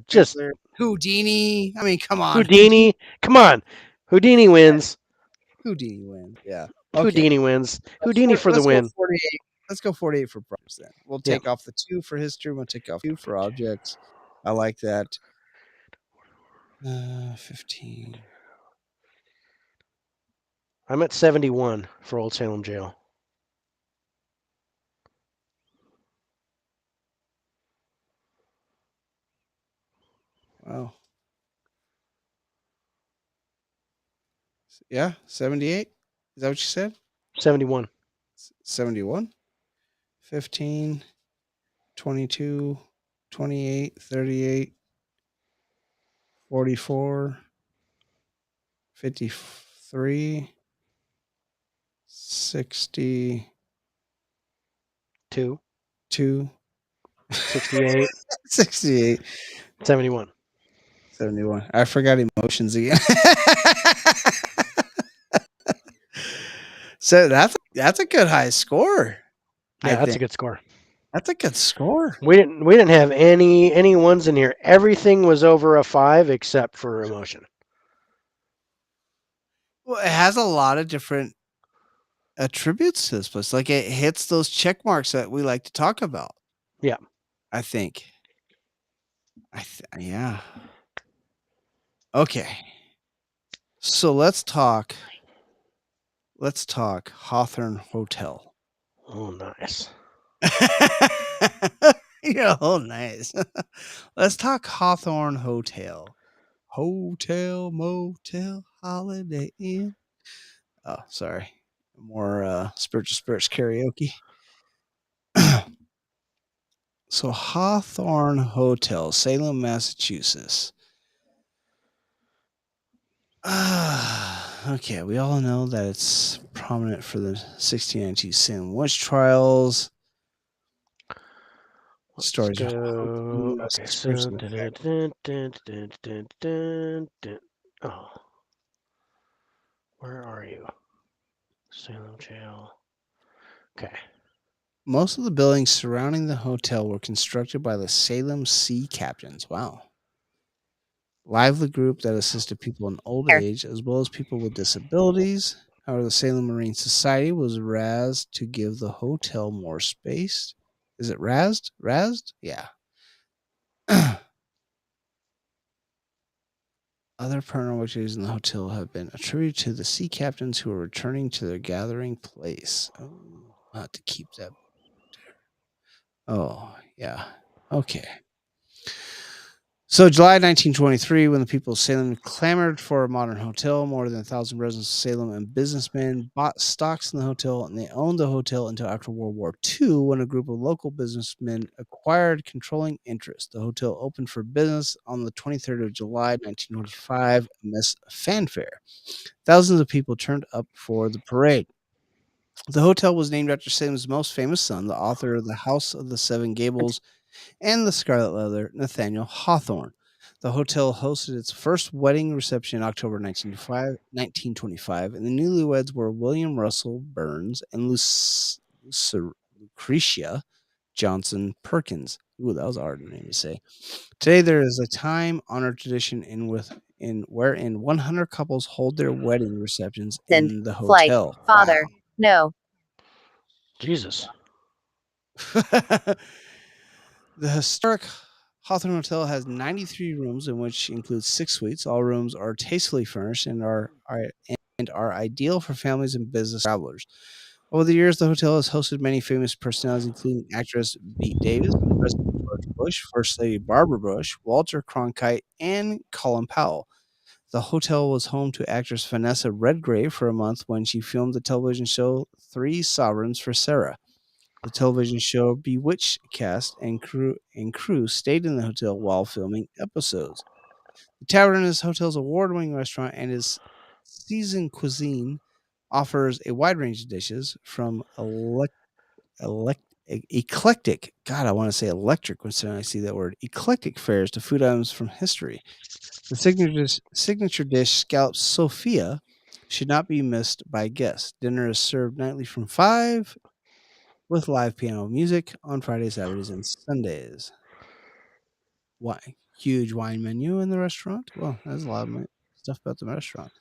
S3: just
S2: Houdini. I mean, come on.
S3: Houdini. Come on, Houdini wins.
S2: Houdini wins. Yeah. Okay.
S3: Houdini wins. Houdini for the
S2: Let's go
S3: win.
S2: 48. Let's go 48 for Proctor's then. We'll
S3: Yeah.
S2: take off the 2 for history. We'll take off 2 for objects. I like that. 15.
S3: I'm at 71 for Old Salem Jail.
S2: Wow. Yeah, 78. Is that what you said?
S3: 71.
S2: 71. 15, 22, 28, 38, 44, 53, 60,
S3: 2.
S2: 2,
S3: 68,
S2: 68,
S3: 71.
S2: 71. I forgot emotions again. So that's a good high score.
S3: Yeah,
S2: I
S3: that's
S2: think.
S3: a good score.
S2: That's a good score.
S3: We didn't have any ones in here. Everything was over a 5 except for emotion.
S2: Well, it has a lot of different attributes to this place. Like it hits those check marks that we like to talk about.
S3: Yeah.
S2: I think. Yeah. Okay. So let's talk Hawthorne Hotel.
S3: Oh, nice.
S2: Yeah, oh nice. Let's talk Hawthorne Hotel. Hotel, motel, holiday inn. Oh, sorry. More spiritual spirits karaoke. So Hawthorne Hotel, Salem, Massachusetts. Okay, we all know that it's prominent for the 1692 Salem witch trials.
S3: Let's
S2: Stories of
S3: go.
S2: haunting,
S3: Okay,
S2: spirits
S3: so.
S2: in effect.
S3: Oh. Where are you? Salem Jail. Okay.
S2: Most of the buildings surrounding the hotel were constructed by the Salem Sea Captains. Wow. Lively group that assisted people in old age as well as people with disabilities. However, the Salem Marine Society was razed to give the hotel more space. Is it razed? Razed? Yeah. Other paranormal activities in the hotel have been attributed to the sea captains who are returning to their gathering place. Oh, I'll have to keep that there. Oh, yeah. Okay. So, July 1923, when the people of Salem clamored for a modern hotel, more than 1,000 residents of Salem and businessmen bought stocks in the hotel, and they owned the hotel until after World War II, when a group of local businessmen acquired controlling interest. The hotel opened for business on the 23rd of July, 1925, amidst fanfare. Thousands of people turned up for the parade. The hotel was named after Salem's most famous son, the author of The House of the Seven Gables and The Scarlet Letter, Nathaniel Hawthorne. The hotel hosted its first wedding reception in October 1925, and the newlyweds were William Russell Burns and Lucretia Johnson Perkins. Ooh, that was a hard name to say. Today, there is a time-honored tradition wherein 100 couples hold their wedding receptions in the
S6: Flight.
S2: hotel.
S6: Father. No.
S3: Jesus.
S2: Wow. The historic Hawthorne Hotel has 93 rooms, in which includes 6 suites. All rooms are tastefully furnished and are ideal for families and business travelers. Over the years, the hotel has hosted many famous personalities, including actress Bette Davis, President George Bush, First Lady Barbara Bush, Walter Cronkite, and Colin Powell. The hotel was home to actress Vanessa Redgrave for a month when she filmed the television show Three Sovereigns for Sarah. The television show Bewitched cast and crew stayed in the hotel while filming episodes. The Tavern is the hotel's award-winning restaurant, and its seasoned cuisine offers a wide range of dishes from eclectic. God, I want to say electric when I see that word. Eclectic fares to food items from history. The signature dish, scalloped Sophia, should not be missed by guests. Dinner is served nightly from 5 with live piano music on Fridays, Saturdays, and Sundays. Why? Huge wine menu in the restaurant. Well, there's a lot of stuff about the restaurant.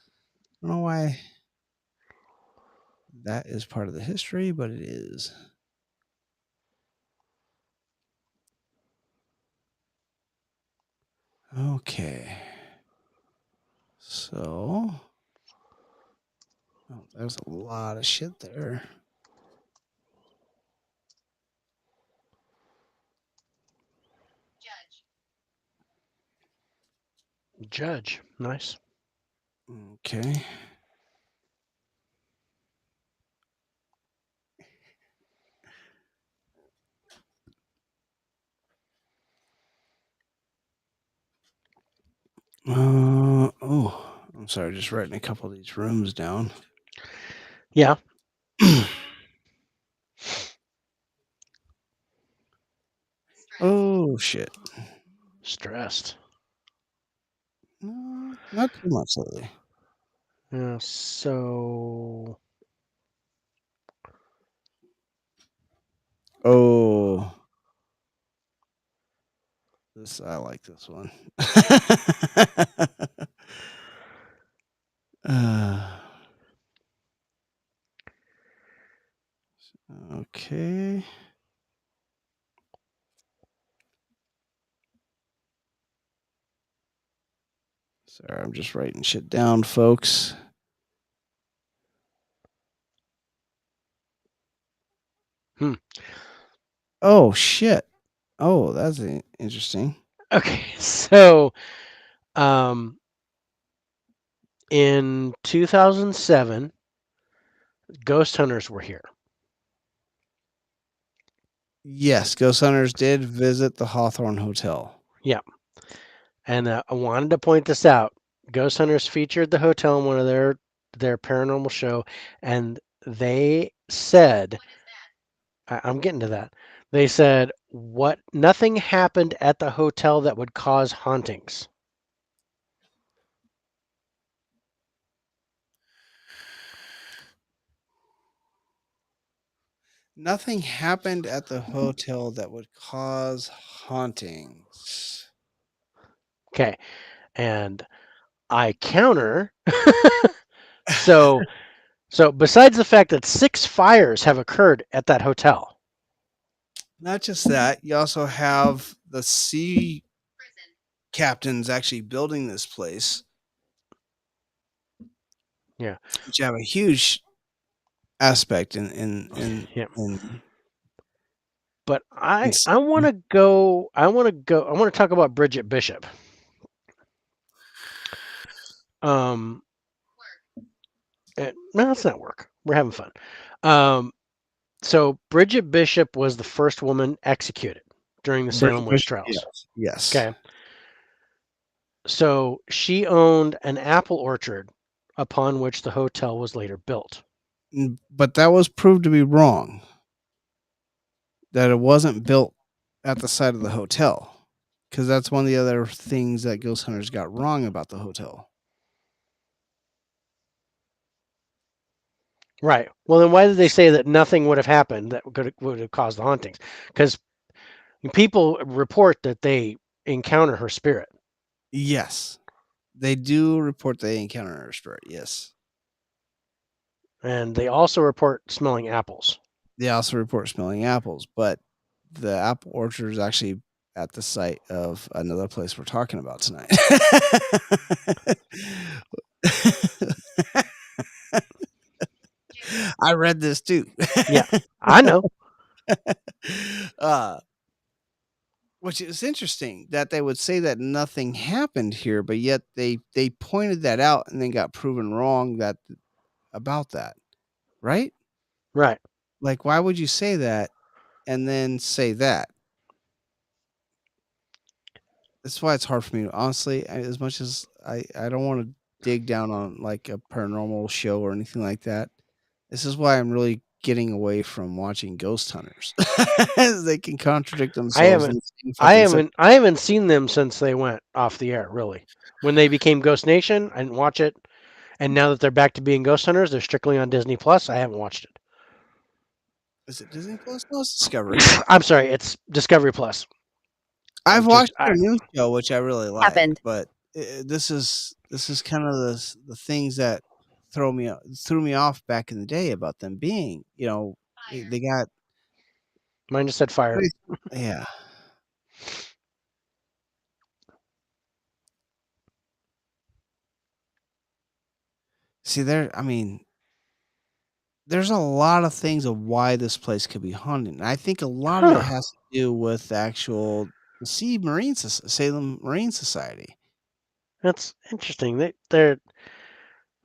S2: I don't know why that is part of the history, but it is. Okay. So, there's a lot of shit there.
S3: Judge. Nice.
S2: Okay. I'm sorry, just writing a couple of these rooms down.
S3: Yeah.
S2: shit.
S3: Stressed.
S2: No, not too much lately.
S3: Yeah, so
S2: Oh, I like this one. Okay. Sorry, I'm just writing shit down, folks. Oh shit. Oh, that's interesting.
S3: okay, so in 2007, ghost hunters were here.
S2: Yes, ghost hunters did visit the Hawthorne Hotel.
S3: Yeah. And I wanted to point this out. Ghost hunters featured the hotel in one of their paranormal show, and they said, I'm getting to that. They said what nothing happened at the hotel that would cause hauntings.
S2: Nothing happened at the hotel that would cause hauntings.
S3: Okay. And I counter. so besides the fact that 6 fires have occurred at that hotel.
S2: Not just that, you also have the sea captains actually building this place.
S3: Yeah.
S2: Which have a huge aspect in
S3: Yeah.
S2: in
S3: But I want to talk about Bridget Bishop. No, it's not work. We're having fun. So Bridget Bishop was the first woman executed during the Salem witch trials.
S2: Yes.
S3: Okay. So she owned an apple orchard upon which the hotel was later built.
S2: But that was proved to be wrong. That it wasn't built at the side of the hotel. Because that's one of the other things that ghost hunters got wrong about the hotel.
S3: Right. Well, then why did they say that nothing would have happened that would have caused the hauntings? Because people report that they encounter her spirit.
S2: Yes. They do report they encounter her spirit, yes.
S3: And they also report smelling apples.
S2: They also report smelling apples, but the apple orchard is actually at the site of another place we're talking about tonight. I read this too.
S3: Yeah, I know.
S2: Which is interesting that they would say that nothing happened here, but yet they pointed that out and then got proven wrong about that, right?
S3: Right.
S2: Like, why would you say that and then say that? That's why it's hard for me, honestly. As much as I don't want to dig down on like a paranormal show or anything like that. This is why I'm really getting away from watching ghost hunters. They can contradict themselves.
S3: I haven't seen them since they went off the air. Really, when they became Ghost Nation, I didn't watch it. And now that they're back to being ghost hunters, they're strictly on Disney Plus. I haven't watched it.
S2: Is it Disney Plus? No, it's Discovery.
S3: I'm sorry, it's Discovery Plus.
S2: I've watched their new show, which I really like.
S6: Happened.
S2: But this is kind of the things that threw me off back in the day about them being, they got.
S3: Mine just said fire.
S2: Yeah. See, there's a lot of things of why this place could be haunted. And I think a lot of it has to do with the actual Salem Marine Society.
S3: That's interesting.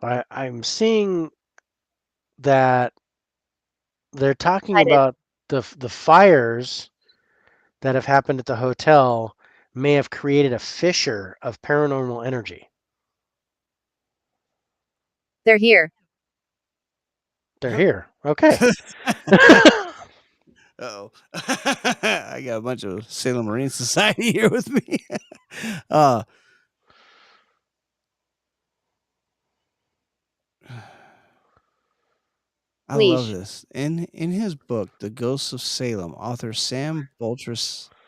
S3: I'm seeing that they're talking about the fires that have happened at the hotel may have created a fissure of paranormal energy.
S6: They're here.
S3: They're here. Okay.
S2: Uh-oh. I got a bunch of Salem Marine Society here with me. uh I love
S6: Leash.
S2: this. In his book, The Ghosts of Salem, author Sam Boltrus's,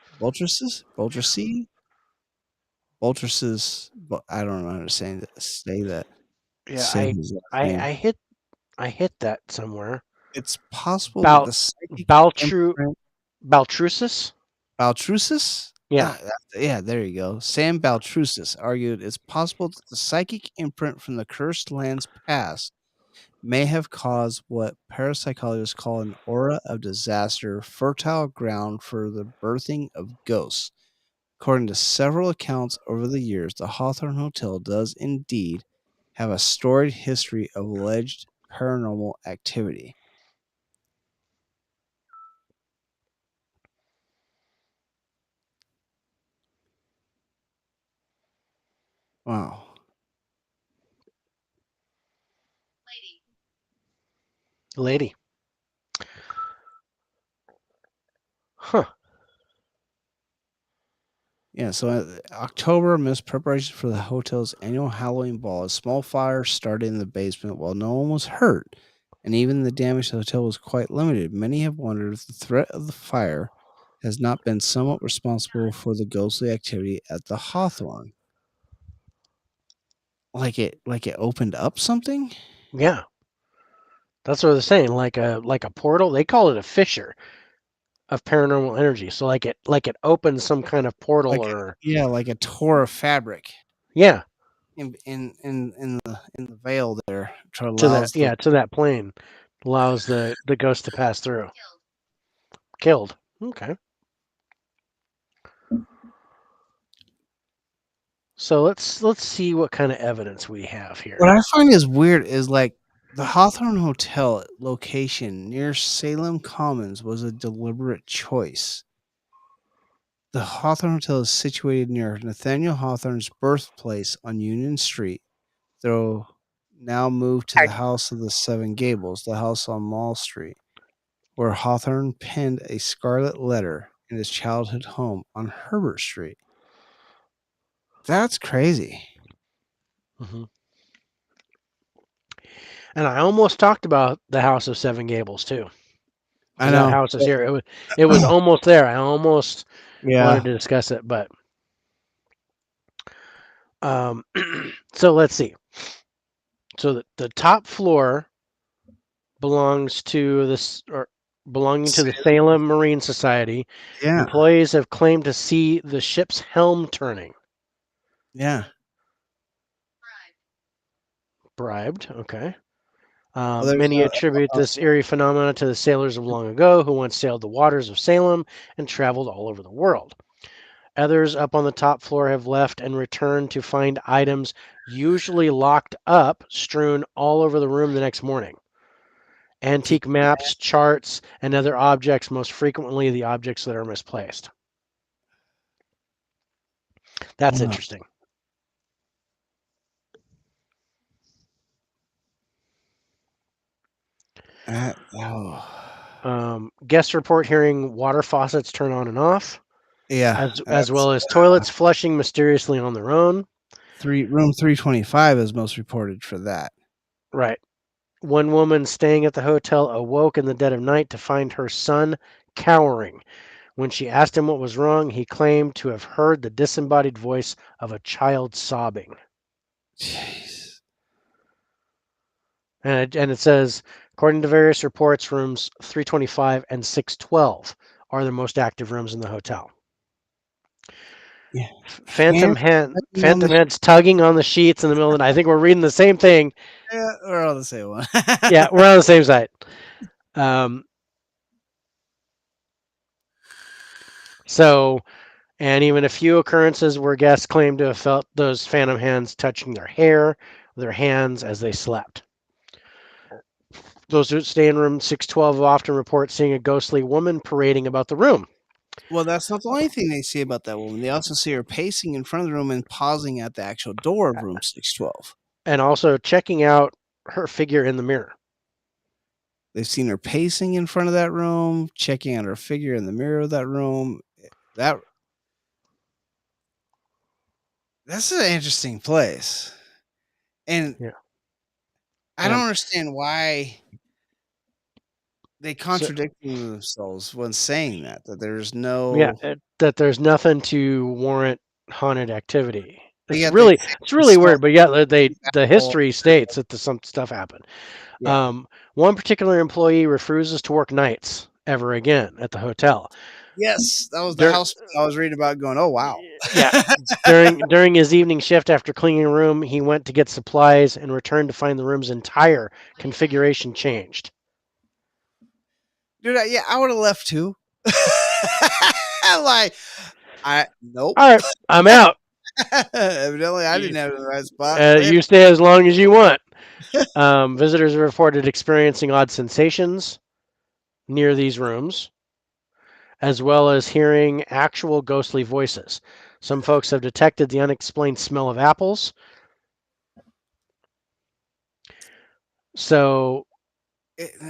S2: I don't know how to say that.
S3: Yeah,
S2: Say his last name.
S3: I hit that somewhere.
S2: It's possible that
S3: Bal
S2: the psychic
S3: Baltru
S2: imprint
S3: Baltrusis?
S2: Baltrusis?
S3: Yeah.
S2: Yeah, there you go. Sam Baltrusis argued it's possible that the psychic imprint from the cursed land's past may have caused what parapsychologists call an aura of disaster, fertile ground for the birthing of ghosts. According to several accounts over the years, the Hawthorne Hotel does indeed have a storied history of alleged paranormal activity. Wow.
S3: Lady. Huh.
S2: Yeah, so October, amidst preparation for the hotel's annual Halloween ball, a small fire started in the basement while no one was hurt, and even the damage to the hotel was quite limited. Many have wondered if the threat of the fire has not been somewhat responsible for the ghostly activity at the Hawthorne. Like it opened up something?
S3: Yeah. That's what they're saying. Like a portal. They call it a fissure of paranormal energy. So like it opens some kind of portal or
S2: Like a tore of fabric
S3: yeah,
S2: in the veil there to
S3: to that
S2: allows the
S3: to that plane. Allows the ghost to pass through. Killed. Okay. So let's see what kind of evidence we have here.
S2: What I find is weird is like the Hawthorne Hotel location near Salem Commons was a deliberate choice. The Hawthorne Hotel is situated near Nathaniel Hawthorne's birthplace on Union Street, though now moved to the House of the Seven Gables, the house on Mall Street, where Hawthorne penned a scarlet letter in his childhood home on Herbert Street. That's crazy.
S3: Mm-hmm. And I almost talked about the House of Seven Gables too.
S2: I
S3: That
S2: know.
S3: house is here. It was almost there. I almost wanted to discuss it, but so let's see. So the top floor belongs to belonging to the Salem Marine Society.
S2: Yeah.
S3: Employees have claimed to see the ship's helm turning.
S2: Yeah.
S3: Bribed. Okay.
S2: Well,
S3: Many attribute this eerie phenomena to the sailors of long ago who once sailed the waters of Salem and traveled all over the world. Others up on the top floor have left and returned to find items usually locked up, strewn all over the room the next morning. Antique maps, charts, and other objects, most frequently the objects that are misplaced. That's interesting. Guests report hearing water faucets turn on and off.
S2: Yeah.
S3: As well as toilets flushing mysteriously on their own.
S2: Room 325 is most reported for that.
S3: Right. One woman staying at the hotel awoke in the dead of night to find her son cowering. When she asked him what was wrong, he claimed to have heard the disembodied voice of a child sobbing.
S2: Jeez.
S3: And it says, according to various reports, rooms 325 and 612 are the most active rooms in the hotel.
S2: Yeah.
S3: Phantom heads tugging on the sheets in the middle of the night. I think we're reading the same thing.
S2: Yeah, we're on the same one.
S3: Yeah, we're on the same side. And even a few occurrences where guests claim to have felt those phantom hands touching their hair, their hands as they slept. Those who stay in room 612 often report seeing a ghostly woman parading about the room.
S2: Well, that's not the only thing they see about that woman. They also see her pacing in front of the room and pausing at the actual door of room 612.
S3: And also checking out her figure in the mirror.
S2: They've seen her pacing in front of that room, checking out her figure in the mirror of that room. That's an interesting place. And
S3: Yeah.
S2: I don't understand why they contradicting themselves when saying that there's no
S3: that there's nothing to warrant haunted activity. It's
S2: yet
S3: really
S2: saw
S3: weird, but yeah, the
S2: apple.
S3: history states that some stuff happened.
S2: Yeah.
S3: One particular employee refuses to work nights ever again at the hotel.
S2: Yes, that was the house I was reading about going, oh, wow.
S3: Yeah. During his evening shift after cleaning a room, he went to get supplies and returned to find the room's entire configuration changed.
S2: Dude, I would have left too. Nope.
S3: All right, I'm out.
S2: Evidently, I didn't have the right spot.
S3: You stay as long as you want. Visitors reported experiencing odd sensations near these rooms, as well as hearing actual ghostly voices. Some folks have detected the unexplained smell of apples. So,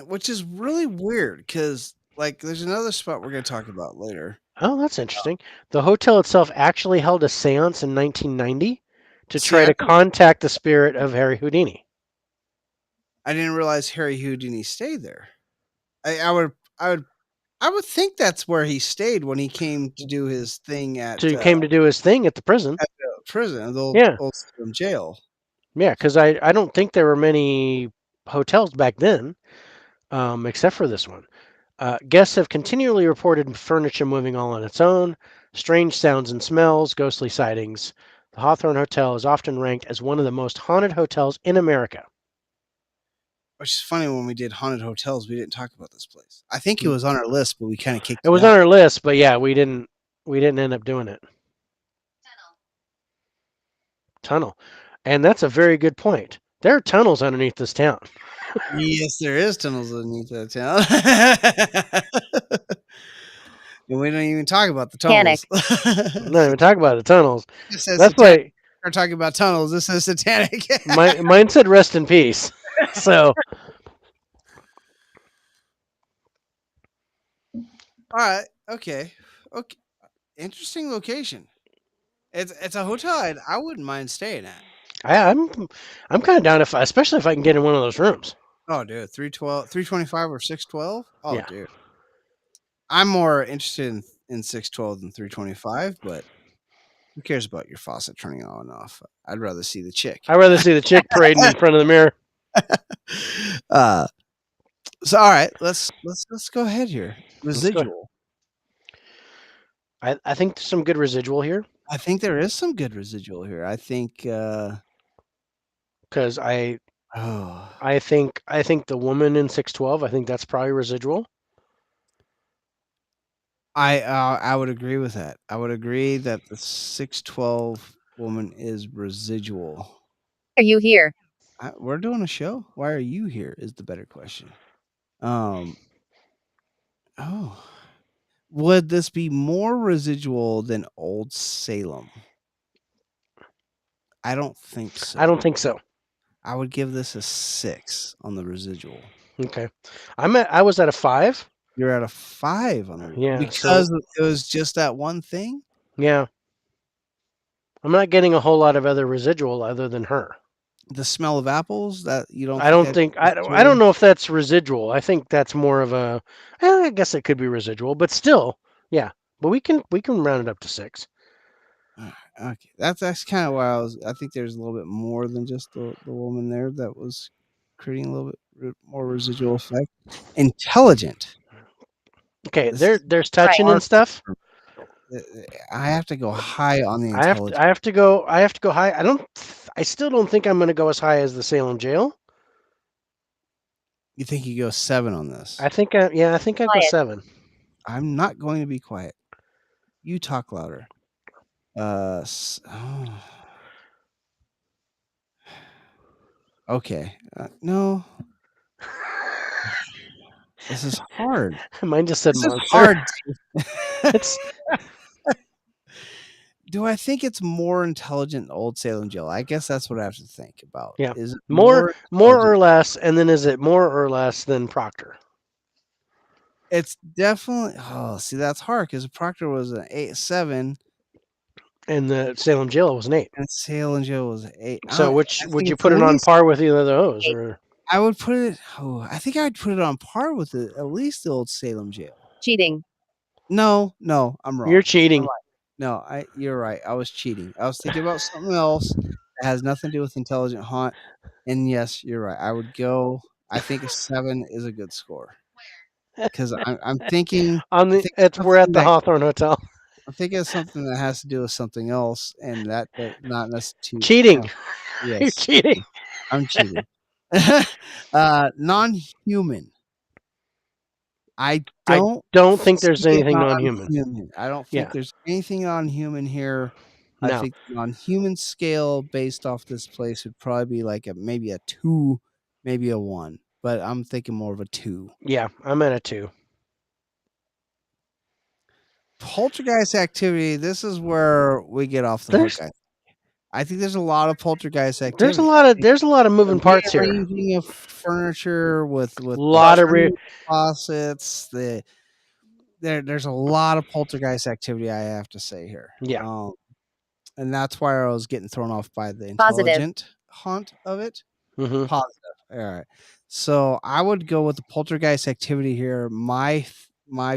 S2: which is really weird because, like, there's another spot we're going to talk about later.
S3: Oh, that's interesting. The hotel itself actually held a seance in 1990 to try to contact the spirit of Harry Houdini.
S2: I didn't realize Harry Houdini stayed there. I would think that's where he stayed when he came to do his thing at.
S3: So he came to do his thing at the prison.
S2: At the prison, the old Salem Jail.
S3: Yeah, because I don't think there were many hotels back then, except for this one. Guests have continually reported furniture moving all on its own, strange sounds and smells, ghostly sightings. The Hawthorne Hotel is often ranked as one of the most haunted hotels in America.
S2: Which is funny, when we did haunted hotels, we didn't talk about this place. I think it was on our list, but we kind of kicked it.
S3: It was on our list, but yeah, we didn't end up doing it. Tunnel. And that's a very good point. There are tunnels underneath this town.
S2: Yes, there is tunnels underneath that town. And we don't even talk about the tunnels.
S3: Not even talk about the tunnels.
S2: That's why we're talking about tunnels. This is satanic.
S3: Mine said rest in peace. So,
S2: all right, okay. Interesting location. It's a hotel I wouldn't mind staying at.
S3: I'm kind of down especially if I can get in one of those rooms.
S2: Oh, dude, 325 or 612? Oh,
S3: yeah.
S2: Dude. I'm more interested in 612 than 325, but who cares about your faucet turning on and off? I'd rather see the chick.
S3: I'd rather see the chick parading in front of the mirror.
S2: So all right, let's go ahead here. Residual.
S3: I think there's some good residual here.
S2: I think there is some good residual here. I think
S3: because I think the woman in 612, I think that's probably residual.
S2: I would agree with that. I would agree that the 612 woman is residual.
S6: Are you here?
S2: We're doing a show. Why are you here? Is the better question. Would this be more residual than Old Salem? I don't think so.
S3: I don't think so.
S2: I would give this a 6 on the residual.
S3: Okay, I was at a 5.
S2: You're at a 5 on the because it was just that one thing.
S3: Yeah, I'm not getting a whole lot of other residual other than her.
S2: The smell of apples that you don't.
S3: I don't know if that's residual. I think that's more of a. I guess it could be residual, but still, yeah. But we can round it up to 6.
S2: Okay, that's kind of why I think there's a little bit more than just the woman there that was creating a little bit more residual effect. Intelligent.
S3: Okay, there's touching and stuff.
S2: I have to go high on the intelligence.
S3: I have to go high. I still don't think I'm going to go as high as the Salem Jail.
S2: You think you go 7 on this?
S3: I think I go 7.
S2: I'm not going to be quiet. You talk louder. Okay. No. This is hard.
S3: Mine just said monster.
S2: Hard. do I think it's more intelligent than Old Salem Jail? I guess that's what I have to think about.
S3: Yeah.
S2: Is it
S3: More
S2: intelligent?
S3: or less, and then is it more or less than Proctor?
S2: It's definitely. Oh, see, that's hard because Proctor was an 8.7,
S3: And the Salem Jail was an 8.
S2: and Salem Jail was an 8.
S3: So
S2: I
S3: which would
S2: think
S3: you put it
S2: for
S3: on
S2: me,
S3: par with either of those? Or
S2: I would put it. Oh, I think I'd put it on par with at least the Old Salem Jail.
S6: Cheating.
S2: No, I'm wrong.
S3: you're cheating.
S2: No, you're right. I was cheating. I was thinking about something else that has nothing to do with intelligent haunt. And yes, you're right. I would go. I think a 7 is a good score because I'm thinking.
S3: On the we're at the Hawthorne Hotel.
S2: I'm thinking of something that has to do with something else, and that not necessarily
S3: Cheating. You're
S2: yes,
S3: cheating.
S2: I'm cheating. Non-human. I
S3: don't think there's
S2: see it
S3: anything non-human.
S2: I don't
S3: Yeah.
S2: think there's anything non-human here. I
S3: No.
S2: think the non-human scale based off this place would probably be like maybe a 2, maybe a 1. But I'm thinking more of a 2.
S3: Yeah, I'm at a 2.
S2: Poltergeist activity. This is where we get off the hook. I think there's a lot of poltergeist activity.
S3: There's a lot of moving parts here.
S2: Rearranging of furniture with
S3: lot of
S2: faucets. There's a lot of poltergeist activity. I have to say here.
S3: Yeah.
S2: And that's why I was getting thrown off by the intelligent haunt of it.
S3: Mm-hmm.
S2: Positive. All right. So I would go with the poltergeist activity here. My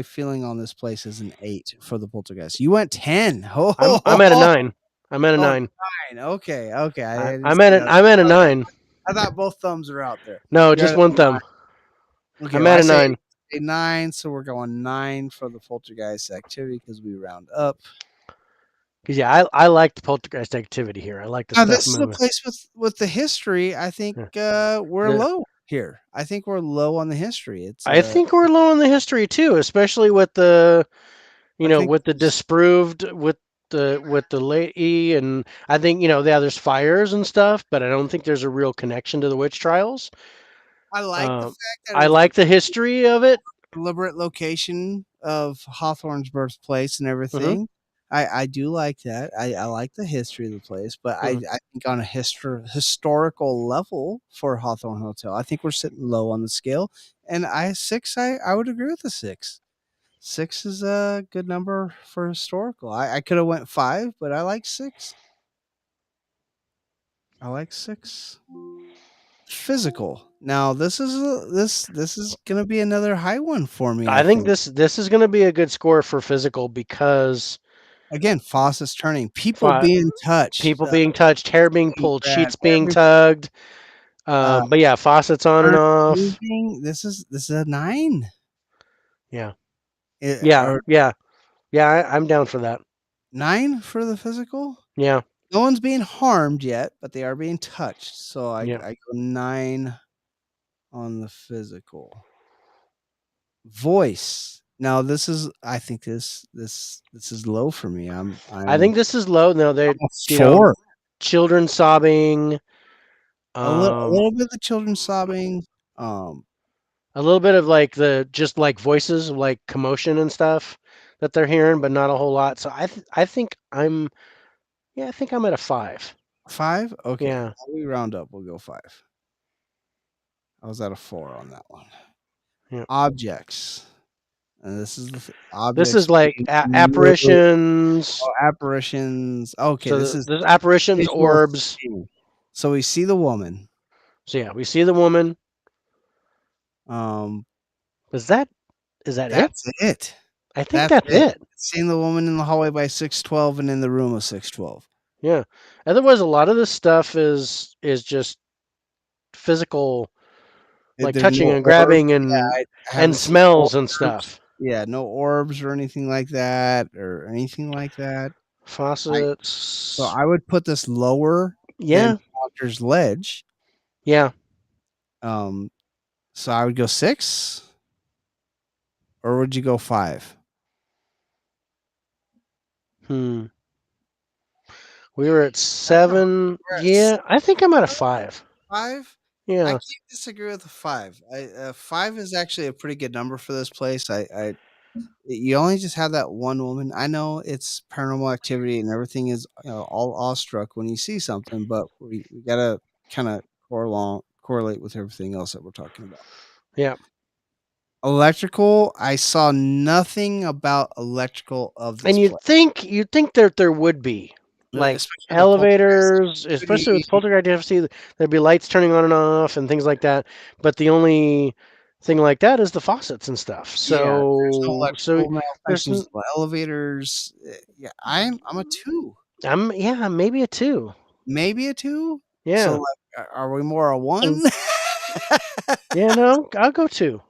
S2: feeling on this place is an 8 for the poltergeist. You went 10. Oh,
S3: I'm at a 9. I'm at a 9.
S2: 9. Okay.
S3: I'm at a 9.
S2: I thought both thumbs are out there.
S3: No, just one thumb.
S2: Okay,
S3: I'm at a 9.
S2: A 9, so we're going 9 for the poltergeist activity because we round up.
S3: Because yeah, I like the poltergeist activity here. I like the stuff
S2: this
S3: moving.
S2: is a place with the history. I think we're low here. I think we're low on the history.
S3: I think we're low on the history too, especially with the with the disproved with the lady, and I think there's fires and stuff, but I don't think there's a real connection to the witch trials.
S2: I like the fact that
S3: I like the history of it.
S2: Deliberate location of Hawthorne's birthplace and everything.
S3: Mm-hmm.
S2: I do like that. I like the history of the place, but I think on a historical level for Hawthorne Hotel, I think we're sitting low on the scale. And I would agree with the 6. 6 is a good number for historical. I could have went 5, but I like 6. I like 6. Physical. Now this is gonna be another high one for me.
S3: I think this is gonna be a good score for physical because
S2: again, faucets turning, people being touched,
S3: hair being pulled, sheets being tugged. But yeah, faucets on and off.
S2: This is a 9.
S3: Yeah.
S2: Yeah,
S3: I'm down for that.
S2: 9 for the physical.
S3: Yeah.
S2: No one's being harmed yet, but they are being touched. So I go 9 on the physical. Voice. Now this is. I think this is low for me. I
S3: think this is low. No, they're
S2: 4.
S3: Children sobbing.
S2: A little bit of the children sobbing.
S3: A little bit of like just like voices, like commotion and stuff that they're hearing, but not a whole lot. So I think I'm at a 5.
S2: 5? Okay.
S3: Yeah.
S2: We round up. We'll go 5. I was at a 4 on that one.
S3: Yeah.
S2: Objects. And this is the objects.
S3: This is like apparitions.
S2: Apparitions. Okay.
S3: So there's apparitions, orbs.
S2: So we see the woman.
S3: So yeah, we see the woman. Is that
S2: that's it?
S3: I think that's it.
S2: Seeing the woman in the hallway by 612 and in the room of 612.
S3: Yeah. Otherwise, a lot of this stuff is just physical, like touching and grabbing and smells and stuff.
S2: Yeah, no orbs or anything like that.
S3: Faucets.
S2: So I would put this lower than Doctor's Ledge.
S3: Yeah.
S2: So I would go 6, or would you go 5?
S3: We were at 7. Yeah, I think I'm at a 5.
S2: 5?
S3: Yeah.
S2: I can't disagree with a 5. 5 is actually a pretty good number for this place. I You only just have that one woman. I know it's paranormal activity and everything is all awestruck when you see something, but we gotta kind of correlate with everything else that we're talking about.
S3: Yeah.
S2: Electrical, I saw nothing about electrical of this
S3: And
S2: place,
S3: you'd think that there would be, like
S2: especially the poltergeist
S3: elevators, especially with
S2: activity.
S3: poltergeist activity, there'd be lights turning on and off and things like that. But the only thing like that is the faucets and stuff.
S2: Yeah, there's no
S3: So
S2: electrical
S3: there's
S2: malfunctions, elevators. Yeah, I'm a 2,
S3: maybe a 2.
S2: maybe a 2. So
S3: Yeah.
S2: like, are we more a 1?
S3: Yeah, no, I'll go 2.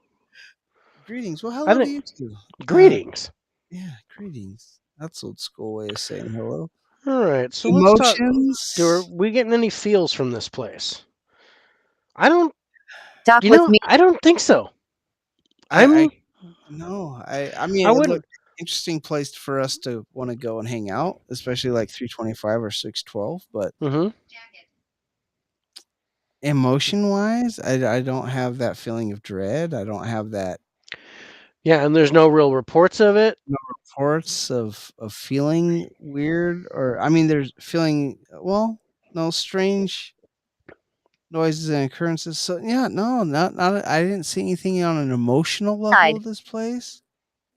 S2: Greetings. Well,
S3: I
S2: hello to
S3: think
S2: you too.
S3: greetings.
S2: Yeah, greetings. That's old school way of saying hello.
S3: All right. So let's talk. Are
S2: Emotions.
S3: we getting any feels from this place? I don't
S6: Talk with me.
S3: I don't think so.
S2: I
S3: I'm
S2: no. I mean,
S3: I
S2: it looked
S3: wouldn't.
S2: interesting place for us to want to go and hang out, especially like 325 or 612. But
S3: Mhm.
S2: emotion wise, I don't have that feeling of dread. I don't have that
S3: Yeah, and there's no real reports of it.
S2: no reports of feeling weird, or I mean, there's feeling no strange noises and occurrences. So yeah, no, not. I didn't see anything on an emotional level
S6: Side.
S2: of this place.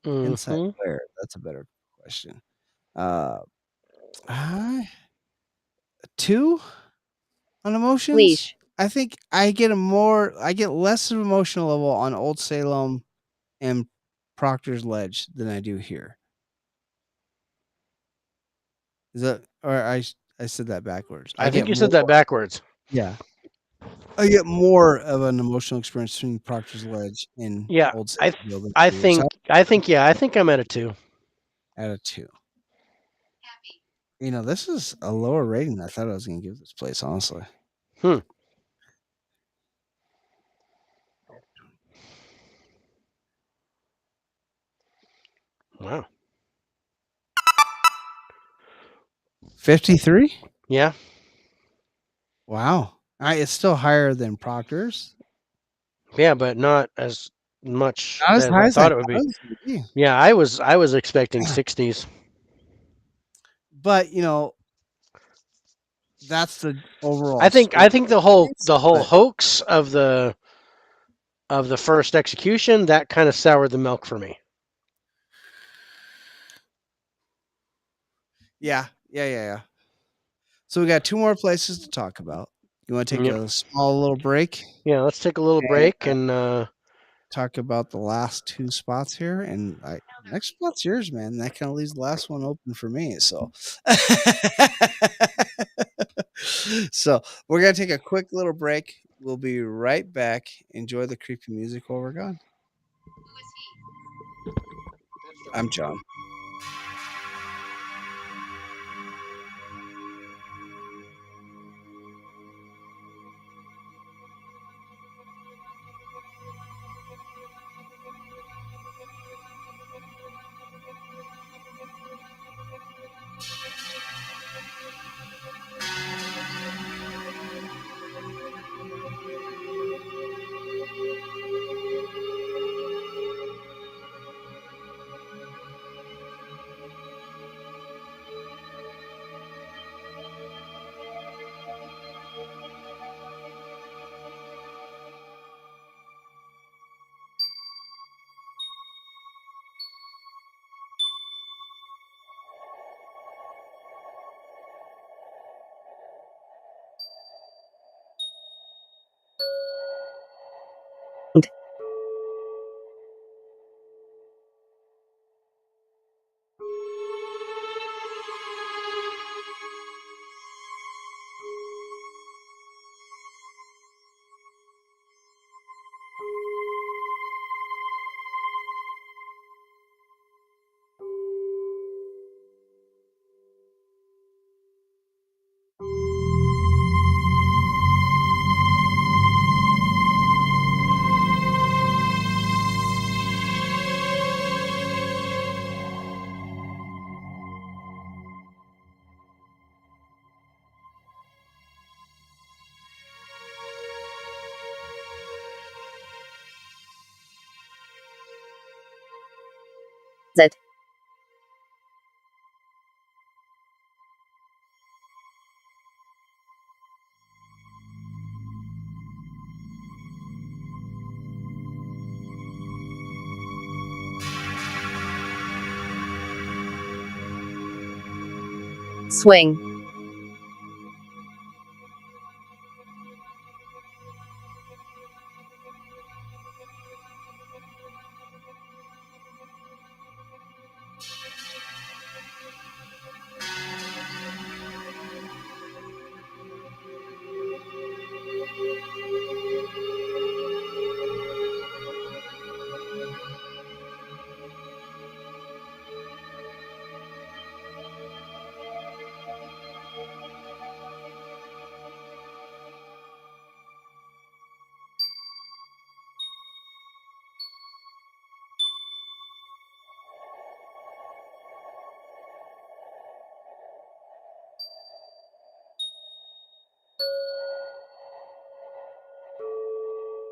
S2: Inside
S3: Mhm.
S2: where? That's a better question. Uh, I 2 on emotions.
S6: Leash.
S2: I think I get less of emotional level on Old Salem and Proctor's Ledge than I do here. Is that or I said that backwards. I
S3: I think
S2: get
S3: you said
S2: more.
S3: that backwards.
S2: Yeah, I get more of an emotional experience between Proctor's Ledge and
S3: Yeah,
S2: Old Salem than I do. So
S3: I think I'm at a 2.
S2: at a 2. This is a lower rating than I thought I was going to give this place. Honestly,
S3: Hmm. Wow.
S2: 53.
S3: Yeah.
S2: Wow, it's still higher than Proctor's.
S3: Yeah, but not as much
S2: Not as
S3: as
S2: high
S3: I
S2: as I
S3: thought it
S2: thought
S3: would
S2: it
S3: be.
S2: was gonna be.
S3: Yeah, I was expecting 60s.
S2: But, that's the overall score,
S3: I think the whole
S2: but
S3: hoax of the first execution that kind of soured the milk for me.
S2: yeah. Yeah, yeah, yeah. So we got 2 more places to talk about. You wanna take
S3: Yep.
S2: a small little break
S3: Yeah, let's take a little
S2: and
S3: break and
S2: talk about the last 2 spots here, and next spot's yours, man. That kinda leaves the last one open for me, so so, we're gonna take a quick little break. We'll be right back. Enjoy the creepy music while we're gone. I'm John.
S6: Z. Swing.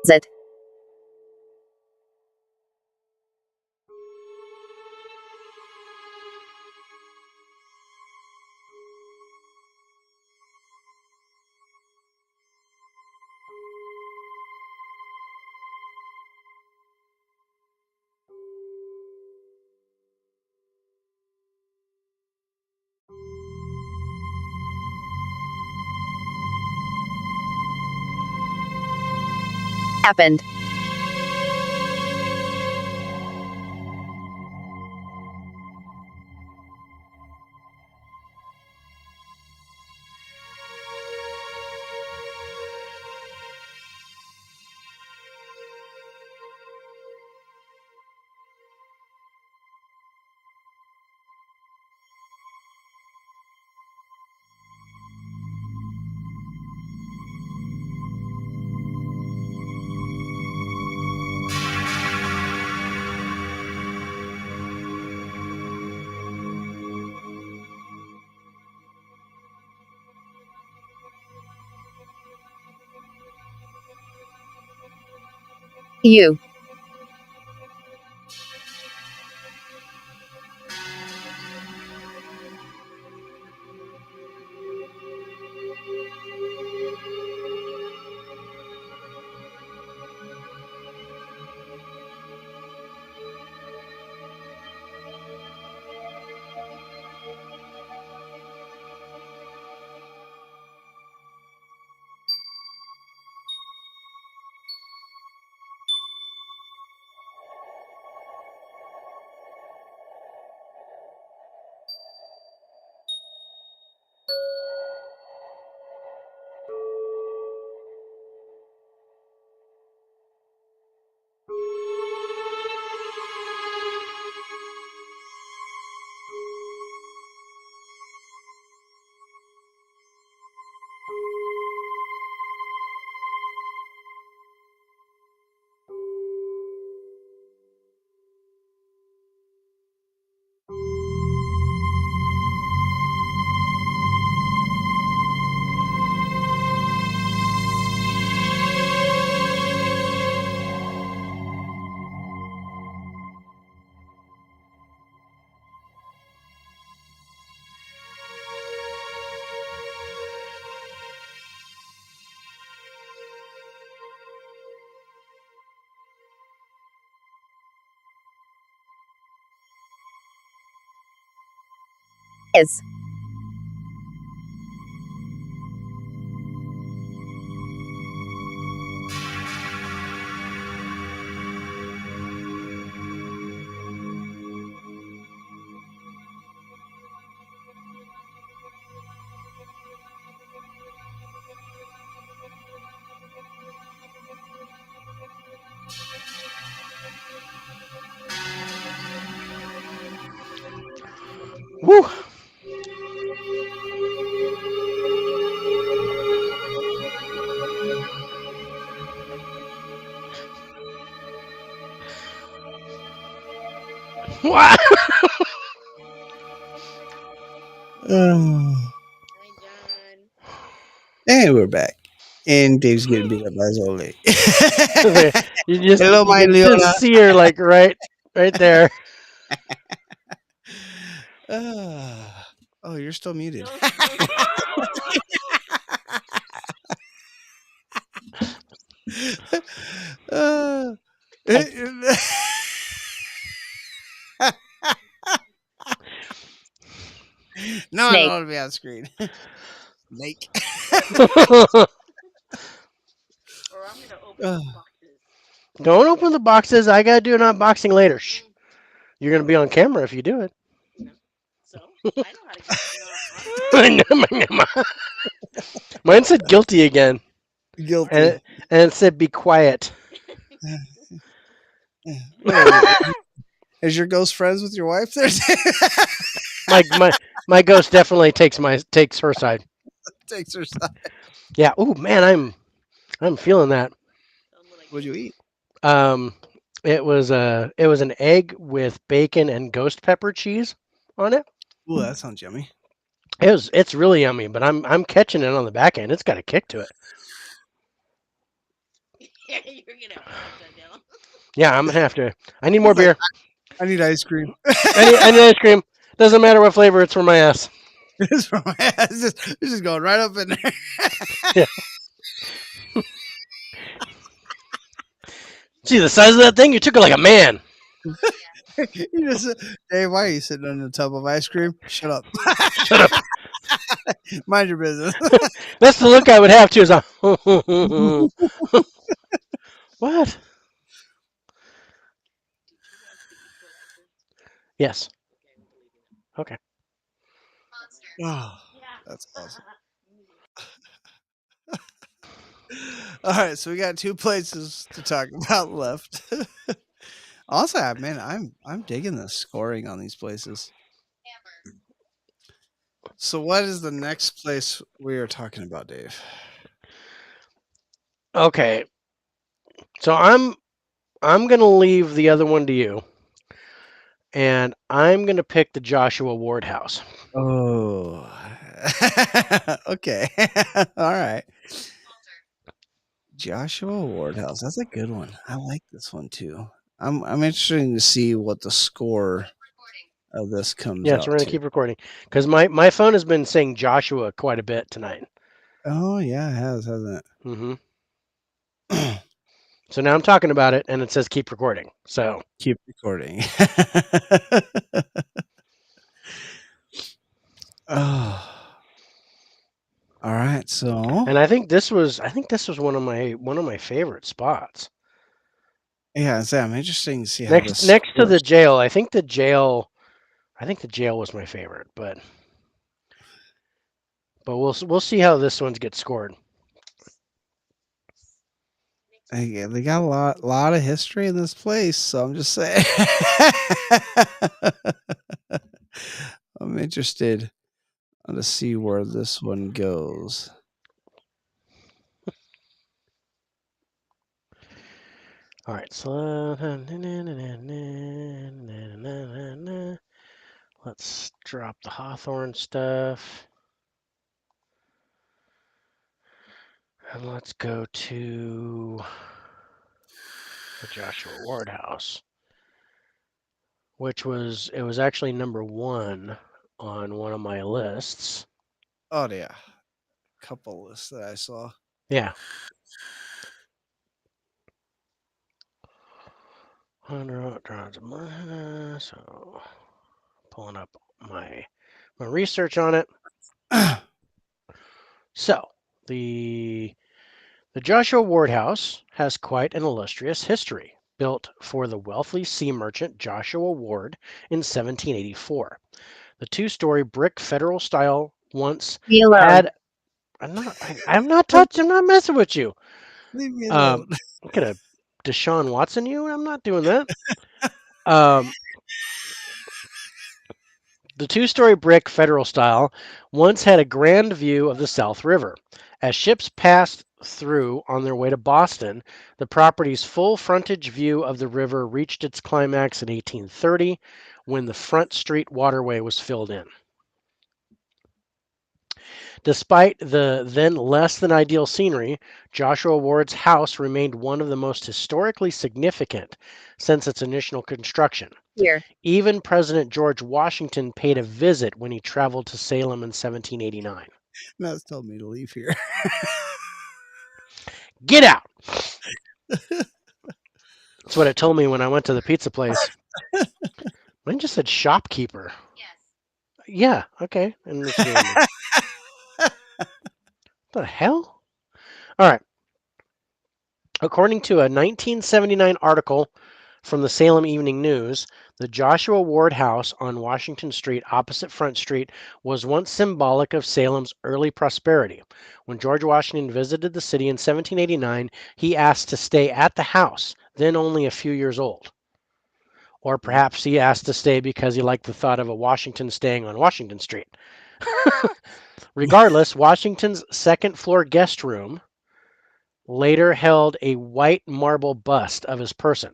S6: Z. Happened. You. Is.
S3: Woo! Wow.
S2: And we're back. And Dave's getting beat up by his old lady.
S3: You
S2: Hello,
S3: you
S2: my
S3: can
S2: Leona.
S3: just see her like right there.
S2: Oh, you're still muted. Uh, no, I don't
S6: Snake.
S2: want to be on screen. Snake.
S3: Don't open the boxes. I gotta do an unboxing later. Shh. You're gonna be on camera if you do it.
S4: So I know how to get it.
S3: Mine said guilty again,
S2: Guilty.
S3: and it said be quiet.
S2: Is your ghost friends with your wife there?
S3: My ghost definitely takes her side.
S2: Takes her side.
S3: Yeah. Oh man, I'm feeling that.
S2: What'd you eat?
S3: It was an egg with bacon and ghost pepper cheese on it.
S2: Ooh, that sounds yummy.
S3: It's really yummy, but I'm catching it on the back end. It's got a kick to it.
S4: Yeah, you're gonna have to down.
S3: Yeah, I'm gonna have to. I need more beer.
S2: I need ice cream.
S3: I need ice cream. Doesn't matter what flavor. It's for my ass.
S2: It's from my ass. It's just going right up in there.
S3: Yeah. See the size of that thing? You took it like a man.
S2: You just, Dave, why are you sitting in a tub of ice cream? Shut up.
S3: Shut up.
S2: Mind your business.
S3: That's the look I would have too. Is what? Yes. Okay.
S2: Oh, that's awesome. All right, so we got 2 places to talk about left. Also, man, I'm digging the scoring on these places. So, what is the next place we are talking about, Dave?
S3: Okay. So I'm gonna leave the other one to you, and I'm gonna pick the Joshua Ward house.
S2: Oh, okay. All right. Joshua Ward house. That's a good one. I like this one too. I'm interested to see what the score of this comes
S3: Yes,
S2: out
S3: we're gonna
S2: to.
S3: keep recording because my phone has been saying Joshua quite a bit tonight.
S2: Oh yeah, it has, hasn't it?
S3: Mm-hmm. So now I'm talking about it, and it says keep recording. So
S2: Keep recording. Oh. All right, so
S3: and I think this was one of my favorite spots.
S2: yeah, so I'm interested to see how
S3: Next
S2: this
S3: to the
S2: scores.
S3: jail. I think the jail was my favorite, but we'll see how this one gets scored.
S2: They got a lot of history in this place, so I'm just saying. I'm interested to see where this one goes.
S3: All right, so let's drop the Hawthorne stuff. And let's go to the Joshua Ward house, which was actually number 1 on one of my lists.
S2: Oh yeah, a couple lists that I saw.
S3: Yeah. So pulling up my research on it. So the Joshua Ward house has quite an illustrious history, built for the wealthy sea merchant Joshua Ward in 1784. The 2-story brick federal style once
S6: Be alone.
S3: had. I'm not touching. I'm not messing with you.
S2: Leave me alone.
S3: Look at a Deshaun Watson. I'm not doing that. The 2-story brick federal style once had a grand view of the South River. As ships passed through on their way to Boston, the property's full frontage view of the river reached its climax in 1830 when the Front Street waterway was filled in. Despite the then less than ideal scenery, Joshua Ward's house remained one of the most historically significant since its initial construction.
S6: Here.
S3: Even President George Washington paid a visit when he traveled to Salem in 1789.
S2: No, it's told me to leave here.
S3: Get out! That's what it told me when I went to the pizza place. Mine just said shopkeeper.
S5: Yes.
S3: Yeah, okay. And it's doing me. The hell? All right. According to a 1979 article from the Salem Evening News, the Joshua Ward House on Washington Street opposite Front Street was once symbolic of Salem's early prosperity. When George Washington visited the city in 1789, he asked to stay at the house, then only a few years old. Or perhaps he asked to stay because he liked the thought of a Washington staying on Washington Street. Regardless, Washington's second floor guest room later held a white marble bust of his person.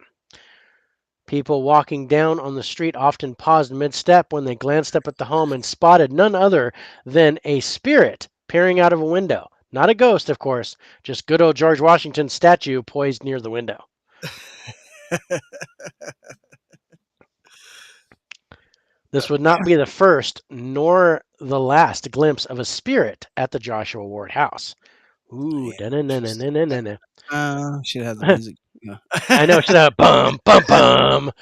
S3: People walking down on the street often paused mid-step when they glanced up at the home and spotted none other than a spirit peering out of a window. Not a ghost, of course, just good old George Washington's statue poised near the window. This would not be the first nor the last glimpse of a spirit at the Joshua Ward house. Ooh, da-na-na-na-na-na-na.
S2: Should have the music. Yeah.
S3: I know, should have bum, bum, bum.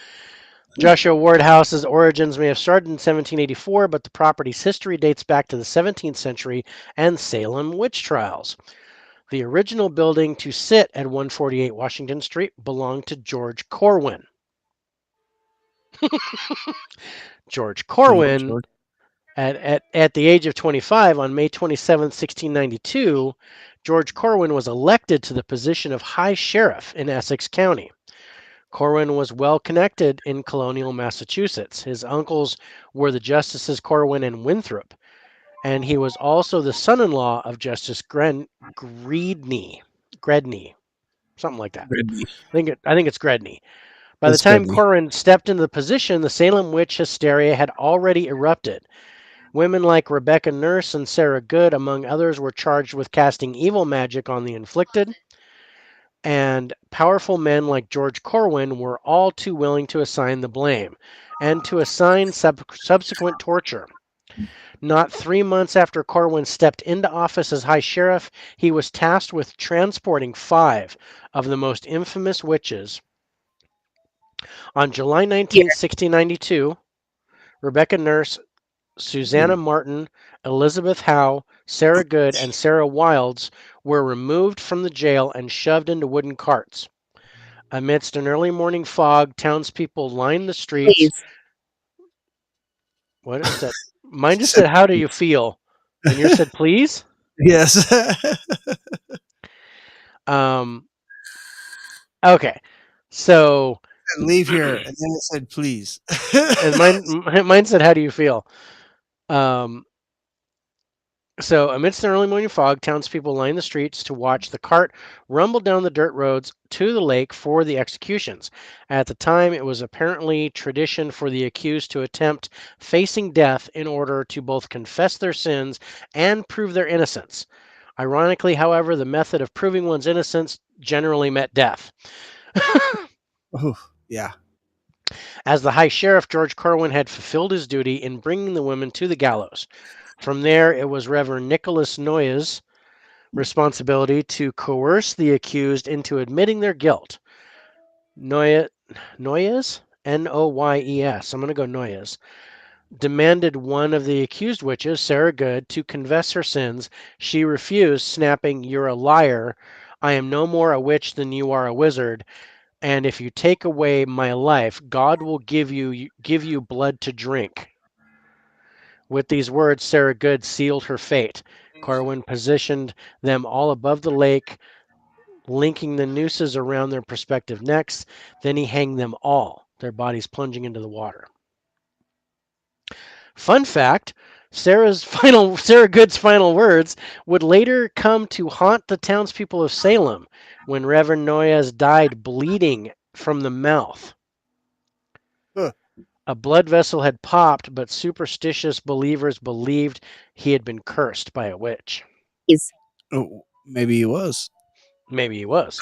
S3: Joshua Ward House's origins may have started in 1784, but the property's history dates back to the 17th century and Salem witch trials. The original building to sit at 148 Washington Street belonged to George Corwin. George Corwin,
S2: George.
S3: at the age of 25, on May 27, 1692, George Corwin was elected to the position of High Sheriff in Essex County. Corwin was well connected in colonial Massachusetts. His uncles were the Justices Corwin and Winthrop, and he was also the son-in-law of Justice Gredney, something like that. I think it's Gredney. By the time Corwin stepped into the position, the Salem witch hysteria had already erupted. Women like Rebecca Nurse and Sarah Good, among others, were charged with casting evil magic on the inflicted. And powerful men like George Corwin were all too willing to assign the blame and to assign subsequent torture. Not 3 months after Corwin stepped into office as High Sheriff, he was tasked with transporting 5 of the most infamous witches. On July 19, 1692, Rebecca Nurse, Susanna Martin, Elizabeth Howe, Sarah Good, and Sarah Wilds were removed from the jail and shoved into wooden carts. Amidst an early morning fog, townspeople lined the streets.
S6: Please.
S3: What is that? Mine just said, "How do you feel?" And yours said, "Please."
S2: Yes.
S3: Okay. So
S2: leave here, and then it said, "Please."
S3: and mine said, "How do you feel?" So, amidst the early morning fog, townspeople lined the streets to watch the cart rumble down the dirt roads to the lake for the executions. At the time, it was apparently tradition for the accused to attempt facing death in order to both confess their sins and prove their innocence. Ironically, however, the method of proving one's innocence generally meant death.
S2: Oh, yeah.
S3: As the High Sheriff, George Corwin had fulfilled his duty in bringing the women to the gallows. From there, it was Reverend Nicholas Noyes' responsibility to coerce the accused into admitting their guilt. Noyes, N-O-Y-E-S, I'm going to go Noyes, demanded one of the accused witches, Sarah Good, to confess her sins. She refused, snapping, "You're a liar. I am no more a witch than you are a wizard. And if you take away my life, God will give you blood to drink." With these words, Sarah Good sealed her fate. Corwin positioned them all above the lake, linking the nooses around their respective necks. Then he hanged them all, their bodies plunging into the water. Fun fact, Sarah Good's final words would later come to haunt the townspeople of Salem when Reverend Noyes died bleeding from the mouth.
S2: Huh.
S3: A blood vessel had popped, but superstitious believers believed he had been cursed by a witch.
S2: Oh, maybe he was.
S3: Maybe he was.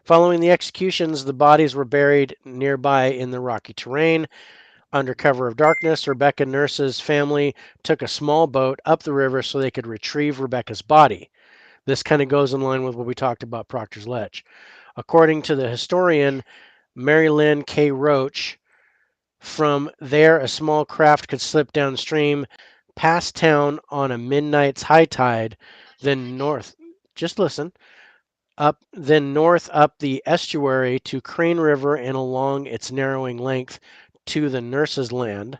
S3: Following the executions, the bodies were buried nearby in the rocky terrain. Under cover of darkness, Rebecca Nurse's family took a small boat up the river so they could retrieve Rebecca's body. This kind of goes in line with what we talked about Proctor's Ledge. According to the historian Mary Lynn K. Roach, from there a small craft could slip downstream, past town on a midnight's high tide, then north. Just listen. North up the estuary to Crane River and along its narrowing length to the nurse's land,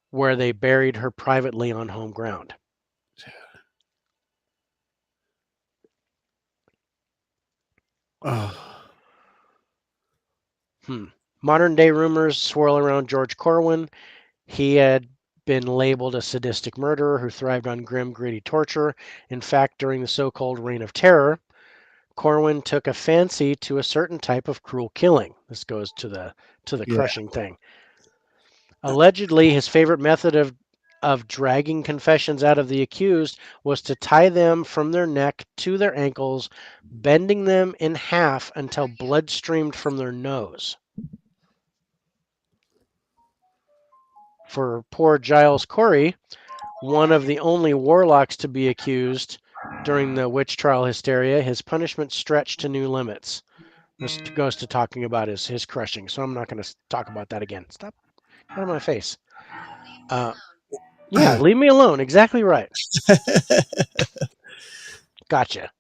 S3: where they buried her privately on home ground.
S2: Oh.
S3: Modern day rumors swirl around George Corwin. He had been labeled a sadistic murderer who thrived on grim, gritty torture. In fact, during the so-called Reign of Terror, Corwin took a fancy to a certain type of cruel killing. This goes to the
S2: Yeah.
S3: crushing thing. Allegedly, his favorite method of dragging confessions out of the accused was to tie them from their neck to their ankles, bending them in half until blood streamed from their nose. For poor Giles Cory, one of the only warlocks to be accused during the witch trial hysteria, his punishment stretched to new limits. This goes to talking about his crushing, so I'm not going to talk about that again. Stop out of my face. Yeah, leave me alone. Exactly right. Gotcha.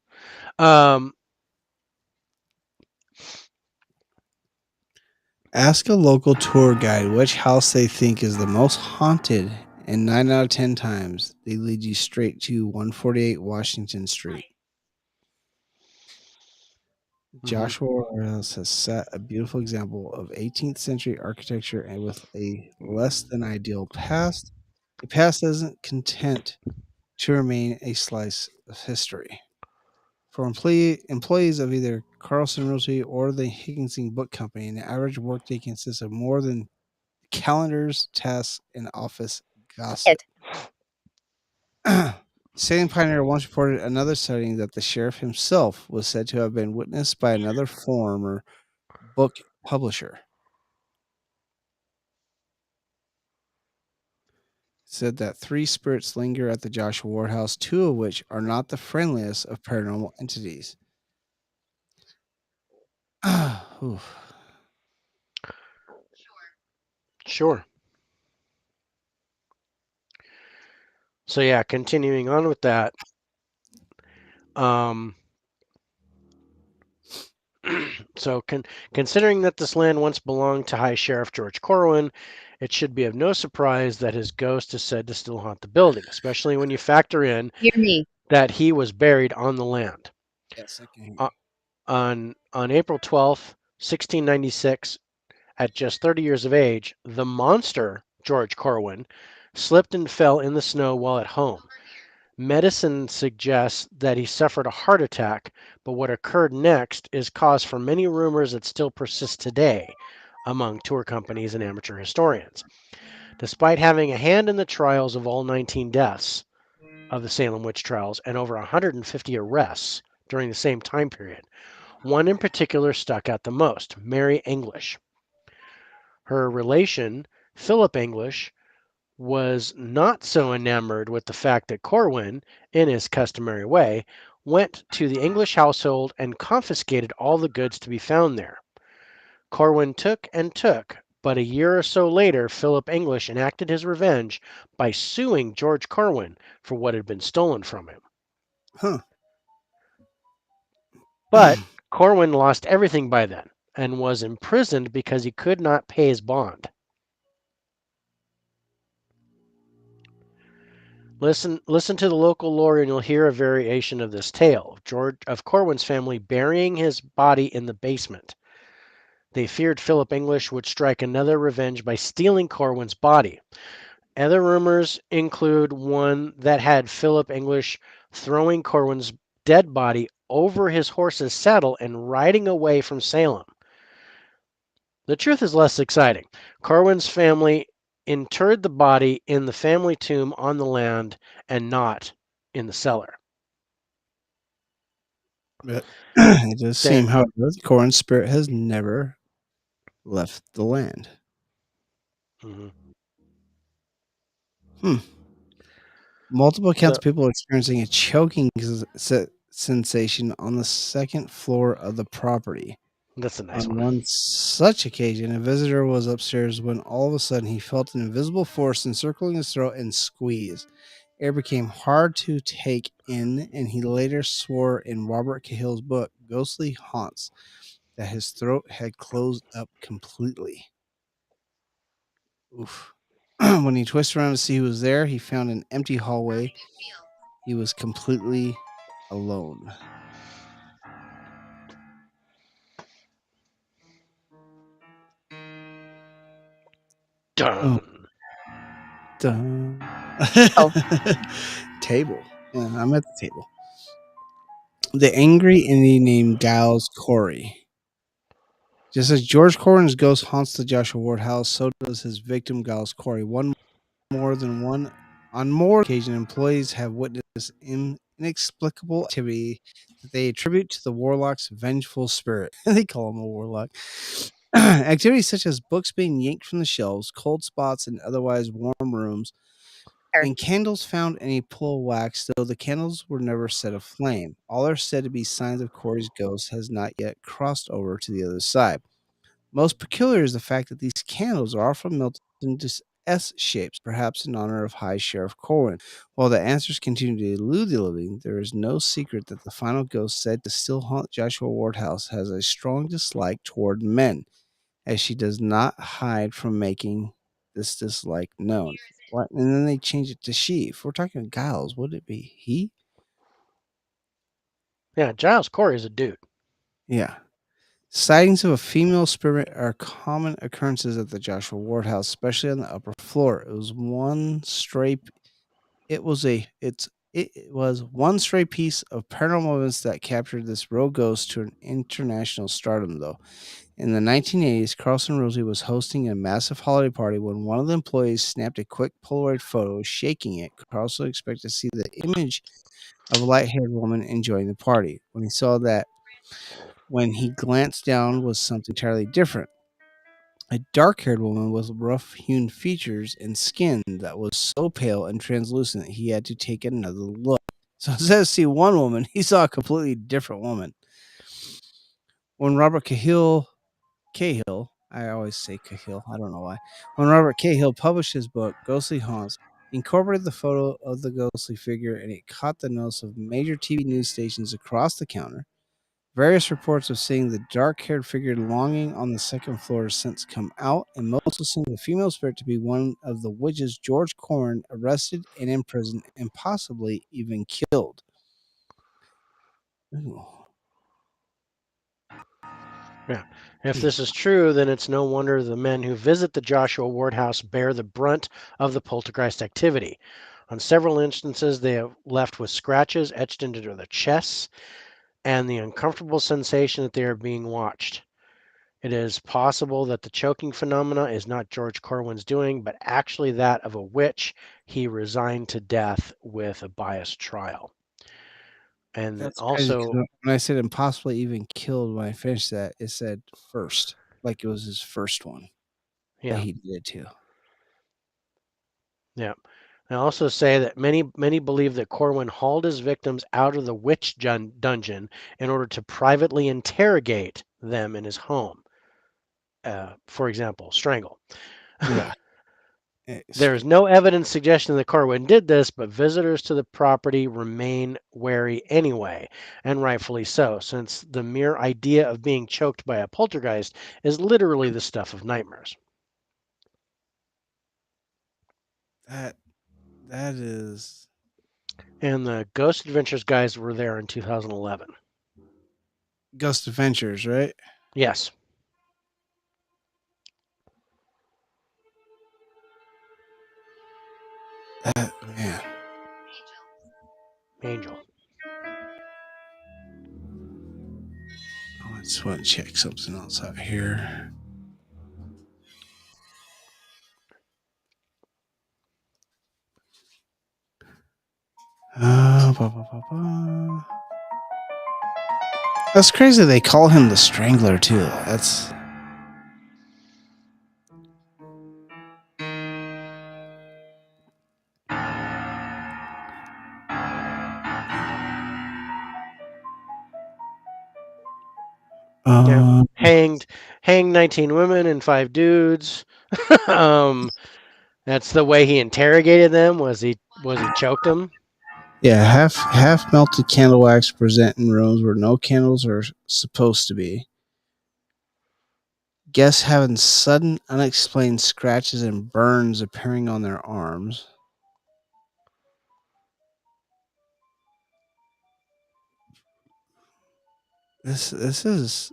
S2: Ask a local tour guide which house they think is the most haunted, and 9 out of 10 times they lead you straight to 148 Washington Street. Joshua Warehouse has set a beautiful example of 18th century architecture and with a less than ideal past. The past isn't content to remain a slice of history. For employees of either Carlson Realty or the Higginson Book Company, an average workday consists of more than calendars, tasks, and office gossip. Salem Pioneer once reported another sighting that the sheriff himself was said to have been witnessed by another former book publisher. Said that 3 spirits linger at the Joshua Ward house, 2 of which are not the friendliest of paranormal entities.
S3: Sure. So yeah, continuing on with that. So considering that this land once belonged to High Sheriff George Corwin, it should be of no surprise that his ghost is said to still haunt the building, especially when you factor in
S6: Hear me.
S3: that he was buried on the land.
S2: Yes, I can.
S3: On April 12th, 1696, at just 30 years of age, the monster George Corwin slipped and fell in the snow while at home. Medicine suggests that he suffered a heart attack, but what occurred next is cause for many rumors that still persist today among tour companies and amateur historians. Despite having a hand in the trials of all 19 deaths of the Salem witch trials and over 150 arrests during the same time period, one in particular stuck out the most, Mary English. Her relation, Philip English, was not so enamored with the fact that Corwin, in his customary way, went to the English household and confiscated all the goods to be found there. Corwin took and took, but a year or so later, Philip English enacted his revenge by suing George Corwin for what had been stolen from him.
S2: Huh.
S3: But Corwin lost everything by then and was imprisoned because he could not pay his bond. Listen to the local lore and you'll hear a variation of this tale of Corwin's family burying his body in the basement. They feared Philip English would strike another revenge by stealing Corwin's body. Other rumors include one that had Philip English throwing Corwin's dead body over his horse's saddle and riding away from Salem. The truth is less exciting. Corwin's family interred the body in the family tomb on the land and not in the cellar.
S2: But it does seem,
S3: Then
S2: however, the Corwin spirit has never left the land.
S3: mhm.
S2: Hmm. Multiple accounts
S3: So
S2: of people experiencing a choking sensation on the second floor of the property.
S3: that's a nice
S2: On
S3: one.
S2: one such occasion, a visitor was upstairs when all of a sudden he felt an invisible force encircling his throat and squeeze. Air became hard to take in, and he later swore in Robert Cahill's book, Ghostly Haunts, that his throat had closed up completely. Oof. When he twisted around to see who was there, he found an empty hallway. He was completely alone. Oh,
S3: Done.
S2: dun.
S6: Oh.
S2: Table. Yeah, I'm at the table. The angry Indian named Giles Cory. Just as George Corwin's ghost haunts the Joshua Ward house, so does his victim Giles Cory. On more occasion, employees have witnessed inexplicable activity that they attribute to the warlock's vengeful spirit. They call him a warlock. Activities such as books being yanked from the shelves, cold spots in otherwise warm rooms, and candles found in a pool of wax, though the candles were never set aflame. All are said to be signs of Corey's ghost has not yet crossed over to the other side. Most peculiar is the fact that these candles are often melted into S shapes, perhaps in honor of High Sheriff Corwin. While the answers continue to elude the living, there is no secret that the final ghost said to still haunt Joshua Ward House has a strong dislike toward men, as she does not hide from making this dislike known. What? And then they change it to she. If we're talking Giles, would it be he?
S3: Yeah, Giles Cory is a dude.
S2: Yeah. Sightings of a female spirit are common occurrences at the Joshua Ward house, especially on the upper floor. It was one stray piece of paranormal evidence that captured this row ghost to an international stardom, though. In the 1980s, Carlson Rosie was hosting a massive holiday party when one of the employees snapped a quick Polaroid photo, shaking it. Carlson expected to see the image of a light-haired woman enjoying the party. When he glanced down, was something entirely different. A dark-haired woman with rough-hewn features and skin that was so pale and translucent that he had to take another look. So instead of see one woman, he saw a completely different woman. When Robert Cahill, I always say Cahill, I don't know why. When Robert Cahill published his book, Ghostly Haunts, he incorporated the photo of the ghostly figure and it caught the notice of major TV news stations across the counter. Various reports of seeing the dark-haired figure longing on the second floor have since come out, and most assume the female spirit to be one of the witches George Corwin arrested and imprisoned and possibly even killed. Ooh.
S3: Yeah. If this is true, then it's no wonder the men who visit the Joshua Ward house bear the brunt of the poltergeist activity. On several instances, they have left with scratches etched into their chests and the uncomfortable sensation that they are being watched. It is possible that the choking phenomena is not George Corwin's doing, but actually that of a witch he resigned to death with a biased trial. And then
S2: That's crazy
S3: also,
S2: because when I said impossibly even killed, when I finished that, it said first, like it was his first one that
S3: yeah,
S2: he did it to.
S3: yeah. I also say that many believe that Corwin hauled his victims out of the witch dungeon in order to privately interrogate them in his home. For example, strangle.
S2: Yeah.
S3: There is no evidence suggesting that Corwin did this, but visitors to the property remain wary anyway, and rightfully so, since the mere idea of being choked by a poltergeist is literally the stuff of nightmares.
S2: That is
S3: And the Ghost Adventures guys were there in 2011.
S2: Ghost Adventures, right?
S3: Yes.
S2: Man.
S3: Angel.
S2: I just want to check something else out here. Ba, ba, ba, ba. That's crazy. They call him the Strangler too. That's
S3: Yeah. Hanged 19 women and 5 dudes. That's the way he interrogated them. Was he choked them?
S2: yeah, half melted candle wax present in rooms where no candles are supposed to be. Guests having sudden unexplained scratches and burns appearing on their arms. This is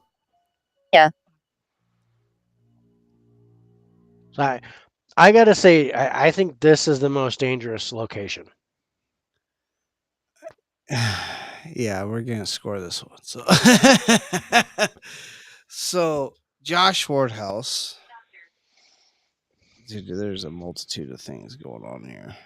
S3: So I gotta say, I think this is the most dangerous location.
S2: yeah, we're gonna score this one. So so Josh Wardhouse. Dude, there's a multitude of things going on here.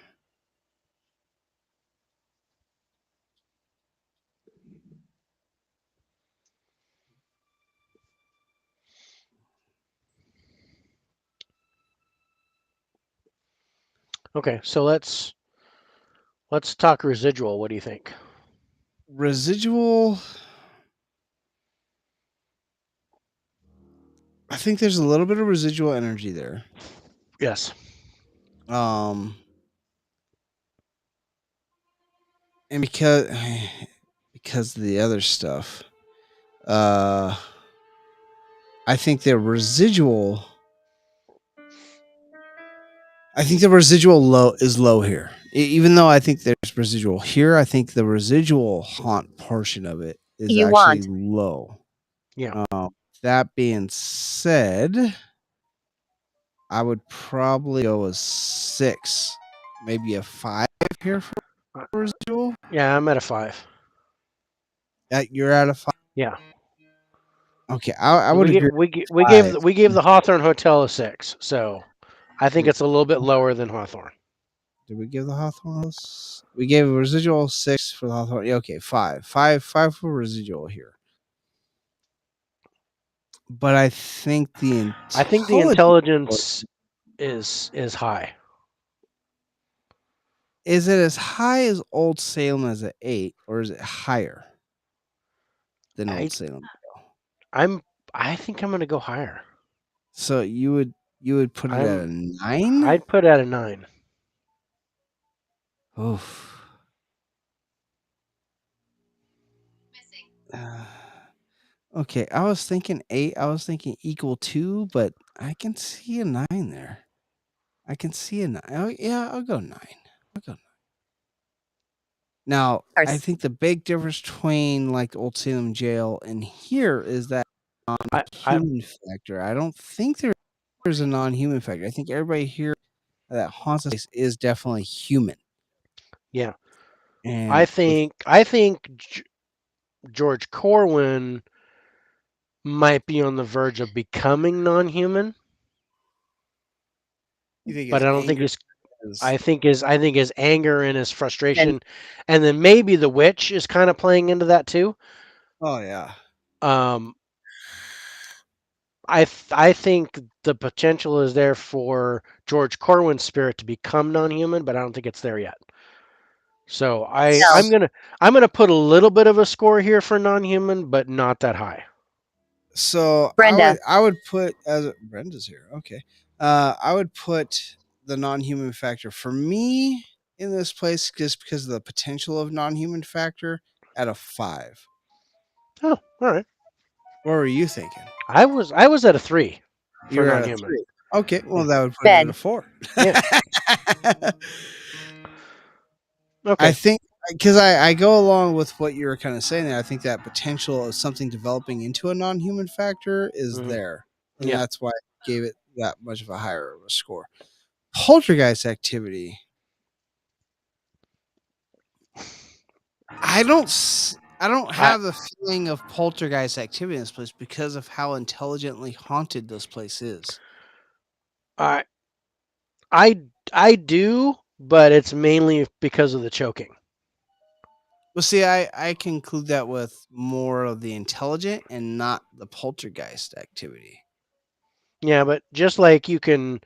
S3: Okay, so let's talk residual. What do you think?
S2: Residual. I think there's a little bit of residual energy there.
S3: Yes.
S2: And because of the other stuff, I think the residual. I think the residual low is low here. Even though I think there's residual here, I think the residual haunt portion of it is
S6: You
S2: actually
S6: want.
S2: low.
S3: Yeah.
S2: That being said, I would probably go a 6, maybe a 5 here for residual.
S3: Yeah, I'm at a 5.
S2: You're at a 5.
S3: Yeah.
S2: Okay, I would
S3: we
S2: agree.
S3: we gave the Hawthorne Hotel a 6, so I think it's a little bit lower than Hawthorne.
S2: Did we give the Hawthorne? We gave a residual 6 for the Hawthorne. Yeah, okay, 5 for residual here. But I think the
S3: intelligence is high.
S2: Is it as high as Old Salem as an 8, or is it higher than Old Salem?
S3: I think I'm gonna go higher.
S2: So you would put it at a 9?
S3: I'd put it at a 9.
S2: Oof.
S5: Missing.
S2: Okay, I was thinking 8. I was thinking equal 2, but I can see a 9 there. I can see a 9. Oh, yeah, I'll go 9. Now, I think the big difference between like Old Salem Jail and here is that non-human factor. I don't think there's a non-human factor. I think everybody here that haunts the place is definitely human.
S3: Yeah.
S2: And
S3: I think George Corwin might be on the verge of becoming non-human. But I don't think his I think his anger and his frustration, and then maybe the witch is kind of playing into that too.
S2: Oh yeah.
S3: I think the potential is there for George Corwin's spirit to become non-human, but I don't think it's there yet. So I'm gonna put a little bit of a score here for non-human, but not that high.
S2: So
S6: Brenda.
S2: I would put as Brenda's here. Okay. I would put the non-human factor for me in this place just because of the potential of non-human factor at a 5.
S3: Oh, all right.
S2: What were you thinking?
S3: I was at a 3 for
S2: You're at a
S3: non-human.
S2: 3. Okay, well that would put it at a 4.
S3: Yeah. Okay.
S2: I think because I go along with what you were kind of saying there. I think that potential of something developing into a non-human factor is there, and that's why I gave it that much of a higher of a score. Poltergeist activity. I don't have the feeling of poltergeist activity in this place because of how intelligently haunted this place is.
S3: I do, but it's mainly because of the choking.
S2: Well, see, I conclude that with more of the intelligent and not the poltergeist activity.
S3: Yeah, but just like you can,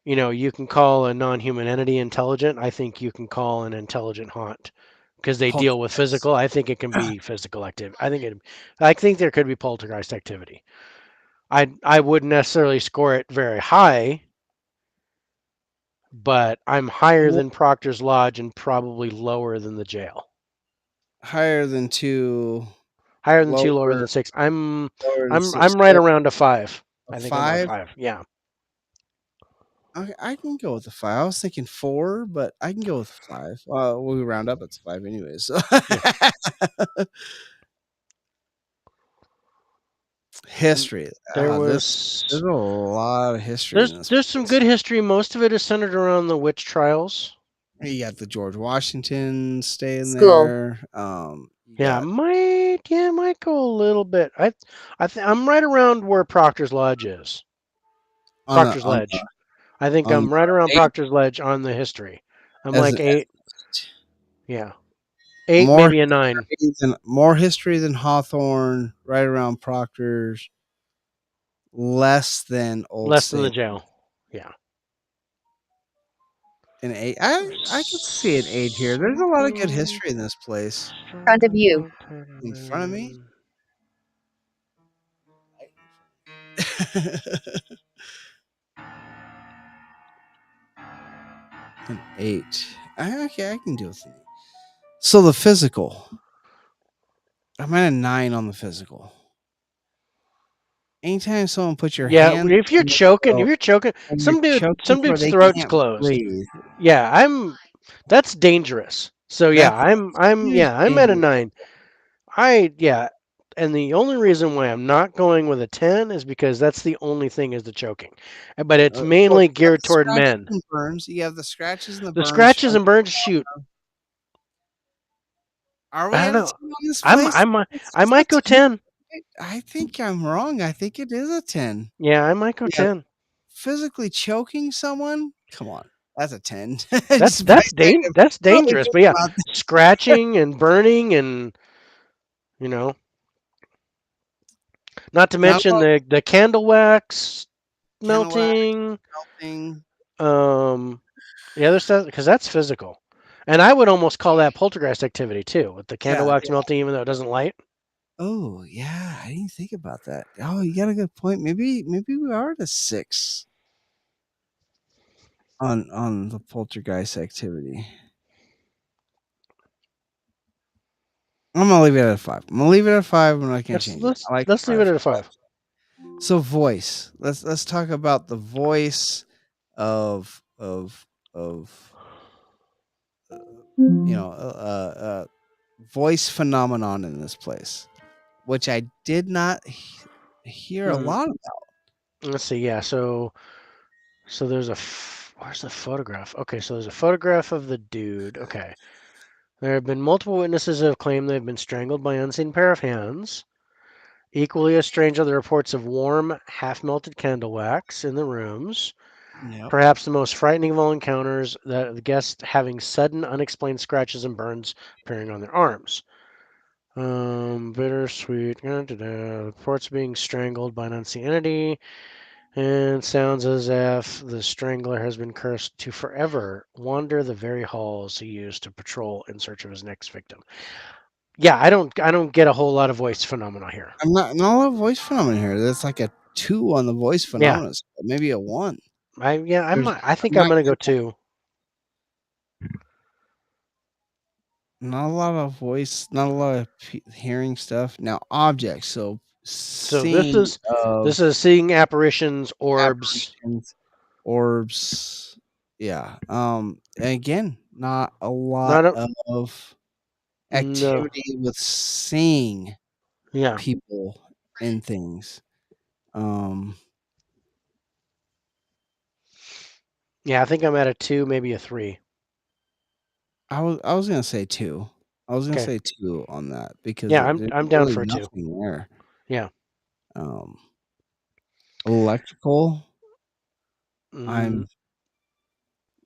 S3: you can call a non-human entity intelligent, I think you can call an intelligent haunt because they deal with
S2: Poltergeist.
S3: physical. I think it can be physical activity. I think there could be poltergeist activity. I wouldn't necessarily score it very high, but I'm higher
S2: Well,
S3: than Proctor's Lodge and probably lower than the jail.
S2: higher than 2,
S3: Higher than 2, lower
S2: lower
S3: than 6. I'm
S2: lower than
S3: I'm
S2: 6.
S3: I'm right around a 5.
S2: A
S3: I think I'm a
S2: 5.
S3: 5. Yeah.
S2: Okay, I can go with a 5. I was thinking 4, but I can go with 5. We round up, it's 5 anyways. So.
S3: Yeah.
S2: History.
S3: There
S2: There's
S3: was
S2: a
S3: Mm.
S2: lot of history in this
S3: there's some
S2: place.
S3: good history. Most of it is centered around the witch trials.
S2: You got the George Washington staying
S6: School.
S2: there. You
S3: Yeah,
S2: got
S3: might go a little bit. I'm right around where Proctor's Lodge is.
S2: on the
S3: Proctor's Ledge. I think
S2: on
S3: I'm right around
S2: 8
S3: Proctor's Ledge on the history. I'm
S2: as
S3: like
S2: an
S3: 8. Yeah. 8,
S2: more
S3: maybe a 9.
S2: more history than Hawthorne, right around Proctor's, less than Old
S3: Less than the
S2: Salem.
S3: jail. Yeah.
S2: An 8. I can see an 8 here. There's a lot of good history in this place.
S6: Front of you.
S2: In front of me? An 8. Okay, I can deal with it. So the physical. I'm at a 9 on the physical. Anytime someone puts your
S3: Yeah,
S2: hand
S3: if you're
S2: in the
S3: choking,
S2: throat and you're
S3: some
S2: choking where
S3: dude's
S2: they
S3: throat's
S2: can't
S3: closed.
S2: breathe,
S3: Yeah, that's dangerous. So yeah,
S2: that's huge
S3: I'm at a
S2: danger.
S3: 9. Yeah, and the only reason why I'm not going with a 10 is because that's the only thing is the choking. But it's
S2: Well,
S3: mainly
S2: you got
S3: geared
S2: the
S3: toward
S2: scratches
S3: men.
S2: and burns. You have the scratches and the
S3: The
S2: burns
S3: scratches
S2: from.
S3: and burns shoot.
S2: Are
S3: I
S2: we
S3: don't
S2: at a
S3: know.
S2: 10 on this
S3: I'm
S2: place?
S3: I'm
S2: This
S3: I
S2: is a
S3: might go
S2: 10.
S3: 10.
S2: I think I'm wrong. I think it is a 10.
S3: Yeah, I might go
S2: Yeah,
S3: 10.
S2: physically choking someone? Come on. That's a 10. Just by
S3: That's
S2: saying it.
S3: that's
S2: Really
S3: dangerous.
S2: think
S3: But yeah,
S2: about that.
S3: scratching and burning and you know, not to
S2: Not a
S3: mention
S2: lot of
S3: the candle wax
S2: candle wax
S3: melting,
S2: melting.
S3: the other stuff because that's physical. And I would almost call that poltergeist activity too, with the candle
S2: Yeah.
S3: wax melting, even though it doesn't light.
S2: Oh, yeah. I didn't think about that. Oh, you got a good point. Maybe we are at a 6 on the poltergeist activity. I'm gonna leave it at a 5. I'm gonna leave it at a 5 and I can't
S3: Let's
S2: change it.
S3: let's
S2: I like
S3: let's leave it
S2: 5.
S3: at a 5.
S2: So voice. Let's talk about the voice of you know voice phenomenon in this place, which I did not hear a
S3: Hmm.
S2: lot about.
S3: Let's see. Yeah. So there's where's the photograph? Okay. So there's a photograph of the dude. Okay. There have been multiple witnesses who have claimed they've been strangled by an unseen pair of hands. Equally as strange are the reports of warm, half-melted candle wax in the rooms.
S2: Yep.
S3: Perhaps the most frightening of all encounters, the guests having sudden, unexplained scratches and burns appearing on their arms. Bittersweet. Reports being strangled by an unseen entity, and sounds as if the strangler has been cursed to forever wander the very halls he used to patrol in search of his next victim. Yeah, I don't get a whole lot of voice phenomena here.
S2: I'm not a lot of voice phenomenon here. That's like a 2 on the voice
S3: Yeah,
S2: phenomena, maybe a 1.
S3: I'm
S2: There's
S3: not. I think
S2: I'm
S3: I'm
S2: not
S3: gonna go
S2: getting
S3: 2.
S2: not a lot of voice, not a lot of hearing stuff. Now objects, so
S3: So
S2: seeing
S3: this
S2: of
S3: is seeing apparitions, orbs.
S2: apparitions, orbs. Yeah. And again, not a lot
S3: Not a
S2: of
S3: no.
S2: activity with seeing
S3: Yeah,
S2: people and things. Um,
S3: yeah. I think I'm at a 2, maybe a 3.
S2: I was gonna say 2. I was gonna
S3: Okay.
S2: say 2 on that because
S3: Yeah,
S2: there's
S3: I'm down
S2: really
S3: for a 2.
S2: nothing there.
S3: Yeah.
S2: Um, electrical.
S3: Mm,
S2: I'm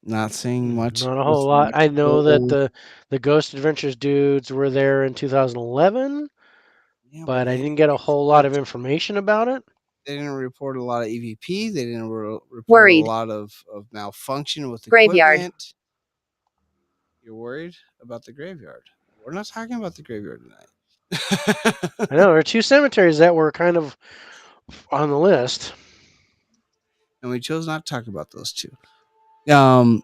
S2: Not seeing much.
S3: Not a
S2: with
S3: whole lot. I know that
S2: electrical.
S3: the Ghost Adventures dudes were there in 2011,
S2: Yeah, but
S3: but I
S2: they
S3: didn't get a whole lot of information about it.
S2: didn't report a lot of EVP. They didn't report
S6: Worried.
S2: a lot of malfunction with
S6: Graveyard.
S2: equipment. You're worried about the graveyard. We're not talking about the graveyard tonight.
S3: I know there are two cemeteries that were kind of on the list.
S2: And we chose not to talk about those two. I'm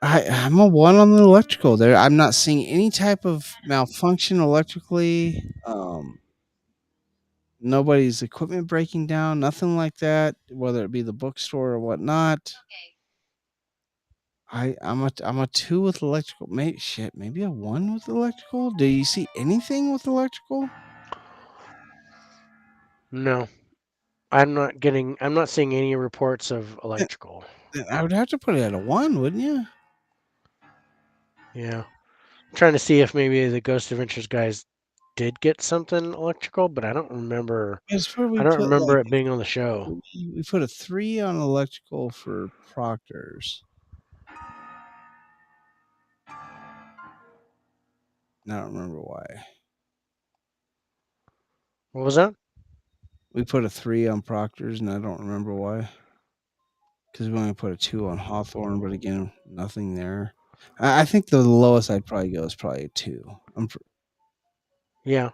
S2: a 1 on the electrical. There, I'm not seeing any type of malfunction electrically. Nobody's equipment breaking down, nothing like that. Whether it be the bookstore or whatnot. I'm a 2 with electrical. Maybe a 1 with electrical. Do you see anything with electrical?
S3: No, I'm not seeing any reports of electrical.
S2: Then I would have to put it at a 1, wouldn't you?
S3: Yeah, I'm trying to see if maybe the Ghost Adventures guys did get something electrical, but I don't remember.
S2: That's where we
S3: I don't
S2: put
S3: remember it being on the show.
S2: we put a 3 on electrical for proctors. I don't remember why.
S3: What was that?
S2: We put a 3 on proctors, and I don't remember why. Because we only put a 2 on Hawthorne, but again, nothing there. I think the lowest I'd probably go is probably a 2.
S3: Yeah,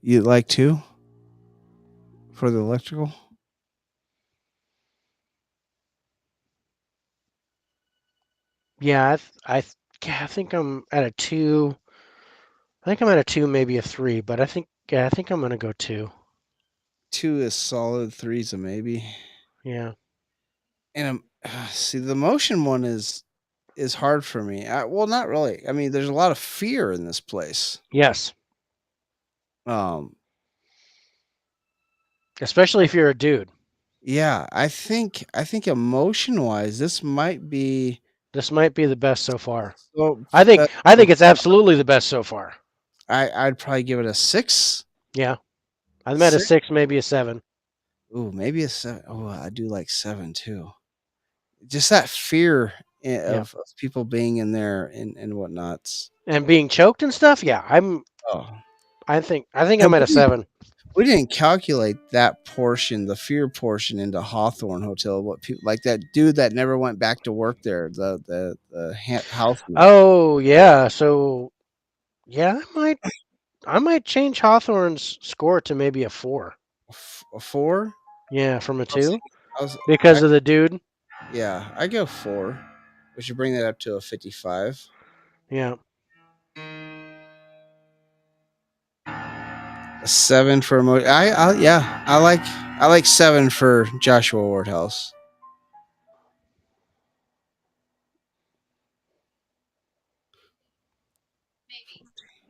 S2: You like 2 for the electrical?
S3: yeah. I think I'm at a 2. I think I'm at a 2, maybe a 3, but I think I'm gonna go 2.
S2: 2 is solid, 3's a maybe.
S3: Yeah.
S2: And see, the motion one is hard for me. Well, not really. I mean, there's a lot of fear in this place.
S3: Yes.
S2: Um,
S3: Especially if you're a dude.
S2: yeah, I think emotion wise, this might be.
S3: This might be the best so far.
S2: So,
S3: I think it's absolutely the best so far.
S2: I'd probably give it a 6.
S3: Yeah. I'm at a 6, maybe a 7.
S2: Ooh, maybe a 7. Oh, I do like 7 too. Just that fear of people being in there and whatnots.
S3: And being choked and stuff. Yeah,
S2: Oh,
S3: I think I'm at a 7.
S2: we didn't calculate that portion, the fear portion, into Hawthorne Hotel. What people like that dude that never went back to work there, the houseman.
S3: Oh yeah. So yeah, I might change Hawthorne's score to maybe a 4.
S2: A 4.
S3: Yeah, from a
S2: I was
S3: 2
S2: I
S3: because of the dude.
S2: yeah, I go 4. We should bring that up to a 55.
S3: Yeah.
S2: A 7 for I like 7 for Joshua Wardhouse.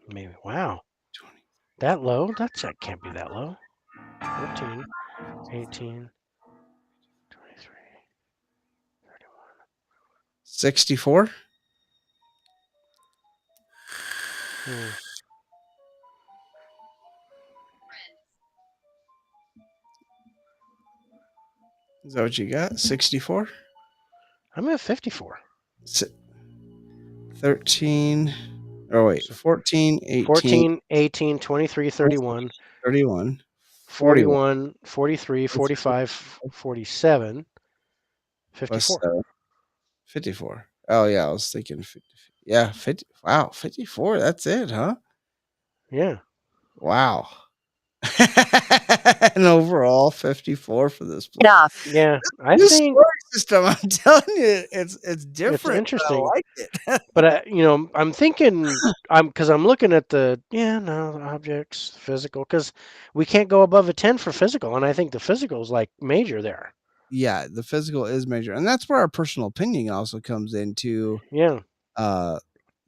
S3: Maybe. Wow. That low? That can't be that low. 14, 18, 23,
S2: 64.
S3: 31.
S2: Is that what you got? 64?
S3: I'm at 54.
S2: 13. Oh, wait. 14, 18.
S3: 14, 18, 23, 31,
S2: 31.
S3: 41, 43, 45, 47, 54.
S2: 54. Oh, yeah. I was thinking 50. Yeah. 50. Wow. 54. That's it, huh?
S3: Yeah.
S2: Wow. An overall 54 for this place.
S6: Get off.
S3: Yeah. I
S2: This
S3: think
S2: scoring system, I'm telling you, it's different.
S3: it's interesting.
S2: I like it.
S3: But I'm thinking because I'm looking at the objects physical because we can't go above a 10 for physical, and I think the physical is like major there.
S2: Yeah, the physical is major, and that's where our personal opinion also comes into.
S3: Yeah.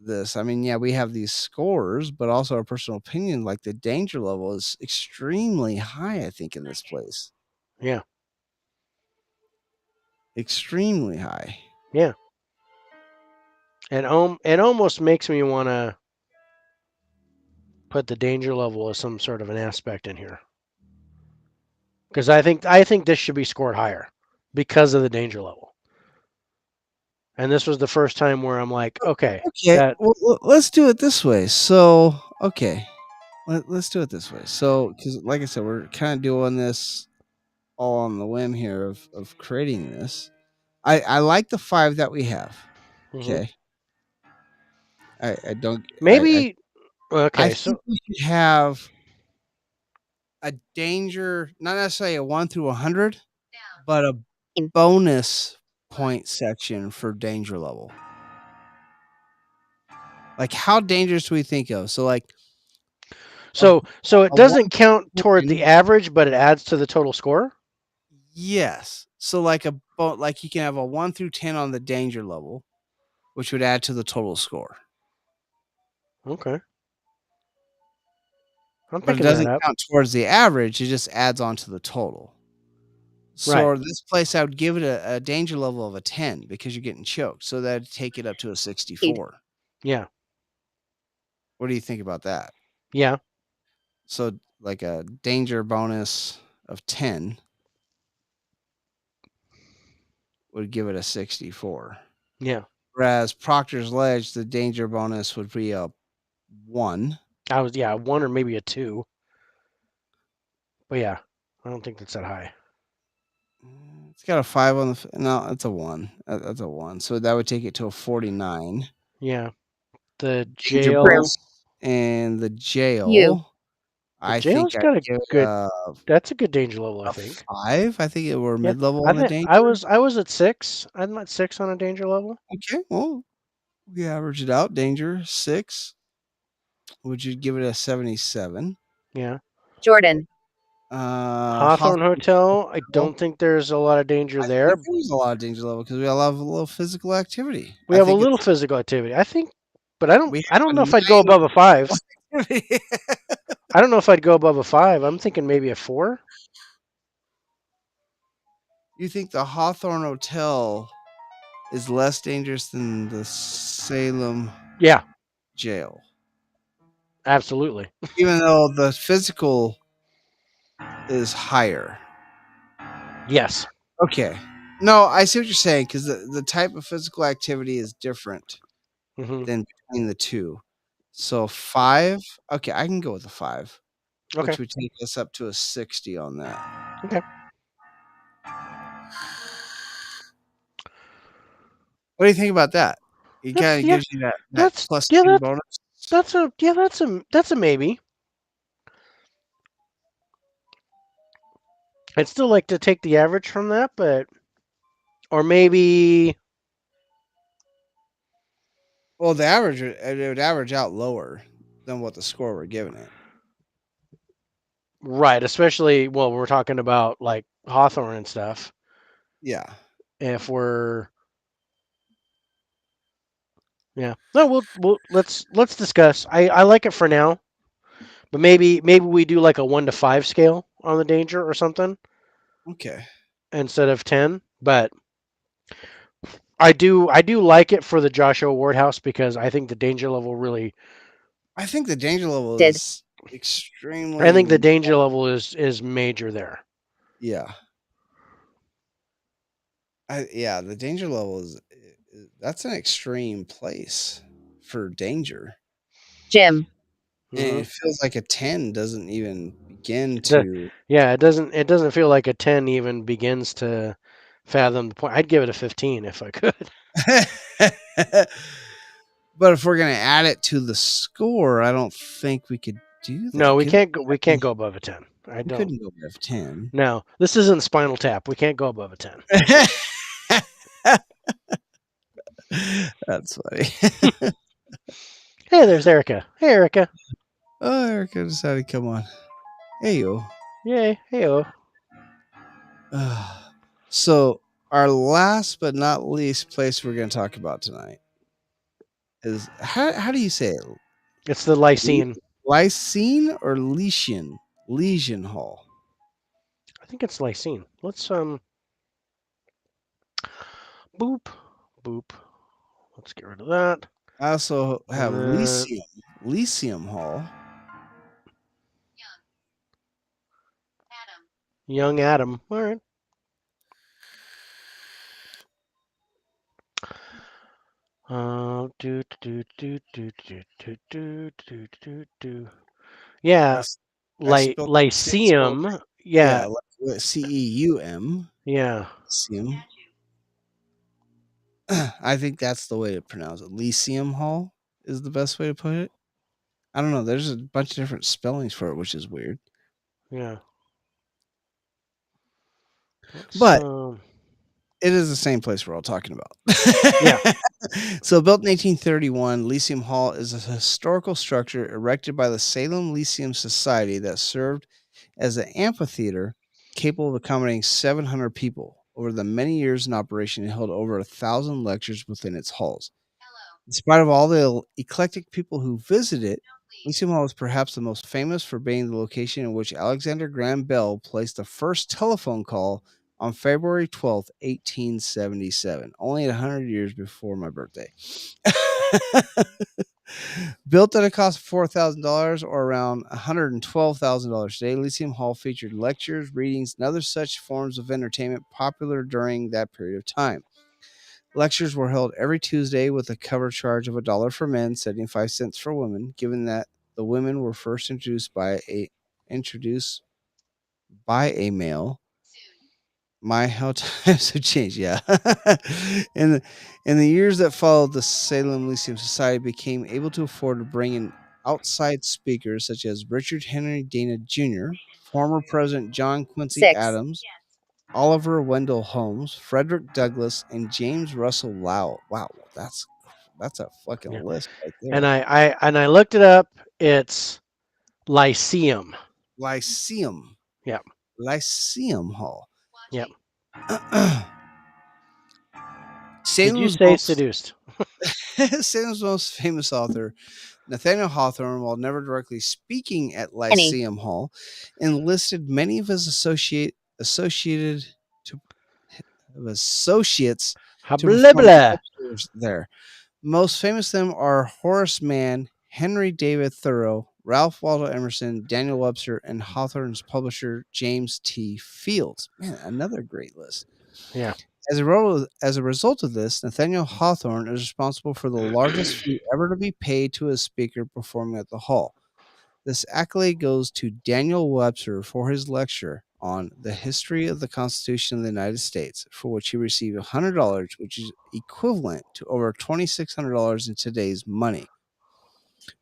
S2: This. I mean, yeah, we have these scores, but also our personal opinion, like the danger level is extremely high, I think, in this place.
S3: Yeah.
S2: Extremely high.
S3: Yeah. And it almost makes me want to put the danger level as some sort of an aspect in here. Because I think this should be scored higher. because of the danger level. And this was the first time where I'm like, okay,
S2: Okay, well, let's do it this way. So, okay, let's do it this way. So, because like I said, we're kind of doing this all on the whim here of creating this. I like the 5 that we have. Okay, I don't.
S3: maybe
S2: I
S3: okay.
S2: think
S3: So
S2: we should have a danger, not necessarily a 1 through 100, but a bonus point section for danger level. Like, how dangerous do we think of? So, like,
S3: so it
S2: a
S3: doesn't count toward
S2: 1
S3: the average, but it adds to the total score.
S2: yes. So, like like you can have a 1 through 10 on the danger level, which would add to the total score.
S3: Okay, I'm
S2: But it
S3: picking that
S2: doesn't
S3: up.
S2: count towards the average. It just adds on to the total. So
S3: Right.
S2: this place, I would give it a danger level of a 10 because you're getting choked. So that'd take it up to a 64.
S3: Yeah.
S2: What do you think about that?
S3: Yeah.
S2: So like a danger bonus of 10 would give it a 64.
S3: Yeah.
S2: Whereas Proctor's Ledge, the danger bonus would be a 1.
S3: I was 1 or maybe a 2. But yeah, I don't think that's that high.
S2: It's got a 5 on the no, it's a 1. That's a 1. So that would take it to a 49.
S3: Yeah. The
S2: Danger
S3: jail.
S2: bonus and the jail.
S6: You.
S2: I
S3: jail's
S2: think I'd
S3: got a
S2: give it
S3: good. That's a good danger level, I
S2: a
S3: think.
S2: 5. I think we're
S3: Yeah.
S2: mid-level
S3: I
S2: on the
S3: think
S2: danger.
S3: I was at 6. I'm at 6 on a danger level.
S2: Okay, well, we average it out. Danger 6. Would you give it a 77?
S3: Yeah.
S6: Jordan.
S3: Hawthorne Hotel. I don't think there's a lot of danger
S2: I
S3: there.
S2: think there's a lot of danger level because we all have a little physical activity.
S3: We have a little physical activity. I think, but I don't know if I'd go above a 5. I don't know if I'd go above a 5. I'm thinking maybe a 4.
S2: You think the Hawthorne Hotel is less dangerous than the Salem Jail?
S3: Absolutely.
S2: Even though the physical is higher.
S3: Yes.
S2: Okay. No, I see what you're saying because the type of physical activity is different than between the two. So 5. Okay, I can go with a 5.
S3: Okay.
S2: Which would take us up to a 60 on that.
S3: Okay.
S2: What do you think about that? It kind of gives you that plus 2 bonus.
S3: That's a maybe. I'd still like to take the average from that, but or maybe.
S2: Well, the average it would average out lower than what the score we're giving it.
S3: Right, especially we're talking about like Hawthorne and stuff.
S2: Yeah.
S3: If we're no, let's discuss. I like it for now, but maybe we do like a 1 to 5 scale on the danger or something.
S2: Okay.
S3: Instead of 10, but I do like it for the Joshua Ward house because I think the danger level really.
S2: I think the danger level is extremely.
S3: I think the danger level is major there.
S2: Yeah. The danger level is that's an extreme place for danger.
S6: Jim.
S2: And it feels like a 10 doesn't even begin to.
S3: It doesn't feel like a 10 even begins to fathom the point. I'd give it a 15 if I could.
S2: But if we're gonna add it to the score, I don't think we could do that.
S3: No, we can't go. We can't go above a 10.
S2: We couldn't go above 10.
S3: No, this isn't Spinal Tap. We can't go above a 10.
S2: That's funny.
S3: Hey, there's Erica. Hey, Erica.
S2: Oh, Erica decided to come on. Hey, yo.
S3: Yay. Hey-o.
S2: So, our last but not least place we're going to talk about tonight is how do you say it?
S3: It's the Lycene.
S2: Lycene or Lesion? Lesion Hall.
S3: I think it's Lycene. Let's boop. Let's get rid of that.
S2: I also have Lyceum Hall.
S3: Young Adam. All right. Do, do, do, do, do, do, do, do, do, do. Yeah,
S2: I spelled
S3: Lyceum.
S2: yeah,
S3: Yeah,
S2: CEUM.
S3: yeah,
S2: Lyceum. I think that's the way to pronounce it. Lyceum Hall is the best way to put it. I don't know. There's a bunch of different spellings for it, which is weird.
S3: yeah. Let's,
S2: But it is the same place we're all talking about.
S3: Yeah.
S2: So, built in 1831, Lyceum Hall is a historical structure erected by the Salem Lyceum Society that served as an amphitheater capable of accommodating 700 people. Over the many years in operation, it held over 1,000 lectures within its halls. In spite of all the eclectic people who visit it, Lyceum Hall is perhaps the most famous for being the location in which Alexander Graham Bell placed the first telephone call on February 12th, 1877, only 100 years before my birthday. Built at a cost of $4,000 or around $112,000 today, Lyceum Hall featured lectures, readings, and other such forms of entertainment popular during that period of time. Lectures were held every Tuesday with a cover charge of $1 for men, 75 cents for women, given that the women were first introduced by a male. My how times have changed, yeah. In the years that followed, the Salem Lyceum Society became able to afford to bring in outside speakers such as Richard Henry Dana Jr., former President John Quincy
S6: 6,
S2: Adams, Oliver Wendell Holmes, Frederick Douglass, and James Russell Lowell. Wow, that's a fucking
S3: Yeah.
S2: list right
S3: and
S2: there.
S3: I looked it up. It's Lyceum.
S2: Lyceum,
S3: Yeah.
S2: Lyceum Hall.
S3: Yeah. Did you
S2: Salem's
S3: say
S2: most
S3: seduced?
S2: Salem's most famous author, Nathaniel Hawthorne, while never directly speaking at
S6: Penny,
S2: Lyceum Hall, enlisted many of his associates to
S3: Blah,
S2: perform
S3: blah.
S2: lectures there. Most famous of them are Horace Mann, Henry David Thoreau, Ralph Waldo Emerson, Daniel Webster, and Hawthorne's publisher James T. Fields. Man, another great list.
S3: Yeah.
S2: As a result of this, Nathaniel Hawthorne is responsible for the largest fee ever to be paid to a speaker performing at the hall. This accolade goes to Daniel Webster for his lecture on the history of the Constitution of the United States, for which he received $100, which is equivalent to over $2,600 in today's money.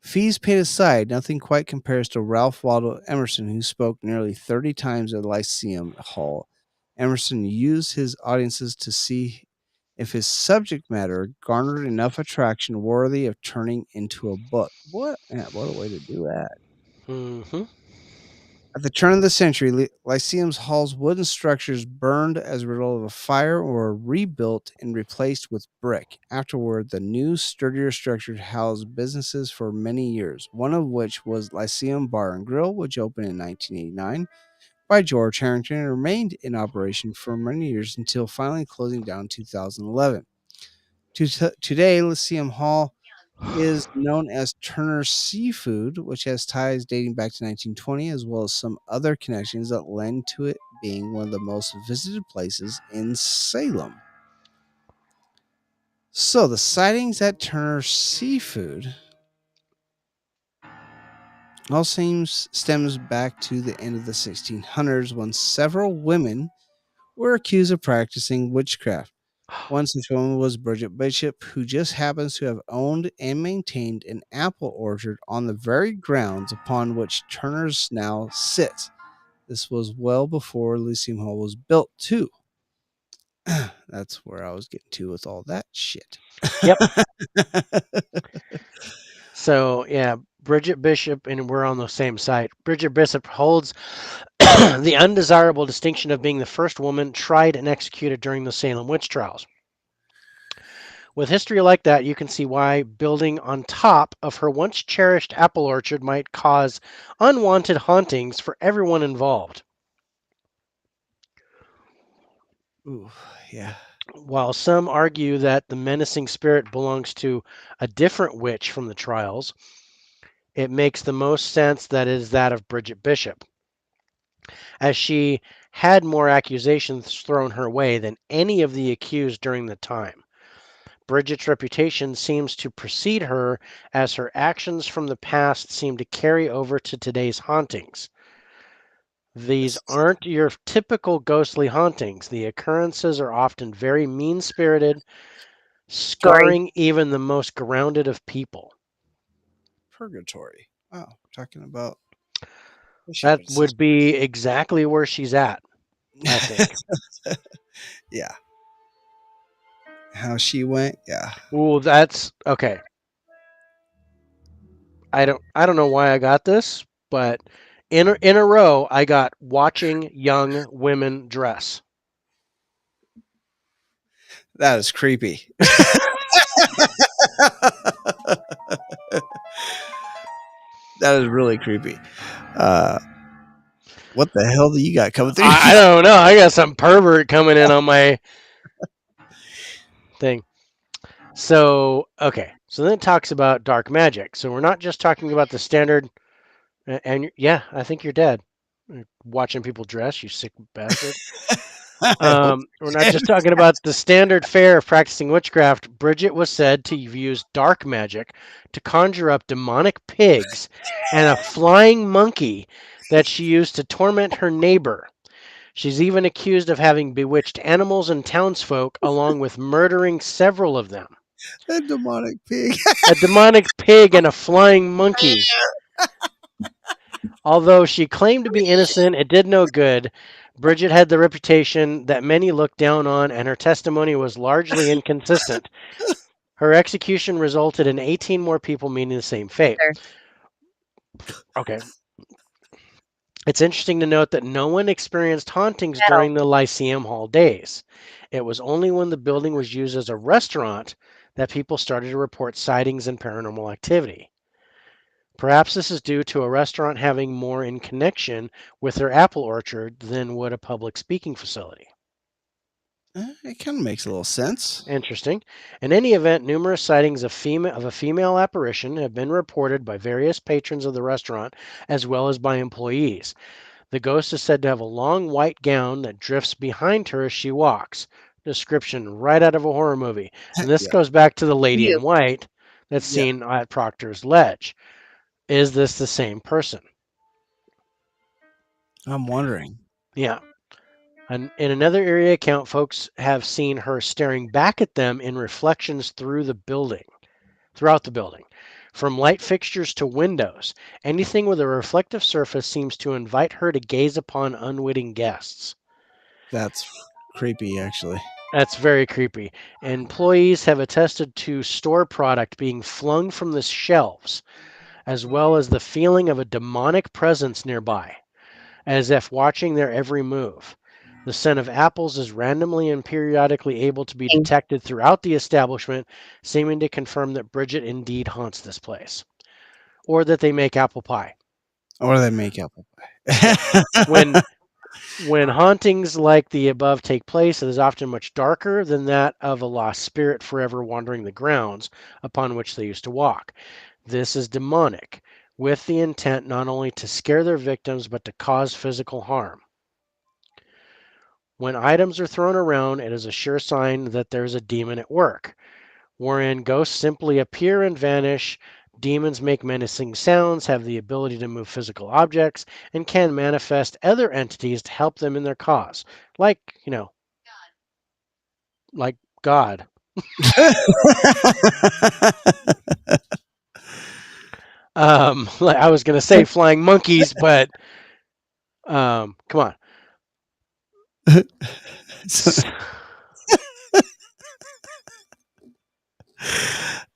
S2: Fees paid aside, nothing quite compares to Ralph Waldo Emerson, who spoke nearly 30 times at Lyceum Hall. Emerson used his audiences to see if his subject matter garnered enough attraction worthy of turning into a book. What a way to do that.
S3: Mm-hmm.
S2: At the turn of the century, Lyceum's hall's wooden structures burned as a result of a fire or were rebuilt and replaced with brick. Afterward, the new, sturdier structure housed businesses for many years, one of which was Lyceum Bar and Grill, which opened in 1989 by George Harrington and remained in operation for many years until finally closing down in 2011. Today, Lyceum Hall is known as Turner's Seafood, which has ties dating back to 1920, as well as some other connections that lend to it being one of the most visited places in Salem. So, the sightings at Turner's Seafood all stems back to the end of the 1600s when several women were accused of practicing witchcraft. One such woman was Bridget Bishop, who just happens to have owned and maintained an apple orchard on the very grounds upon which Turner's now sits. This was well before Lyceum Hall was built, too. That's where I was getting to with all that shit.
S3: Yep. So yeah, Bridget Bishop, and we're on the same site. Bridget Bishop holds the undesirable distinction of being the first woman tried and executed during the Salem witch trials. With history like that, you can see why building on top of her once cherished apple orchard might cause unwanted hauntings for everyone involved.
S2: Ooh, yeah.
S3: While some argue that the menacing spirit belongs to a different witch from the trials, it makes the most sense that it is that of Bridget Bishop, as she had more accusations thrown her way than any of the accused during the time. Bridget's reputation seems to precede her, as her actions from the past seem to carry over to today's hauntings. These aren't your typical ghostly hauntings. The occurrences are often very mean-spirited, scarring even the most grounded of people.
S2: Purgatory. Wow, talking about.
S3: That would be exactly where she's at, I think.
S2: Yeah. How she went. Yeah.
S3: Ooh, that's okay. I don't know why I got this, but in a row I got watching young women dress.
S2: That is creepy. That is really creepy. What the hell do you got coming through?
S3: I don't know. I got some pervert coming in on my thing. So, okay. So then it talks about dark magic. So we're not just talking about the standard. And yeah, I think you're dead. Watching people dress, you sick bastard. We're not just talking about the standard fare of practicing witchcraft. Bridget was said to use dark magic to conjure up demonic pigs and a flying monkey that she used to torment her neighbor. She's even accused of having bewitched animals and townsfolk, along with murdering several of them.
S2: A demonic pig.
S3: A demonic pig and a flying monkey. Although she claimed to be innocent, it did no good. Bridget had the reputation that many looked down on, and her testimony was largely inconsistent. Her execution resulted in 18 more people meeting the same fate. Okay. It's interesting to note that no one experienced hauntings during the Lyceum Hall days. It was only when the building was used as a restaurant that people started to report sightings and paranormal activity. Perhaps this is due to a restaurant having more in connection with their apple orchard than would a public speaking facility.
S2: It kind of makes a little sense.
S3: Interesting. In any event, numerous sightings of a female apparition have been reported by various patrons of the restaurant as well as by employees. The ghost is said to have a long white gown that drifts behind her as she walks. Description right out of a horror movie. And this goes back to the lady in white that's seen at Proctor's Ledge. Is this the same person?
S2: I'm wondering.
S3: Yeah. And in another area account, folks have seen her staring back at them in reflections throughout the building. From light fixtures to windows, anything with a reflective surface seems to invite her to gaze upon unwitting guests.
S2: That's creepy, actually.
S3: That's very creepy. Employees have attested to store product being flung from the shelves, as well as the feeling of a demonic presence nearby, as if watching their every move. The scent of apples is randomly and periodically able to be detected throughout the establishment, seeming to confirm that Bridget indeed haunts this place. Or that they make apple pie.
S2: Or they make apple pie.
S3: When hauntings like the above take place, it is often much darker than that of a lost spirit forever wandering the grounds upon which they used to walk. This is demonic, with the intent not only to scare their victims, but to cause physical harm. When items are thrown around, it is a sure sign that there's a demon at work. Wherein ghosts simply appear and vanish, demons make menacing sounds, have the ability to move physical objects, and can manifest other entities to help them in their cause. Like, like God. Like I was going to say flying monkeys, but come on.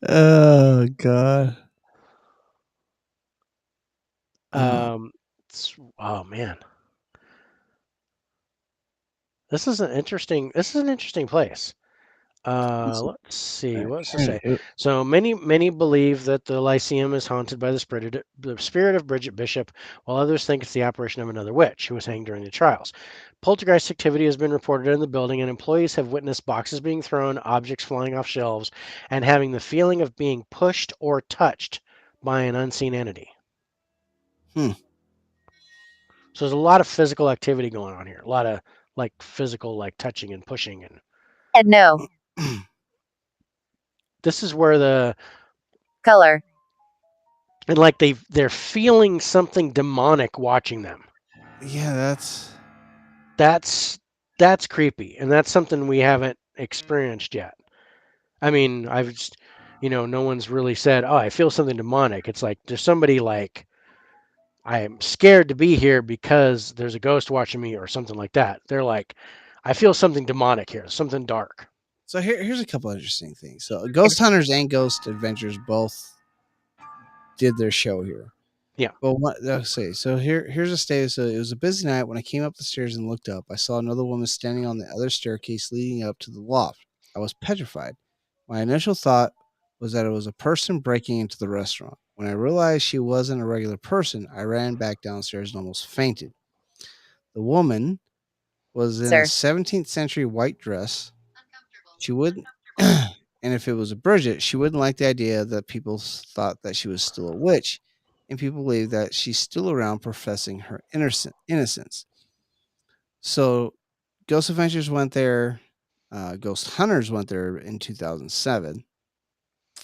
S2: Oh, God.
S3: Oh man. This is an interesting place. Let's see. What does it say? So many believe that the Lyceum is haunted by the spirit of Bridget Bishop, while others think it's the apparition of another witch who was hanged during the trials. Poltergeist activity has been reported in the building, and employees have witnessed boxes being thrown, objects flying off shelves, and having the feeling of being pushed or touched by an unseen entity. So there's a lot of physical activity going on here. A lot of like physical, like touching and pushing and.
S6: No.
S3: this is where
S6: color,
S3: and like they're feeling something demonic watching them.
S2: Yeah,
S3: That's creepy, and that's something we haven't experienced yet. I mean, I've just, no one's really said, "Oh, I feel something demonic." It's like there's somebody like, I'm scared to be here because there's a ghost watching me or something like that. They're like, I feel something demonic here, something dark.
S2: so here's a couple interesting things. So Ghost Hunters and Ghost Adventures both did their show here.
S3: Yeah.
S2: Well, let's see. So here's a statement. So it was a busy night. When I came up the stairs and looked up, I saw another woman standing on the other staircase leading up to the loft. I was petrified. My initial thought was that it was a person breaking into the restaurant. When I realized she wasn't a regular person, I ran back downstairs and almost fainted. The woman was in a
S6: sir,
S2: 17th century white dress. She wouldn't, and if it was a Bridget, she wouldn't like the idea that people thought that she was still a witch, and people believe that she's still around professing her innocence. So, Ghost Adventures went there. Ghost Hunters went there in 2007.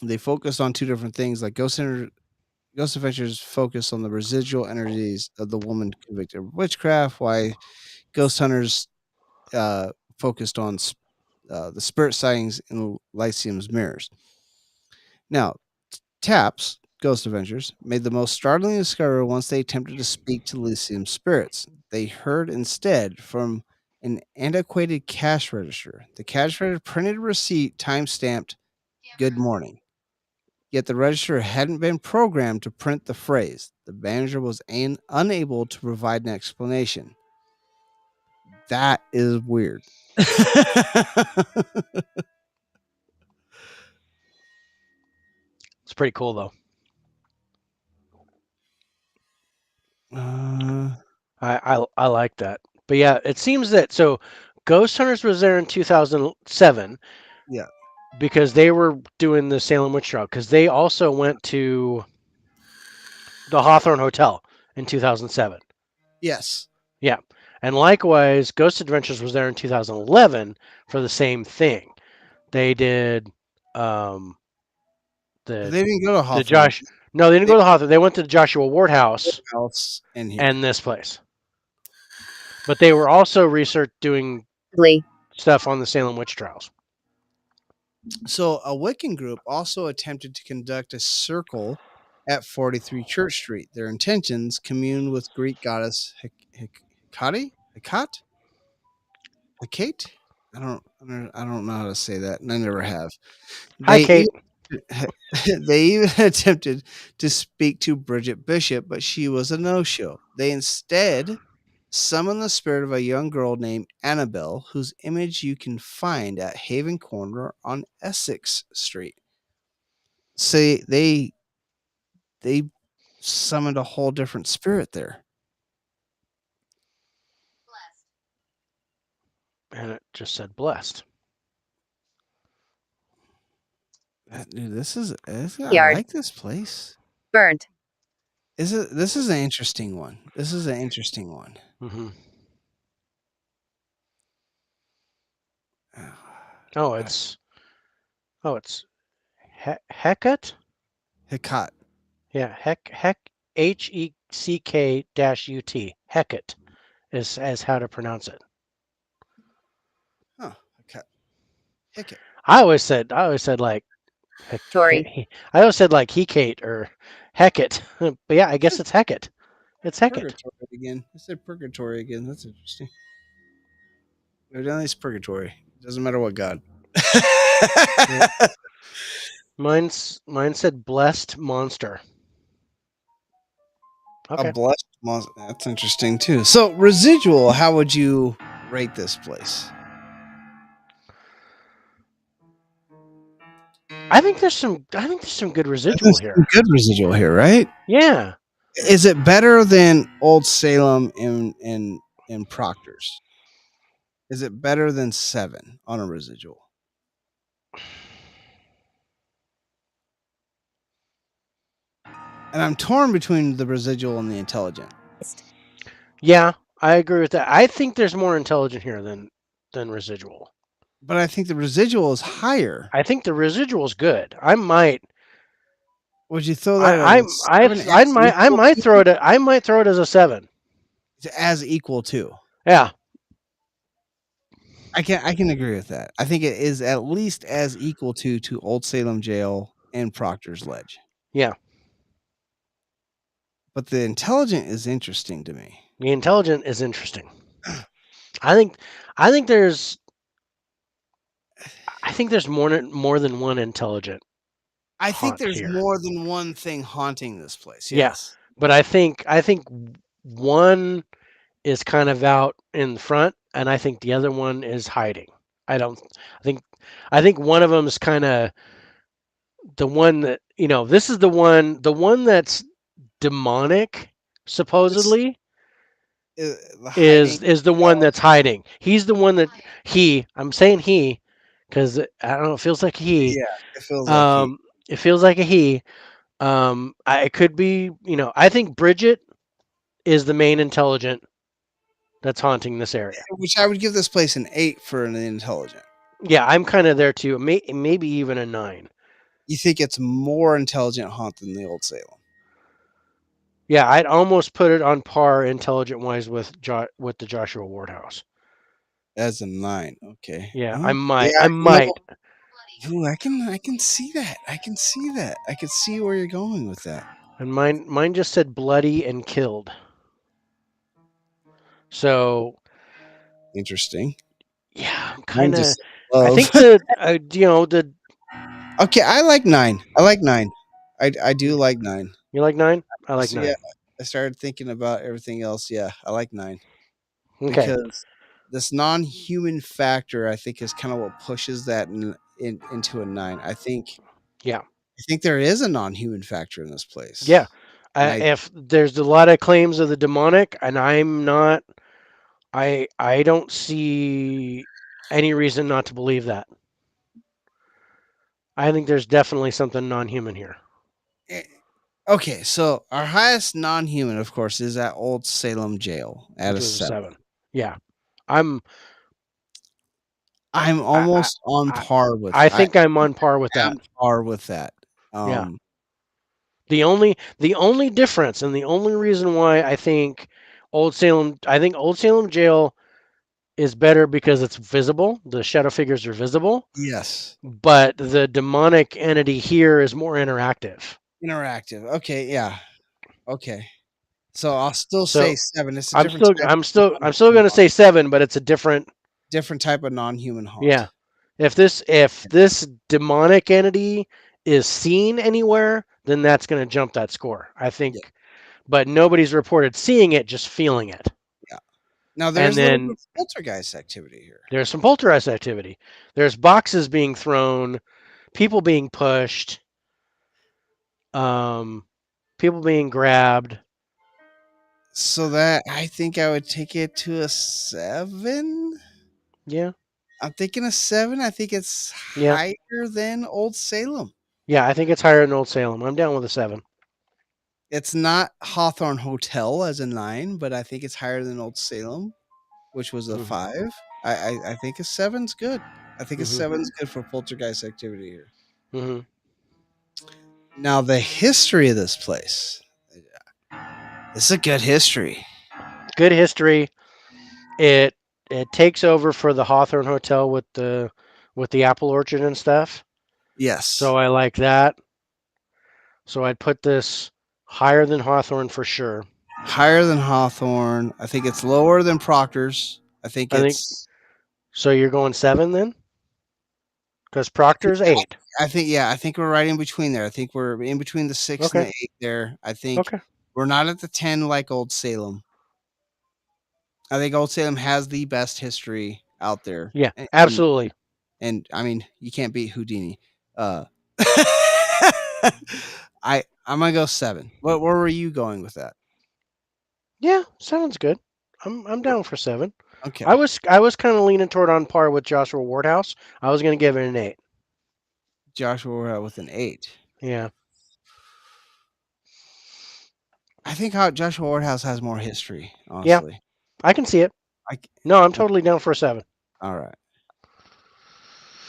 S2: They focused on two different things. Like Ghost Adventures focused on the residual energies of the woman convicted of witchcraft. Why Ghost Hunters focused on the spirit sightings in Lyceum's mirrors. Now, Taps, Ghost Adventures, made the most startling discovery once they attempted to speak to Lyceum's spirits. They heard instead from an antiquated cash register. The cash register printed a receipt time-stamped "Good morning." Yet the register hadn't been programmed to print the phrase. The manager was unable to provide an explanation. That is weird.
S3: It's pretty cool though. I like that. But yeah, it seems that Ghost Hunters was there in 2007.
S2: Yeah.
S3: Because they were doing the Salem witch trial. Because they also went to the Hawthorne Hotel in 2007.
S2: Yes.
S3: Yeah. And likewise, Ghost Adventures was there in 2011 for the same thing. They did
S2: They
S3: the
S2: didn't go to Hawthorne.
S3: Josh. No, they didn't go to the Hawthorne. They went to the Joshua Ward House
S2: House and here.
S3: and this place. But they were also doing
S6: Lee,
S3: stuff on the Salem witch trials.
S2: So a Wiccan group also attempted to conduct a circle at 43 Church Street. Their intentions communed with Greek goddess Hecate. Hecate? I don't know how to say that, and I never have.
S3: Hi, Kate.
S2: They even attempted to speak to Bridget Bishop, but she was a no-show. They instead summoned the spirit of a young girl named Annabelle, whose image you can find at Haven Corner on Essex Street. See, they summoned a whole different spirit there.
S3: And it just said blessed.
S2: Dude, I
S6: Yard.
S2: like this place.
S6: burnt,
S2: This is an interesting one.
S3: Mm-hmm. Oh, it's Hecate.
S2: Hecate.
S3: Yeah, HECK-UT. Hecate is as how to pronounce it.
S2: Oh, Hecate.
S3: I always said like
S6: Tory,
S3: I always said like Hecate or Hecate. But yeah, I guess it's Hecate. It's Hecate.
S2: Purgatory again. I said purgatory again. That's interesting. Evidently it's purgatory. Doesn't matter what god.
S3: Yeah. Mine said blessed monster. Okay.
S2: A blessed monster. That's interesting too. So residual, how would you rate this place?
S3: I think there's some good residual here.
S2: Good residual here, right?
S3: Yeah.
S2: Is it better than Old Salem in Proctor's? Is it better than 7 on a residual? And I'm torn between the residual and the intelligent.
S3: Yeah, I agree with that. I think there's more intelligent here than residual.
S2: But I think the residual is higher.
S3: I think the residual's good. I might.
S2: Would you throw that as a 7
S3: I might throw it. I might throw it as a 7.
S2: as equal to?
S3: Yeah.
S2: I can agree with that. I think it is at least as equal to Old Salem Jail and Proctor's Ledge.
S3: Yeah.
S2: But the intelligent is interesting to me.
S3: The intelligent is interesting. I think there's more than one intelligent.
S2: I think
S3: Haunt
S2: there's
S3: here.
S2: more than one thing haunting this place.
S3: Yeah.
S2: Yes.
S3: But I think one is kind of out in front, and I think the other one is hiding. I think one of them is kind of the one that this is the one that's demonic supposedly
S2: The
S3: is the one that's hiding. He's the one that I'm saying he because I don't know. It feels like he.
S2: Yeah, it feels like he.
S3: It feels like a he. I could be. I think Bridget is the main intelligent that's haunting this area.
S2: Which I would give this place an 8 for an intelligent.
S3: Yeah, I'm kind of there too. Maybe even a 9.
S2: You think it's more intelligent haunt than the Old Salem?
S3: Yeah, I'd almost put it on par intelligent wise with the Joshua Ward house.
S2: As a 9. Okay.
S3: Yeah,
S2: Well,
S3: I might.
S2: yeah,
S3: I might.
S2: Ooh, I can see that. I can see that. I can see where you're going with that.
S3: And mine just said bloody and killed. So
S2: Interesting.
S3: yeah, I'm
S2: Mine
S3: kind of.
S2: just
S3: I
S2: love.
S3: think the
S2: Okay, I like 9. I like 9. I do like 9.
S3: you like 9? I like
S2: So
S3: 9.
S2: yeah, I started thinking about everything else. Yeah, I like 9
S3: Okay.
S2: because this non-human factor, I think, is kind of what pushes that into a 9. I think.
S3: Yeah.
S2: I think there is a non-human factor in this place.
S3: Yeah.
S2: And
S3: If there's a lot of claims of the demonic, and I'm not, I don't see any reason not to believe that. I think there's definitely something non-human here.
S2: Okay, so our highest non-human, of course, is at Old Salem Jail at
S3: Which
S2: a
S3: was a
S2: 7.
S3: 7. Yeah. I'm
S2: almost on par with.
S3: I think I'm on par with that.
S2: on par with that.
S3: Yeah. The only difference and the only reason why I think Old Salem Jail is better because it's visible. The shadow figures are visible,
S2: Yes.
S3: but the demonic entity here is more interactive.
S2: Interactive. Okay. Yeah. Okay. So I'll still
S3: So
S2: say 7. It's a
S3: I'm
S2: different.
S3: I'm still going to say 7, but it's a different
S2: type of non-human haunt.
S3: Yeah. If this demonic entity is seen anywhere, then that's going to jump that score. I think.
S2: Yeah.
S3: But nobody's reported seeing it, just feeling it.
S2: Yeah. Now there's a
S3: And
S2: little
S3: then
S2: bit of poltergeist activity here.
S3: there's some poltergeist activity. There's boxes being thrown, people being pushed, people being grabbed.
S2: So that I think I would take it to a 7.
S3: Yeah.
S2: I'm thinking a 7. I think it's
S3: Yeah.
S2: higher than Old Salem.
S3: Yeah, I think it's higher than Old Salem. I'm down with a 7.
S2: It's not Hawthorne Hotel as a 9, but I think it's higher than Old Salem, which was a 5. I think a 7's good. I think a 7's good for poltergeist activity here.
S3: Mm-hmm.
S2: Now the history of this place. It's a good history.
S3: Good history. It takes over for the Hawthorne Hotel with the apple orchard and stuff.
S2: Yes.
S3: So I like that. So I'd put this higher than Hawthorne for sure.
S2: Higher than Hawthorne. I think it's lower than Proctor's. I think
S3: so you're going 7 then? Because Proctor's 8.
S2: I think we're right in between there. I think we're in between the 6 and the 8 there. I think we're not at the 10 like Old Salem. I think Old Salem has the best history out there.
S3: Yeah, absolutely.
S2: And I mean, you can't beat Houdini. I'm gonna go 7. Where were you going with that?
S3: Yeah, 7's good. I'm down for 7.
S2: Okay.
S3: I was kind of leaning toward on par with Joshua Ward house. I was gonna give it an 8.
S2: Joshua Ward with an 8.
S3: Yeah.
S2: I think Joshua Ward house has more history. Honestly.
S3: Yeah, I can see it. No, I'm totally down for a 7.
S2: All right.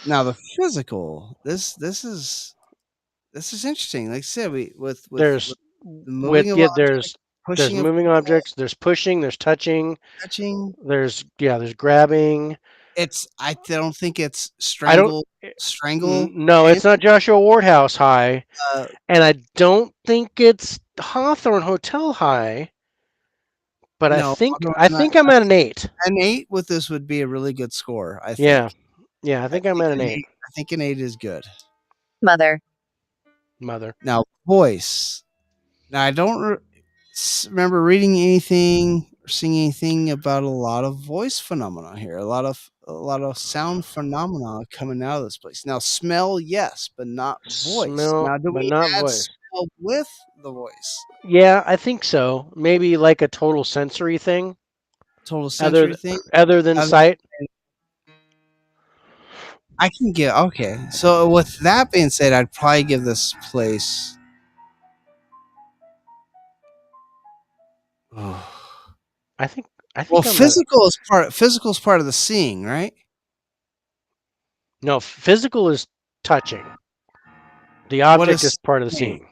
S2: Now the physical. This is interesting. Like I said, we
S3: There's
S2: with the moving of
S3: there's
S2: pushing of
S3: moving objects, there's pushing, there's touching,
S2: touching.
S3: there's grabbing.
S2: I don't think it's
S3: I don't
S2: strangle.
S3: no, it's not Joshua Wardhouse high,
S2: Uh,
S3: and I don't think it's Hawthorne Hotel high, but
S2: no,
S3: I think I'm at an 8.
S2: an 8 with this would be a really good score. I
S3: Yeah.
S2: think.
S3: Yeah, I think I'm at an 8.
S2: I think an 8 is good.
S6: Mother.
S3: Mother.
S2: Now voice. Now I don't remember reading anything or seeing anything about a lot of voice phenomena here. A lot of sound phenomena coming out of this place. Now smell, yes, but not voice.
S3: Smell,
S2: Now do
S3: but
S2: we
S3: not
S2: add
S3: voice.
S2: smell with the voice?
S3: Yeah, I think so. Maybe like a total sensory thing.
S2: Total sensory thing.
S3: Other than
S2: Other-
S3: sight.
S2: I can get okay. So with that being said, I'd probably give this place.
S3: I think
S2: Well,
S3: I'm
S2: physical is part of the seeing, right?
S3: no, physical is touching. The
S2: What
S3: object is part of the
S2: seeing?
S3: seeing.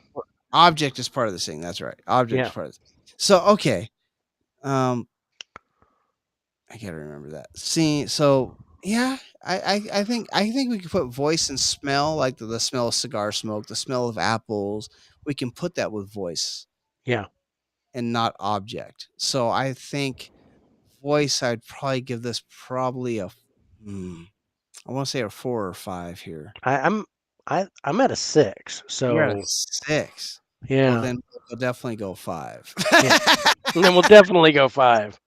S2: Object is part of the seeing. That's right. Object
S3: Yeah.
S2: is part of the So okay. I gotta remember that. Seeing. So yeah, I think we can put voice and smell, like the smell of cigar smoke, the smell of apples. We can put that with voice.
S3: Yeah.
S2: And not object. So I think voice, I'd probably give this probably a I want to say a 4 or 5 here.
S3: I'm at a 6.
S2: You're at a
S3: So
S2: 6.
S3: yeah.
S2: Well, then we'll definitely go 5.
S3: Yeah. And then we'll definitely go 5.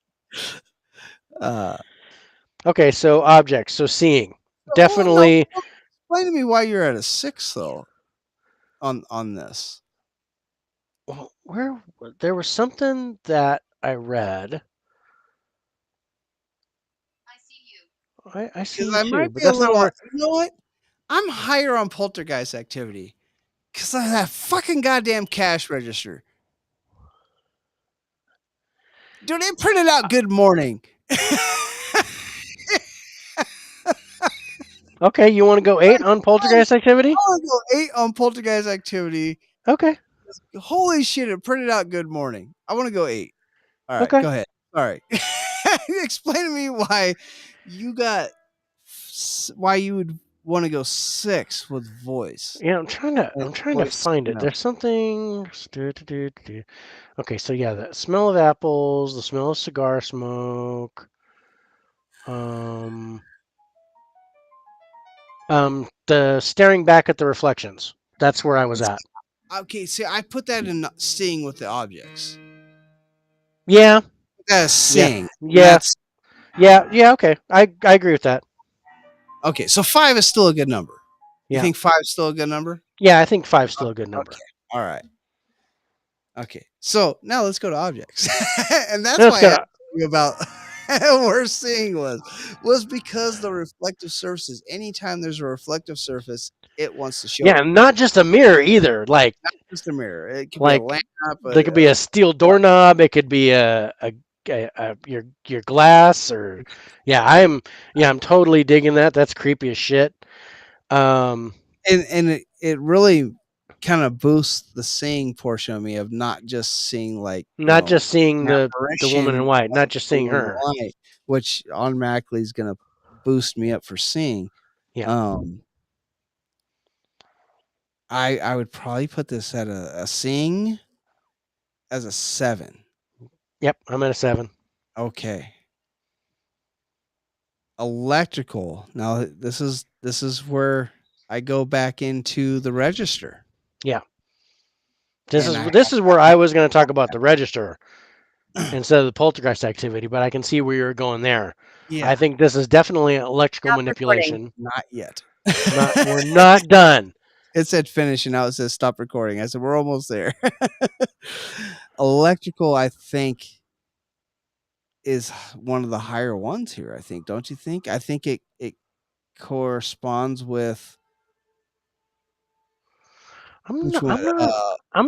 S3: Okay, so objects. So seeing. Definitely.
S2: Well, no, explain to me why you're at a 6 though. On this.
S3: Well, where there was something that I read.
S5: I see you.
S3: I see
S2: Because
S3: you
S2: I
S3: too,
S2: might
S3: but
S2: be a
S3: that's not
S2: little.
S3: where.
S2: You know what? I'm higher on poltergeist activity because of that fucking goddamn cash register. Dude, they printed out "Good Morning."
S3: Okay, you want to go 8 on poltergeist activity?
S2: I want to go 8 on poltergeist activity.
S3: Okay.
S2: Holy shit! It printed out "Good Morning." I want to go 8. All right,
S3: Okay.
S2: go ahead. All right, explain to me why you would want to go 6 with voice.
S3: Yeah, I'm trying to find it.
S2: No.
S3: There's something. Okay, so yeah, the smell of apples, the smell of cigar smoke. The staring back at the reflections. That's where I was at.
S2: Okay, see, I put that in seeing with the objects.
S3: Yeah.
S2: That's seeing.
S3: Yeah. Yeah. Okay, I agree with that.
S2: Okay, so 5 is still a good number.
S3: Yeah.
S2: You think 5 is still a good number?
S3: Yeah, I think 5's still a good number.
S2: Okay. All right. Okay, so now let's go to objects, and that's
S3: Let's
S2: why
S3: go
S2: I
S3: to-
S2: asked you about where seeing was because the reflective surfaces. Anytime there's a reflective surface, it wants to show.
S3: Yeah, not just a mirror either. Like
S2: not just a mirror. It could
S3: like
S2: be a lamp.
S3: there could be a steel doorknob. It could be your glass or I'm totally digging that. That's creepy as shit.
S2: And it really kind of boosts the seeing portion of me of not just seeing
S3: not just seeing the woman in
S2: apparition,
S3: white, not just seeing
S2: woman in
S3: her.
S2: white, which automatically is going to boost me up for seeing.
S3: Yeah.
S2: I would probably put this at a seeing as a 7.
S3: Yep, I'm at a 7.
S2: Okay. Electrical. Now this is where I go back into the register.
S3: Yeah. This is where I was going to talk about the register instead of the poltergeist activity, but I can see where you're going there.
S2: Yeah.
S3: I think this is definitely electrical
S6: Stop
S3: manipulation.
S2: Not yet.
S3: We're not done.
S2: It said finish, and now it says stop recording. I said we're almost there. Electrical, I think, is one of the higher ones here. I think, don't you think? I think it corresponds with.
S3: I'm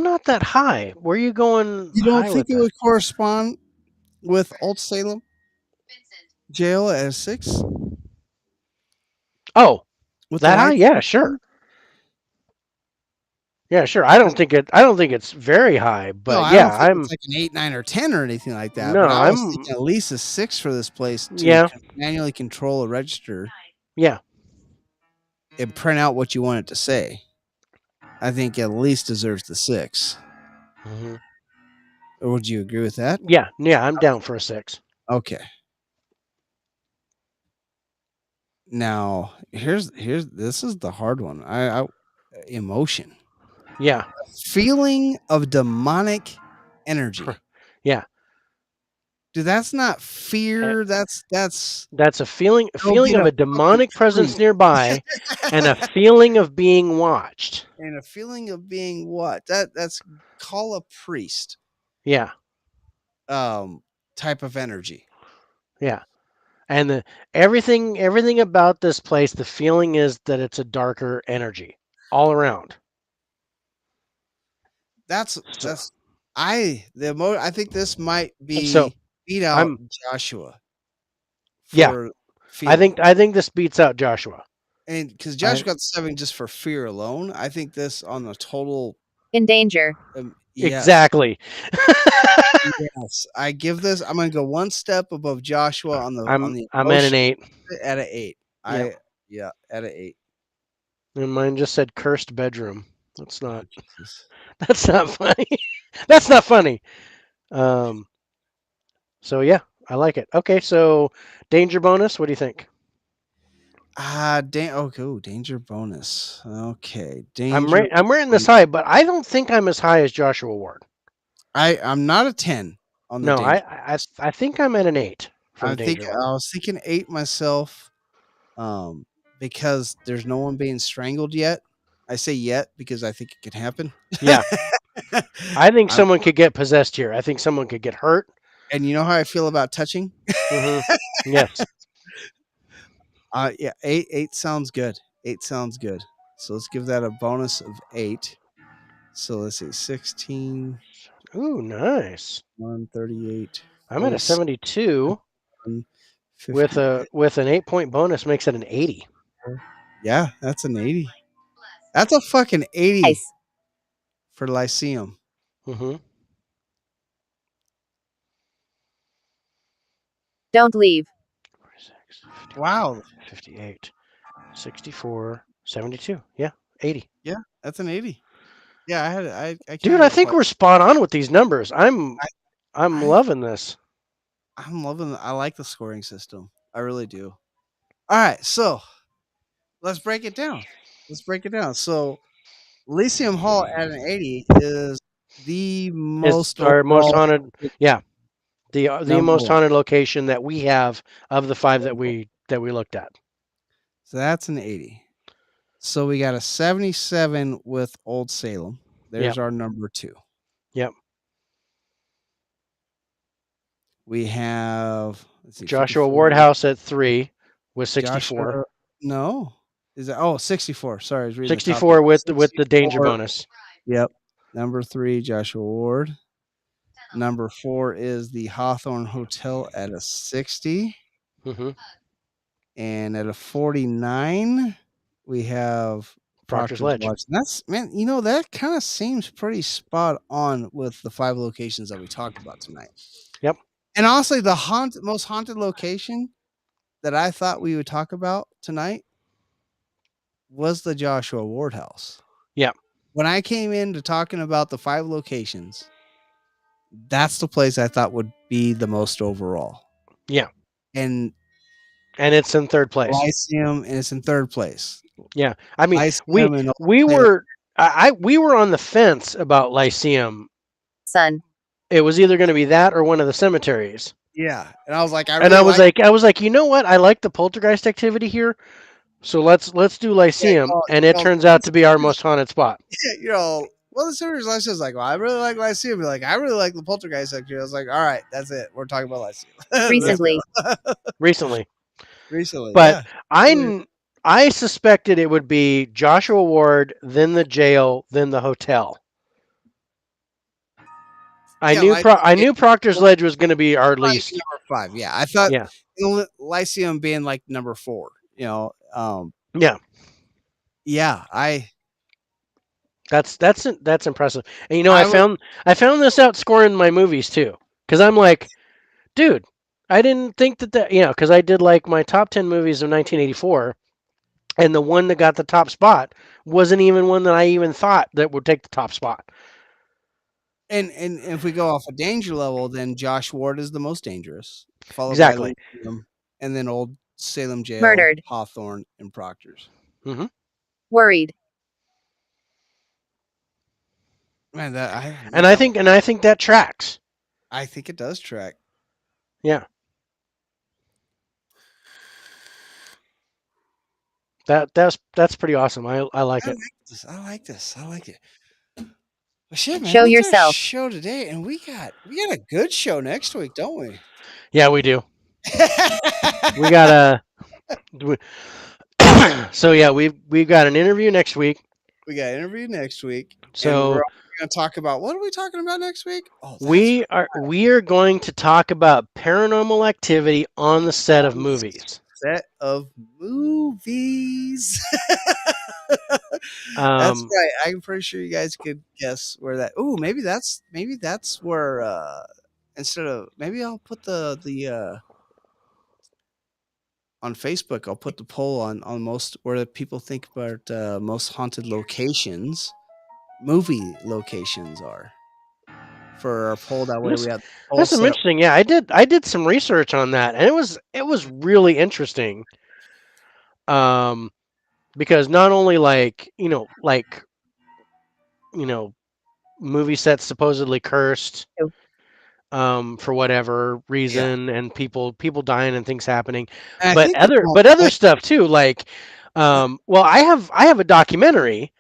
S3: not that high. Where are you going?
S2: You don't think it would correspond with Old Salem
S5: Vincent.
S2: Jail as 6?
S3: Oh,
S2: with
S3: That
S2: the
S3: high?
S2: lights.
S3: Yeah, sure. Yeah, sure. I don't think it's very high,
S2: No,
S3: but
S2: I don't
S3: yeah,
S2: think it's like an 8, 9, or 10 or anything like that.
S3: no,
S2: But I was
S3: I'm
S2: thinking at least a 6 for this place to
S3: yeah,
S2: manually control a register
S3: yeah.
S2: and print out what you want it to say. I think at least deserves the 6.
S3: hmm
S2: Or would you agree with that?
S3: Yeah, I'm down for a 6.
S2: Okay. Now, here's this is the hard one. I emotion.
S3: Yeah.
S2: Feeling of demonic energy.
S3: Yeah.
S2: Dude, that's not fear. That's
S3: That's a feeling
S2: go get
S3: of
S2: a
S3: a
S2: fucking
S3: demonic presence
S2: tree.
S3: nearby and a feeling of being watched.
S2: And a feeling of being what? That's call a priest
S3: Yeah.
S2: type of energy.
S3: Yeah. And everything about this place, the feeling is that it's a darker energy all around.
S2: That's
S3: So,
S2: I think this might
S3: so
S2: beat out
S3: I'm
S2: Joshua
S3: yeah.
S2: for feeling.
S3: I think this beats out Joshua.
S2: And because Joshua got the 7 just for fear alone, I think this on the total
S6: In danger.
S2: yes.
S3: Exactly.
S2: Yes. I give this I'm gonna go one step above Joshua on the
S3: I'm at an
S2: emotion
S3: 8.
S2: at an 8.
S3: Yep.
S2: At an 8.
S3: And mine just said cursed bedroom. That's not
S2: Jesus.
S3: that's not funny. That's not funny. So yeah, I like it. Okay, so danger bonus, what do you think?
S2: Danger bonus. Okay. Danger.
S3: I'm rating this high, but I don't think I'm as high as Joshua Ward.
S2: I'm not a 10 on the
S3: No,
S2: danger.
S3: I think I'm at an 8 from
S2: I
S3: danger Ward.
S2: was thinking 8 myself. Because there's no one being strangled yet. I say yet because I think it could happen.
S3: Yeah. I think
S2: I'm-
S3: someone could get possessed here. I think someone could get hurt.
S2: And you know how I feel about touching?
S3: Yes.
S2: Yeah, 8 sounds good. 8 sounds good. So let's give that a bonus of 8. So let's see, 16,
S3: Ooh, nice.
S2: 138.
S3: I'm at a 72 with an 8-point bonus makes it an 80.
S2: Yeah, that's an 80. That's a fucking 80
S6: Nice.
S2: for Lyceum.
S3: Mm-hmm.
S6: Don't leave.
S3: 46,
S2: Wow.
S3: 58, 64, 72. Yeah, 80.
S2: Yeah, that's an 80. Yeah, I
S3: Dude, I think we're spot on with these numbers. I'm loving this.
S2: I like the scoring system. I really do. All right, so let's break it down. So Lyceum Hall at an 80 is the most
S3: It's our most
S2: overall
S3: haunted. Yeah, the
S2: number
S3: most
S2: 1.
S3: haunted location that we have of the 5 that we looked at.
S2: So that's an 80. So we got a 77 with Old Salem. There's our number 2.
S3: Yep.
S2: We have
S3: Joshua Ward House at 3 with 64.
S2: Joshua, no. Is that 64. Sorry, I was reading
S3: 64
S2: the
S3: with
S2: top.
S3: with the danger
S2: 64.
S3: bonus.
S2: Yep. Number 3, Joshua Ward. Number 4 is the Hawthorne Hotel at a 60.
S3: Mm-hmm.
S2: And at a 49, we have
S3: Proctor's Ledge.
S2: Lodge. That's, man, that kind of seems pretty spot on with the 5 locations that we talked about tonight.
S3: Yep.
S2: And honestly, the most haunted location that I thought we would talk about tonight was the Joshua Ward House.
S3: Yeah.
S2: When I came into talking about the 5 locations, that's the place I thought would be the most overall.
S3: Yeah.
S2: And
S3: it's in 3rd place.
S2: Lyceum, and it's in 3rd place.
S3: Yeah. I mean,
S2: Lyceum
S3: we were on the fence about Lyceum.
S6: Son.
S3: It was either going to be that or one of the cemeteries.
S2: Yeah. And I was like,
S3: I was like, you know what? I like the poltergeist activity here. So let's do Lyceum, and it turns out to be our most haunted spot.
S2: Well, the cemetery's Lyceum is like, well, I really like Lyceum. You're like, I really like the poltergeist section. I was like, all right, that's it. We're talking about Lyceum.
S6: Recently.
S3: But yeah. I suspected it would be Joshua Ward, then the jail, then the hotel. I knew Proctor's Ledge was going to be our least.
S2: Number 5. Yeah. I thought Lyceum being like number 4,
S3: Yeah.
S2: Yeah,
S3: That's impressive. And
S2: I
S3: I
S2: would,
S3: found this out scoring my movies too, because I'm like, dude, I didn't think that because I did like my top 10 movies of 1984, and the one that got the top spot wasn't even one that I even thought that would take the top spot.
S2: and if we go off a danger level, then Josh Ward is the most dangerous, followed by
S3: Exactly.
S2: Elysium, and then old Salem Jail,
S6: Murdered.
S2: Hawthorne, and Proctor's.
S3: Hmm.
S6: Worried.
S2: Man,
S3: And I think that tracks.
S2: I think it does track.
S3: Yeah. That's pretty awesome. I like it.
S2: I like this. I like it. Well, shit, man.
S6: Show
S2: That's our
S6: yourself.
S2: show today, and we got a good show next week, don't we?
S3: Yeah, we do. We got so yeah, we've got an interview next week.
S2: We got an interview next week. And
S3: So
S2: we're going to talk about, what are we talking about next week? Oh,
S3: we are going to talk about paranormal activity on the set of movies.
S2: Set of movies. That's
S3: Um,
S2: right. I'm pretty sure you guys could guess where that. Ooh, maybe that's where instead of, maybe I'll put the on Facebook, I'll put the poll on most where the people think about most haunted locations, movie locations are for our poll. That way
S3: That's-
S2: we have the poll
S3: that's some
S2: set up.
S3: interesting. Yeah, I did some research on that, and it was really interesting. Because not only movie sets supposedly cursed for whatever reason, and people dying and things happening,
S2: And I
S3: but
S2: think that's all-
S3: other stuff too, like well, I have a documentary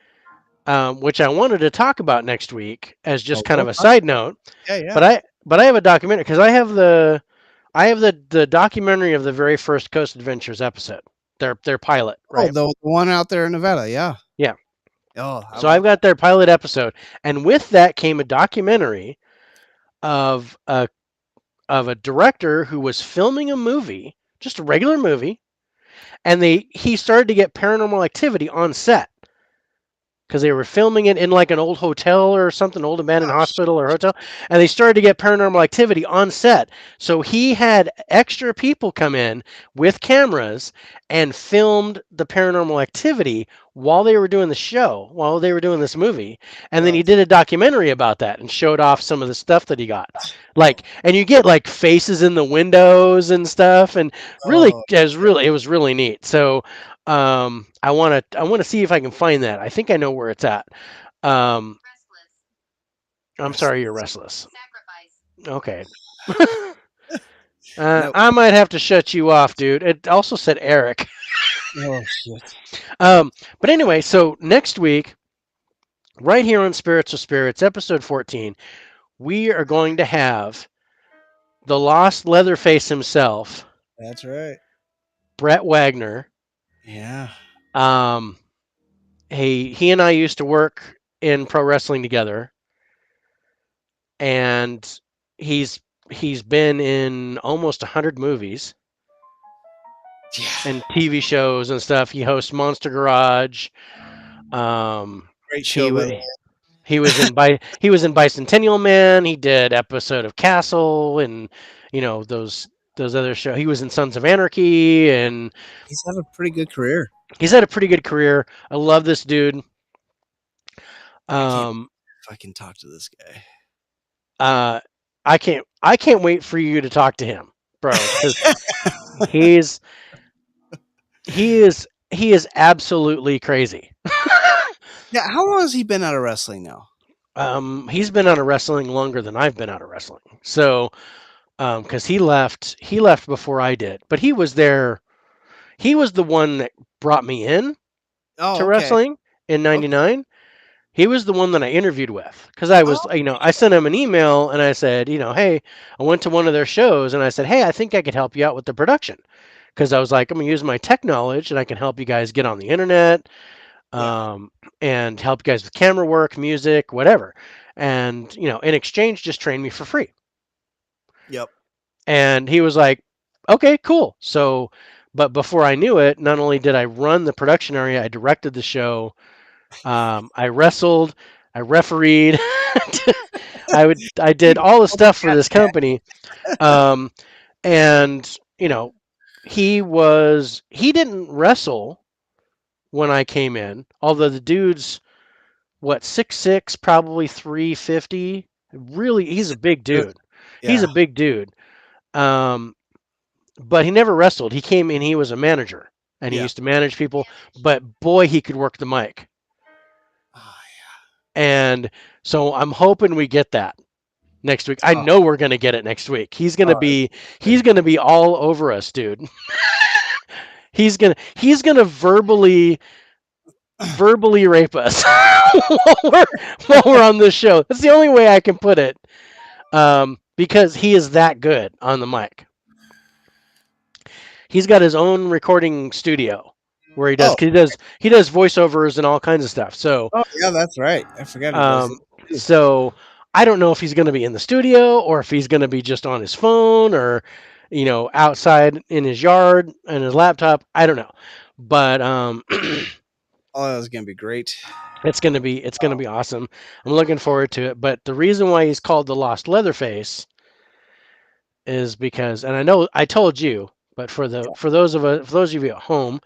S3: which I wanted to talk about next week as just kind of a side note.
S2: yeah.
S3: But I have a documentary because I have the documentary of the very first Coast Adventures episode, their pilot, right?
S2: Oh, the one out there in Nevada, yeah.
S3: Yeah.
S2: Oh,
S3: So I've got their pilot episode, and with that came a documentary of a director who was filming a movie, just a regular movie, and he started to get paranormal activity on set because they were filming it in like an old hotel or something, old abandoned hospital or hotel, and they started to get paranormal activity on set. So he had extra people come in with cameras and filmed the paranormal activity while they were doing the show, while they were doing this movie, and then he did a documentary about that and showed off some of the stuff that he got. Like, and you get like faces in the windows and stuff, and really, it was really neat. So I want to see if I can find that. I think I know where it's at. I'm sorry you're restless. Okay.
S2: Nope.
S3: I might have to shut you off, dude. It also said Eric.
S2: Oh shit.
S3: But anyway, so next week, right here on Spirits of Spirits, episode 14, we are going to have the lost Leatherface himself,
S2: That's right.
S3: Brett Wagner.
S2: Yeah.
S3: He and I used to work in pro wrestling together, and he's been in almost 100 movies and TV shows and stuff. He hosts Monster Garage.
S2: Great show.
S3: He was in Bicentennial Man. He did episode of Castle, and those other shows. He was in Sons of Anarchy, and
S2: he's had a pretty good career.
S3: I love this dude.
S2: If I can talk to this guy.
S3: I can't wait for you to talk to him, bro. he is absolutely crazy.
S2: Yeah, how long has he been out of wrestling now?
S3: He's been out of wrestling longer than I've been out of wrestling. So, because he left before I did, but he was there. He was the one that brought me in to wrestling in '99. Okay. He was the one that I interviewed with because I was, I sent him an email and I said, hey, I went to one of their shows and I said, hey, I think I could help you out with the production because I was like, I'm gonna use my tech knowledge and I can help you guys get on the internet, and help you guys with camera work, music, whatever. And in exchange, just train me for free.
S2: Yep.
S3: And he was like, okay, cool. So But before I knew it, not only did I run the production area, I directed the show. I wrestled, I refereed, I did all the stuff for this company. And he didn't wrestle when I came in, although the dude's 6'6", probably 350. Really, he's a big dude. He's
S2: Yeah.
S3: a big dude. But he never wrestled. He came in, he was a manager, and he
S2: Yeah.
S3: used to manage people. But boy, he could work the mic.
S2: Oh,
S3: And so I'm hoping we get that next week. I know we're gonna get it next week. He's gonna be all over us, dude. he's gonna verbally rape us while we're on this show. That's the only way I can put it. Because he is that good on the mic. He's got his own recording studio where he does he does voiceovers and all kinds of stuff. So
S2: yeah, that's right. I forgot he does it.
S3: So I don't know if he's going to be in the studio or if he's going to be just on his phone or outside in his yard and his laptop. I don't know. But
S2: Oh, that's gonna be great.
S3: it's gonna be awesome. I'm looking forward to it. But the reason why he's called the Lost Leatherface is because, and I know I told you, but for those of you at home,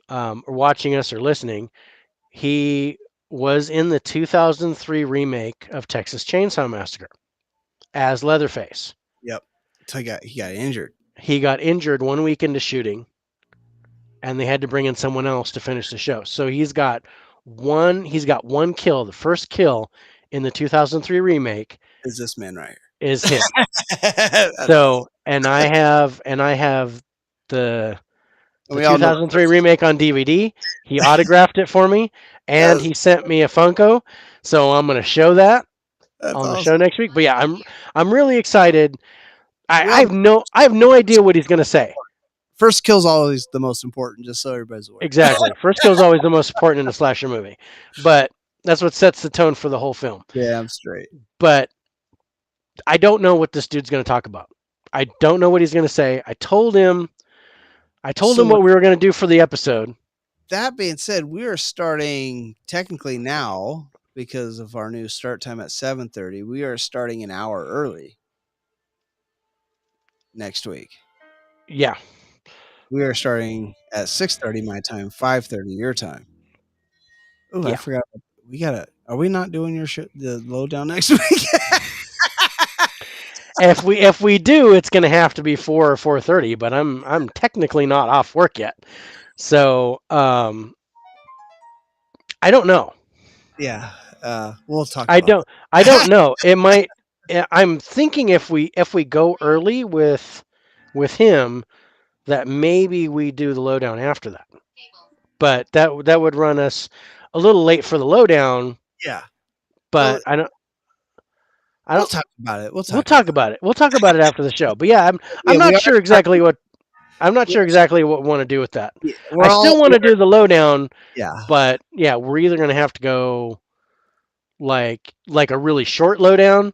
S3: or watching us or listening, he was in the 2003 remake of Texas Chainsaw Massacre as Leatherface.
S2: Yep. So he got injured.
S3: He got injured 1 week into shooting, and they had to bring in someone else to finish the show. So he's got one kill. The first kill in the 2003 remake
S2: Is this man right
S3: is him.
S2: here?
S3: So, and I have the
S2: We all know
S3: 2003 remake on DVD. He autographed it for me, and he sent me a Funko. So I'm going to show that on the show next week. But yeah, I'm really excited. I have no idea what he's going to say.
S2: First kill's always the most important, just so everybody's aware.
S3: Exactly. First kill is always the most important in a slasher movie, but that's what sets the tone for the whole film.
S2: Yeah, I'm straight.
S3: But I don't know what this dude's going to talk about. I don't know what he's going to say. I told him what we were going to do for the episode.
S2: That being said, we are starting technically now because of our new start time at 7:30. We are starting an hour early next week.
S3: Yeah.
S2: We are starting at 6:30 my time, 5:30 your time. Oh,
S3: Yeah.
S2: I forgot. Are we not doing the lowdown next week?
S3: If we do, it's going to have to be 4 or 4:30. But I'm technically not off work yet, so I don't know.
S2: Yeah, we'll talk.
S3: I don't know. It might. I'm thinking if we go early with him, that maybe we do the lowdown after that. But that would run us a little late for the lowdown.
S2: Yeah.
S3: But I don't.
S2: We'll talk about it.
S3: We'll talk about it. We'll talk about it after the show. But yeah, I'm not sure exactly what we want to do with that.
S2: Yeah,
S3: I still want to do the lowdown.
S2: Yeah.
S3: But yeah, we're either going to have to go like a really short lowdown,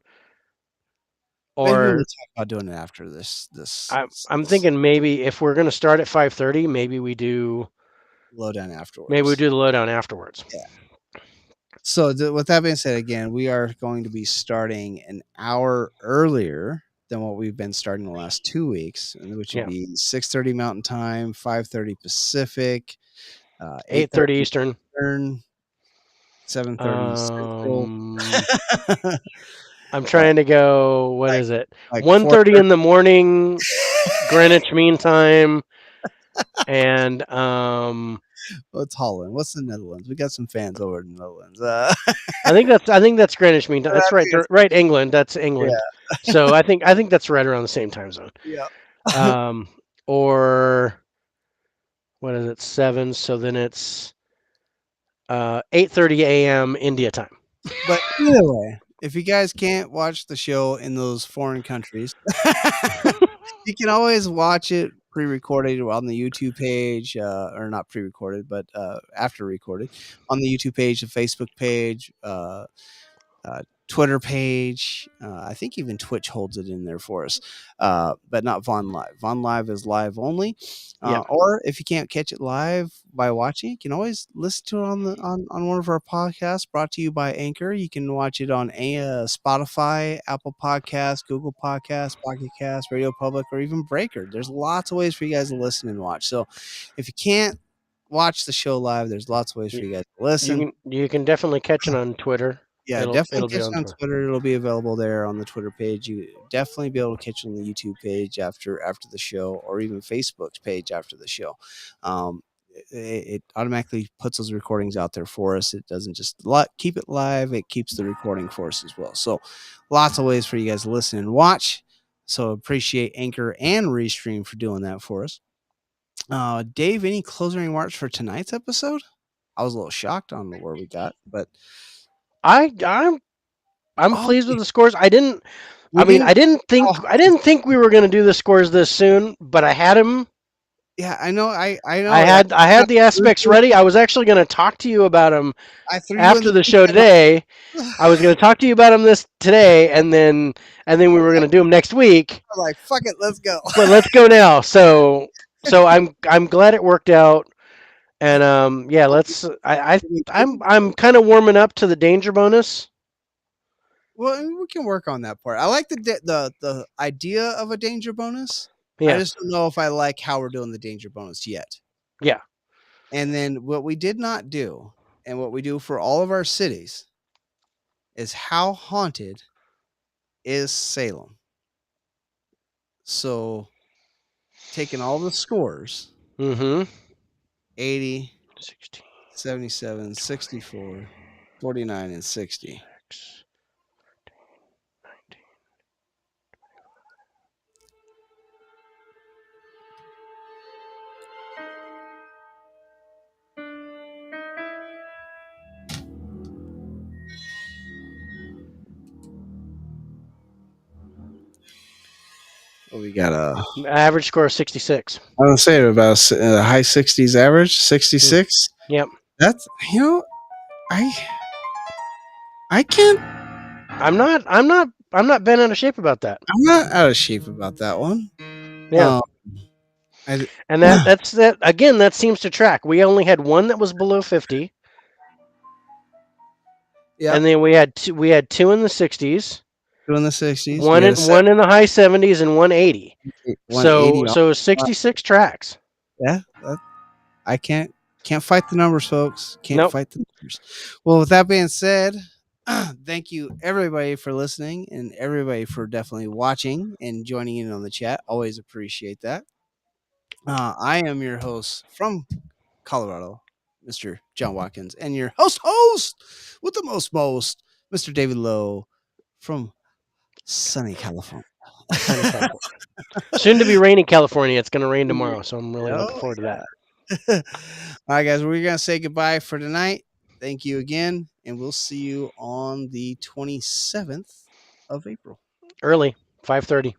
S3: or
S2: maybe we'll talk about doing it after this.
S3: I'm thinking maybe if we're going to start at 5:30, maybe we do
S2: lowdown afterwards.
S3: Maybe we do the lowdown afterwards.
S2: Yeah. So with that being said, again, we are going to be starting an hour earlier than what we've been starting the last 2 weeks, which would be 6:30 Mountain Time, 5:30 Pacific,
S3: 8:30 Eastern,
S2: 7:30 Central.
S3: I'm trying to go. What is it? 1:30 in the morning, Greenwich Mean Time, and
S2: What's Holland? What's the Netherlands? We got some fans over in the Netherlands.
S3: I think that's Greenwich Mean Time. That's right. England. That's England. Yeah. So I think that's right around the same time zone.
S2: Yeah.
S3: Or what is it? 7. So then it's 8:30 a.m. India time.
S2: But either way, if you guys can't watch the show in those foreign countries, you can always watch it pre-recorded on the YouTube page, or not pre-recorded, but after recorded on the YouTube page, the Facebook page, Twitter page. I think even Twitch holds it in there for us, but not Vaughn Live. Vaughn Live is live only.
S3: Yeah.
S2: Or if you can't catch it live by watching, you can always listen to it on one of our podcasts brought to you by Anchor. You can watch it on Spotify, Apple Podcasts, Google Podcasts, Pocket Casts, Radio Public, or even Breaker. There's lots of ways for you guys to listen and watch. So if you can't watch the show live, there's lots of ways for you guys to listen.
S3: You can definitely catch it on Twitter.
S2: Yeah, definitely catch it on Twitter. It'll be available there on the Twitter page. You definitely be able to catch it on the YouTube page after the show, or even Facebook's page after the show. It automatically puts those recordings out there for us. It doesn't just keep it live; it keeps the recording for us as well. So, lots of ways for you guys to listen and watch. So, appreciate Anchor and Restream for doing that for us. Dave, any closing remarks for tonight's episode? I was a little shocked on where we got, but
S3: I'm pleased with the scores. I didn't think we were going to do the scores this soon, but I had them.
S2: Yeah, I know. I know.
S3: I had the aspects ready. I was actually going to talk to you about them after the show today. I was going to talk to you about them today, and then we were going to do them next week.
S2: I'm like, fuck it, let's go.
S3: But let's go now. So I'm glad it worked out. And yeah, I'm kind of warming up to the danger bonus.
S2: Well, we can work on that part. I like the idea of a danger bonus.
S3: Yeah.
S2: I just don't know if I like how we're doing the danger bonus yet.
S3: Yeah.
S2: And then what we did not do, and what we do for all of our cities, is how haunted is Salem. So, taking all the scores, 80,
S3: 16,
S2: 77, 64, 49, and 60.
S3: 19.
S2: Well, we got a
S3: average score of 66.
S2: I was say about a high 60s average, 66.
S3: Yep.
S2: That's I can't.
S3: I'm not bent out of shape about that.
S2: I'm not out of shape about that one.
S3: Yeah. And that's again. That seems to track. We only had one that was below 50. Yeah. And then we had two in the 60s.
S2: Two in the 60s.
S3: One in the high 70s and 180. So 66 tracks.
S2: Yeah. I can't fight the numbers, folks. Can't fight the numbers. Well, with that being said, thank you everybody for listening, and everybody for definitely watching and joining in on the chat. Always appreciate that. I am your host from Colorado, Mr. John Watkins, and your host with the most, Mr. David Lowe from sunny California.
S3: Soon to be rainy California. It's going to rain tomorrow, so I'm really looking forward to that.
S2: All right, guys, we're going to say goodbye for tonight. Thank you again, and we'll see you on the 27th of April.
S3: Early, 5:30.